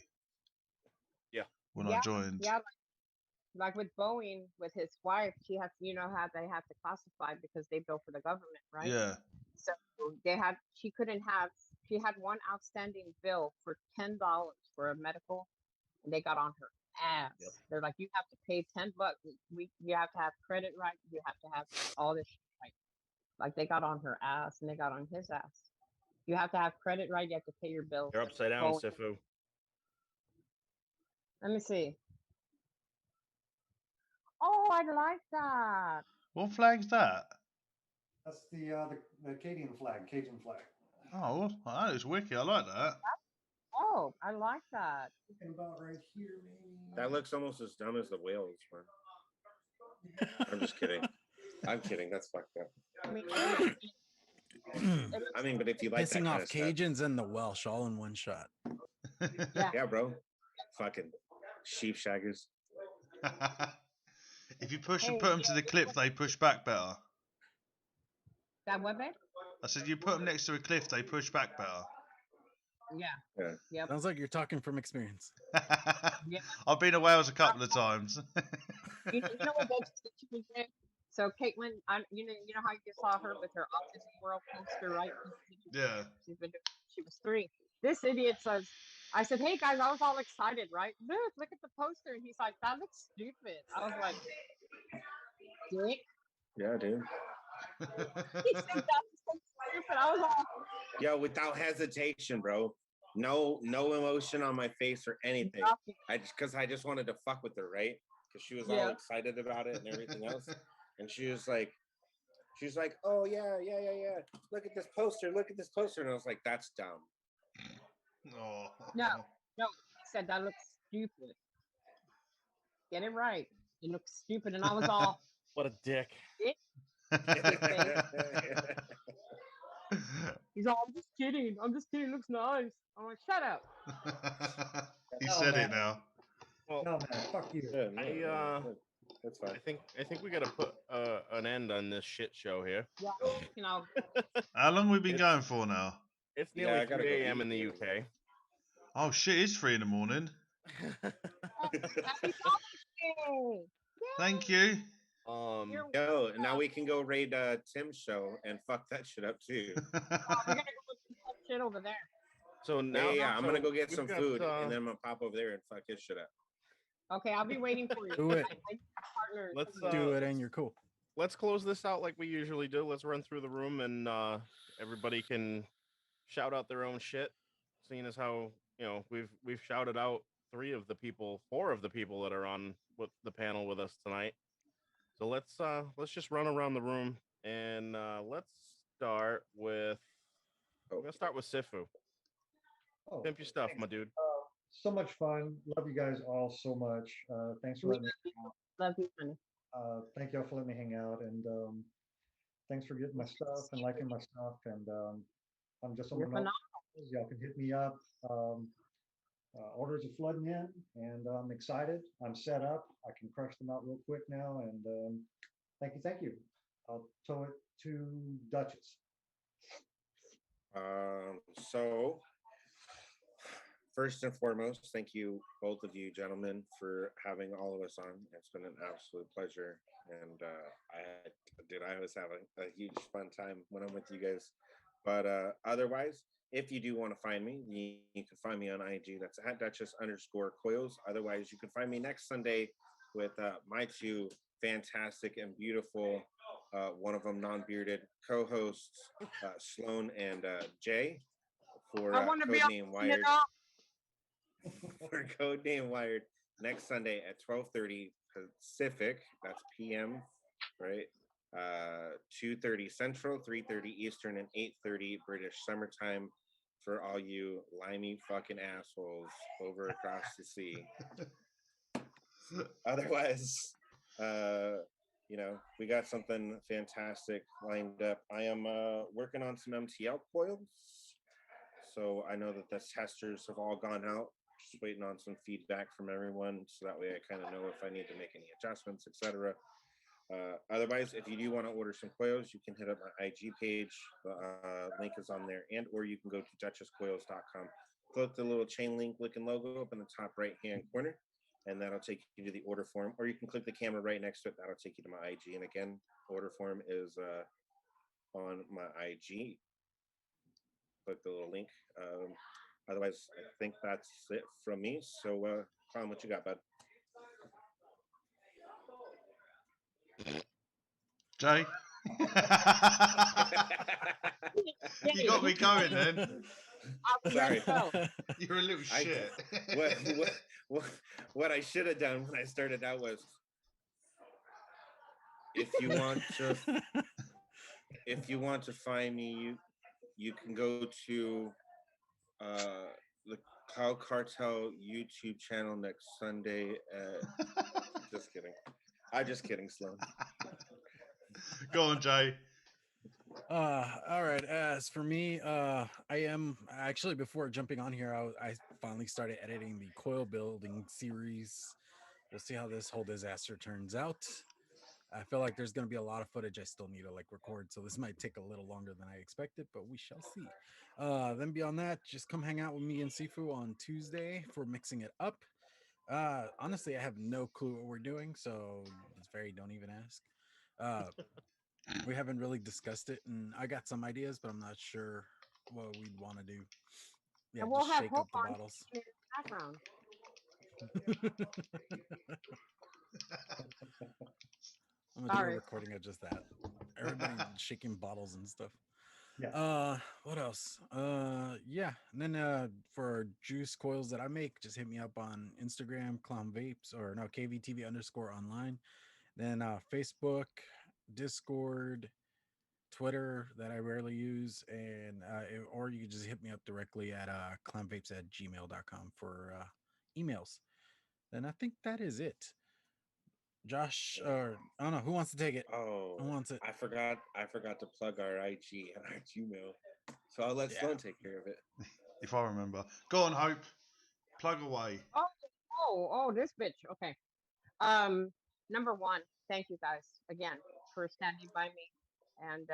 Yeah. When I joined. Yeah, like with Boeing, with his wife, she has, you know, how they have to classify because they bill for the government, right? Yeah. So she couldn't have, she had one outstanding bill for $10 for a medical, and they got on her ass. Yep. They're like, you have to pay $10. You have to have credit right. You have to have all this shit right. Like they got on her ass, and they got on his ass. You have to have credit right. You have to pay your bills. You're upside down, Boeing. Sifu. Let me see. Oh, I like that. What flag's that? That's the Acadian flag, Cajun flag. Oh, that is wicked. I like that. Oh, I like that. Talking about right here, maybe. That looks almost as dumb as the whales, man. I'm just kidding. I'm kidding. That's fucked up. I mean, I mean, but if you like that Pissing kind off of stuff, Cajuns and the Welsh all in one shot. yeah, bro. Fucking sheep shaggers. If you put Hey, them to the cliff, they push back better. that what, babe? I said you put them next to a cliff, they push back better. Yeah. Yep. Sounds like you're talking from experience. I've been to Wales a couple of times. You know what that did? So Caitlin, you know how you saw her with her Autism World poster, right? Yeah. She was 3. This idiot says, I said, hey guys, I was all excited, right? Look at the poster, and he's like, that looks stupid. I was like, dick. Yeah, dude. He said that was so stupid. I was all, Yo, without hesitation, bro. No emotion on my face or anything. I just wanted to fuck with her, right? Because she was all excited about it and everything else. And she's like, oh yeah. Look at this poster. And I was like, that's dumb. Oh. no. He said that looks stupid. Get it right. It looks stupid, and I was all, What a dick. he's all, I'm just kidding. It looks nice. I'm like, shut up. He said it now. Well, No, man, fuck you. That's fine. I think we gotta put an end on this shit show here. Yeah, you know. How long we been going for now? It's Yeah, nearly I gotta 3 go a.m. eat. in the UK. Oh shit, it's 3 in the morning. Happy Father's Day. Thank you. Yo, now we can go raid Tim's show and fuck that shit up too. We're gonna go look at that shit over there. So now, Yeah, I'm gonna go get we've some got, food and then I'm gonna pop over there and fuck his shit up. Okay, I'll be waiting for you. Do it. Partner. Let's Do it, and you're cool. let's close this out like we usually do. Let's run through the room and everybody can shout out their own shit, seeing as how we've shouted out four of the people that are on with the panel with us tonight. So let's just run around the room and let's start with. I'm gonna start with Sifu. Oh, Pimp your stuff, thanks. my dude. So much fun. Love you guys all so much. Thanks for We letting me. love you, honey. Thank y'all for letting me hang out, and thanks for getting my stuff and liking my stuff. And I'm just on You're my notes. phenomenal. Y'all can hit me up. Orders are flooding in, and I'm excited. I'm set up. I can crush them out real quick now. And thank you, thank you. I'll tow it to Duchess. So first and foremost, thank you, both of you gentlemen, for having all of us on. It's been an absolute pleasure, and I always have a huge fun time when I'm with you guys. But otherwise, if you do want to find me, you can find me on IG. That's at Duchess_coils. Otherwise, you can find me next Sunday with my two fantastic and beautiful, one of them non-bearded co-hosts, Sloan and Jay, for I want to be on Codename it Wired. all. For Codename Wired next Sunday at 12:30 Pacific. That's PM, right? 2:30 Central, 3:30 Eastern, and 8:30 British summertime for all you limey fucking assholes over across the sea. Otherwise, we got something fantastic lined up. I am working on some MTL coils. So I know that the testers have all gone out, just waiting on some feedback from everyone, so that way I kind of know if I need to make any adjustments, etc. Otherwise, if you do want to order some coils, you can hit up my IG page. The link is on there, and or you can go to duchesscoils.com. Click the little chain link looking logo up in the top right hand corner, and that'll take you to the order form. Or you can click the camera right next to it. That'll take you to my IG. And again, order form is on my IG. Click the little link. Otherwise, I think that's it from me. So, Colin, what you got, bud? Jay? You got me going then. Sorry. You're a little shit. What I should have done when I started out was, if you want to find me, you can go to the Cloud Cartel YouTube channel next Sunday. Just kidding. I'm just kidding, Sloan. Go on, Jay. All right. As for me, I am actually, before jumping on here, I finally started editing the coil building series. We'll see how this whole disaster turns out. I feel like there's going to be a lot of footage I still need to record, so this might take a little longer than I expected, but we shall see. Then beyond that, just come hang out with me and Sifu on Tuesday for mixing it up. Honestly, I have no clue what we're doing, so it's don't even ask. We haven't really discussed it, and I got some ideas, but I'm not sure what we'd want to do. Yeah, And we'll just have shake Hope up the on bottles. in the background. I'm gonna do a Sorry. recording of just that. Everybody shaking bottles and stuff. Yeah. What else? Yeah. And then for juice coils that I make, just hit me up on Instagram, Clown Vapes, or no, KVTV_online. Then Facebook, Discord, Twitter that I rarely use, and or you can just hit me up directly at clownvapes@gmail.com for emails. And I think that is it. Josh, or I don't know who wants to take it. Oh, Who wants it? I forgot to plug our IG and our Gmail, so I'll let Sloan take care of it. If I remember. Go on, Hope. Plug away. Oh, this bitch. Okay. Number one, thank you guys again for standing by me, and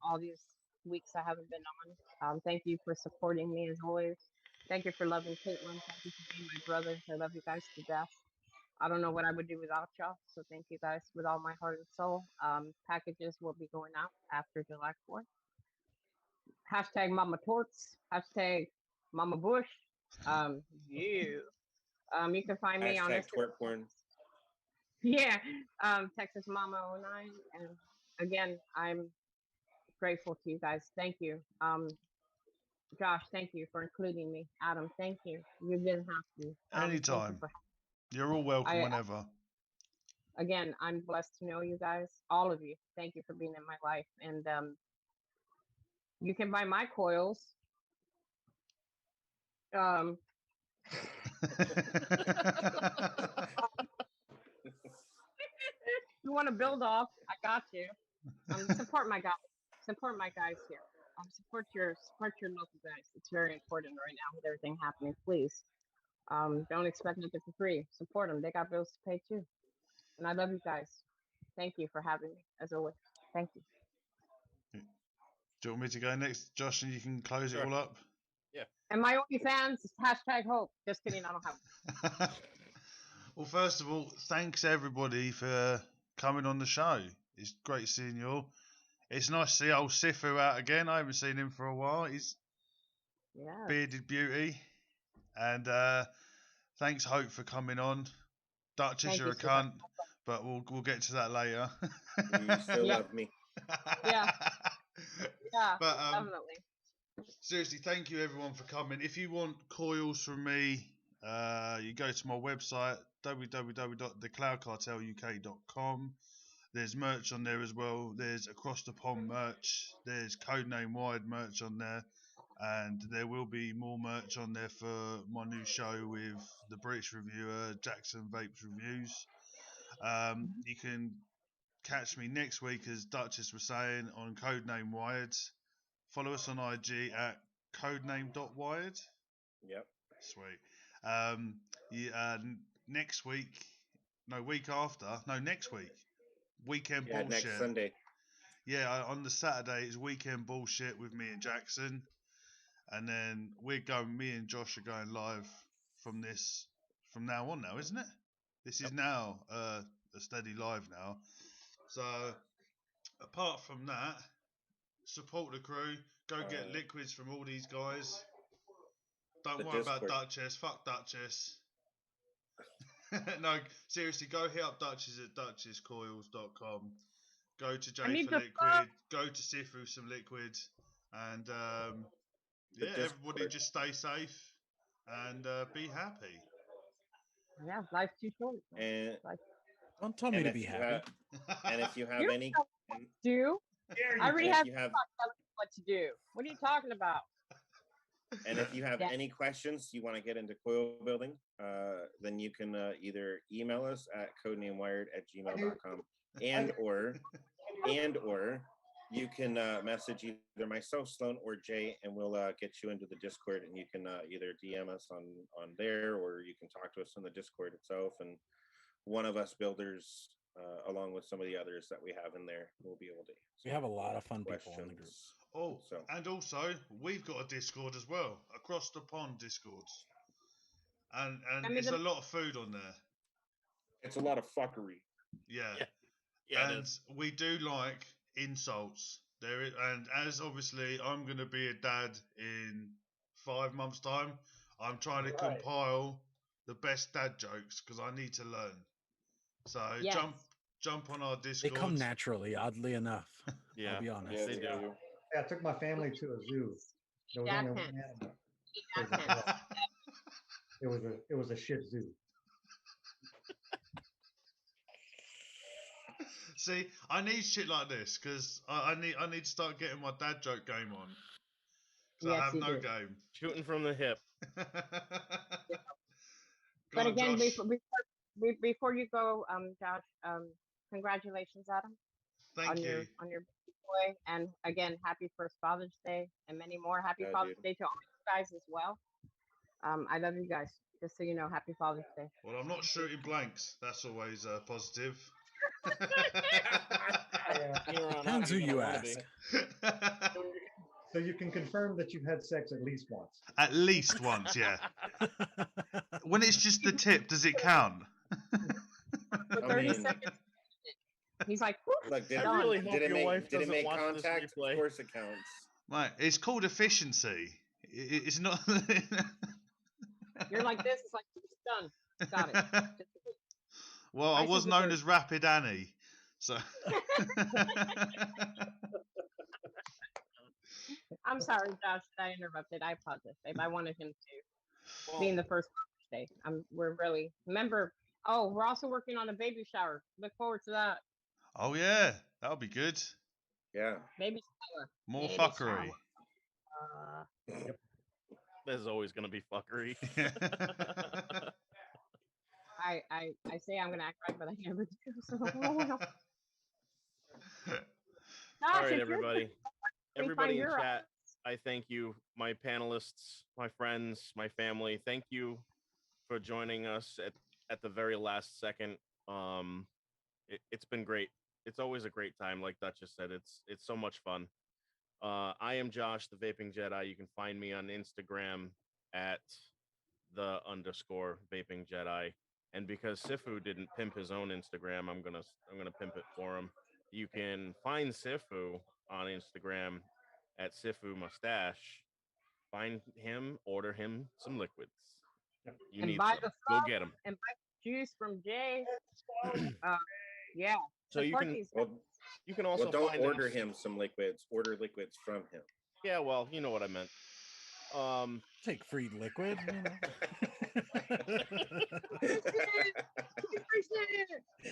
all these weeks I haven't been on. Thank you for supporting me as always. Thank you for loving Caitlin. Thank you for being my brothers. I love you guys to death. I don't know what I would do without y'all. So thank you guys with all my heart and soul. Packages will be going out after July 4th. Hashtag Mama Torts. Hashtag Mama Bush. You. You can find me on Hashtag Instagram. twerk porn. Yeah. Texas Mama 09. And again, I'm grateful to you guys. Thank you. Josh, thank you for including me. Adam, thank you. You didn't have to. Thank you Anytime. for. You're all welcome I whenever. again, I'm blessed to know you guys, all of you. Thank you for being in my life, and you can buy my coils. Um, you want to build off? I got you. Support my guys. Support my guys here. Support your local guys. It's very important right now with everything happening. Please, don't expect nothing for free. Support them. They got bills to pay too. And I love you guys. Thank you for having me as always. Thank you. Do you want me to go next, Josh, and you can close it Sure. all up? And my OnlyFans is #hope. Just kidding. I don't have. Well, first of all, thanks everybody for coming on the show. It's great seeing you all. It's nice to see old Sifu out again. I haven't seen him for a while. He's Yeah. bearded beauty. And thanks, Hope, for coming on. Duchess, Thank you're you a so much. cunt, but we'll get to that later. You still Yeah. love me. Yeah. Yeah. But Definitely. seriously, thank you everyone for coming. If you want coils from me, you go to my website www.thecloudcarteluk.com. There's merch on there as well. There's Across the Pond merch. There's Codename Wired merch on there. And there will be more merch on there for my new show with the British reviewer, Jackson Vapes Reviews. You can catch me next week, as Duchess was saying, on Codename Wired. Follow us on IG at codename.wired. Yep. Sweet. Next week, week after, next week, Weekend Yeah, Bullshit. next Sunday. Yeah, on the Saturday it's Weekend Bullshit with me and Jackson, and then me and Josh are going live from now on now, isn't it? This is now a steady live now. So apart from that, support the crew. Go get liquids from all these guys. Don't worry about Duchess. Fuck Duchess. No, seriously, go hit up Duchess at duchesscoils.com. Go to Jay for liquid. Go to Sifu some liquid. And everybody just stay safe and be happy. Yeah, life's too short. And Don't tell me to be happy. And if you have You any, know what to do. I already if have you have what to do. What are you talking about? And if you have Yeah. any questions you want to get into coil building, then you can either email us at codenamewired@gmail.com and or you can message either myself, Sloan, or Jay, and we'll get you into the Discord, and you can either DM us on there, or you can talk to us on the Discord itself, and one of us builders, along with some of the others that we have in there, will be able to answer. We have a lot of fun people in the group. Oh, and also we've got a Discord as well, Across the Pond Discord, and there's a lot of food on there. It's a lot of fuckery. Yeah, yeah, and we do like insults there, and as obviously I'm going to be a dad in 5 months' time, I'm trying to compile the best dad jokes because I need to learn. So jump on our Discord. They come naturally, oddly enough. Yeah, I'll be honest. Yeah, they do. Yeah, I took my family to a zoo. There was only one animal. It was a Shih Tzu. See, I need shit like this because I need to start getting my dad joke game on. Because I have no game. Shooting from the hip. But again, before you go, Josh, congratulations, Adam. Thank you. On your boy, and again, happy first Father's Day, and many more. Happy Father's Day to all you guys as well. I love you guys. Just so you know, happy Father's Day. Well, I'm not shooting blanks. That's always positive. Depends who you ask. So you can confirm that you've had sex at least once. At least once, yeah. When it's just the tip, does it count? For 30 seconds. He's like, look, I really hope your wife doesn't watch contact? this replay. Of course it counts. Right, it's called efficiency. It's not. You're like this. It's like it's done. Got it. Well, I was known as Rapid Annie, so. I'm sorry, Josh, that I interrupted. I apologize, babe. I wanted him to Well, be in the first day. We're really remember. Oh, we're also working on a baby shower. Look forward to that. Oh yeah, that'll be good. Yeah. Baby shower. More Baby fuckery. there's always gonna be fuckery. I say I'm gonna act right, but I never do. So, All Josh, right, if you're everybody. we Everybody find in your chat, I thank you, my panelists, my friends, my family. Thank you for joining us at the very last second. Um, it's been great. It's always a great time, like Duchess said. It's so much fun. I am Josh, the Vaping Jedi. You can find me on Instagram at the underscore Vaping Jedi. And because Sifu didn't pimp his own Instagram, I'm gonna pimp it for him. You can find Sifu on Instagram at Sifu Mustache. Find him, order him some liquids. You and need buy some. the Go stuff get them. and buy juice from Jay. Yeah. So you Support can these Well, you can also well, don't find order us. him some liquids. Order liquids from him. Yeah, well, you know what I meant. Take free liquid.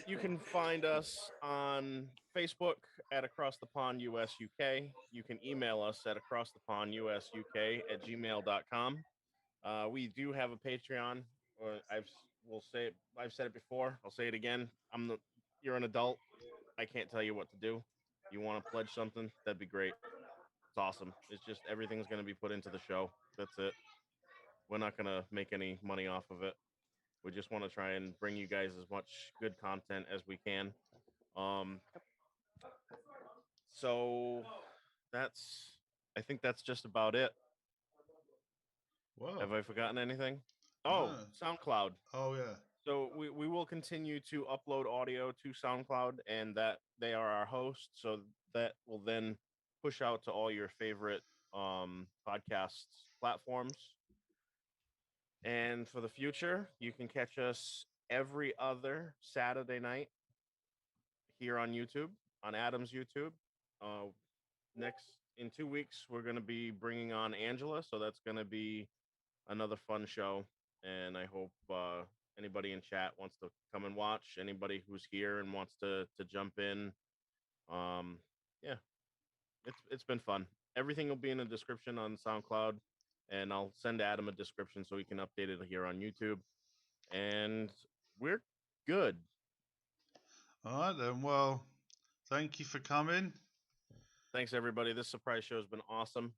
You can find us on Facebook at Across the Pond US UK. You can email us at acrossthepondusuk@gmail.com. We do have a Patreon. I've said it before. I'll say it again. You're an adult. I can't tell you what to do. You want to pledge something? That'd be great. It's awesome. It's just everything's going to be put into the show. That's it. We're not going to make any money off of it. We just want to try and bring you guys as much good content as we can. Um, so I think that's just about it. Whoa. Have I forgotten anything? Oh, No. SoundCloud. Oh yeah. So we will continue to upload audio to SoundCloud, and that they are our hosts. So that will then push out to all your favorite podcast platforms. And for the future, you can catch us every other Saturday night here on YouTube, on Adam's YouTube. Uh, next in 2 weeks, we're going to be bringing on Angela, so that's going to be another fun show. And I hope anybody in chat wants to come and watch. Anybody who's here and wants to jump in, yeah, it's been fun. Everything will be in the description on SoundCloud, and I'll send Adam a description so he can update it here on YouTube. And we're good. All right then. Well, thank you for coming. Thanks everybody. This surprise show has been awesome.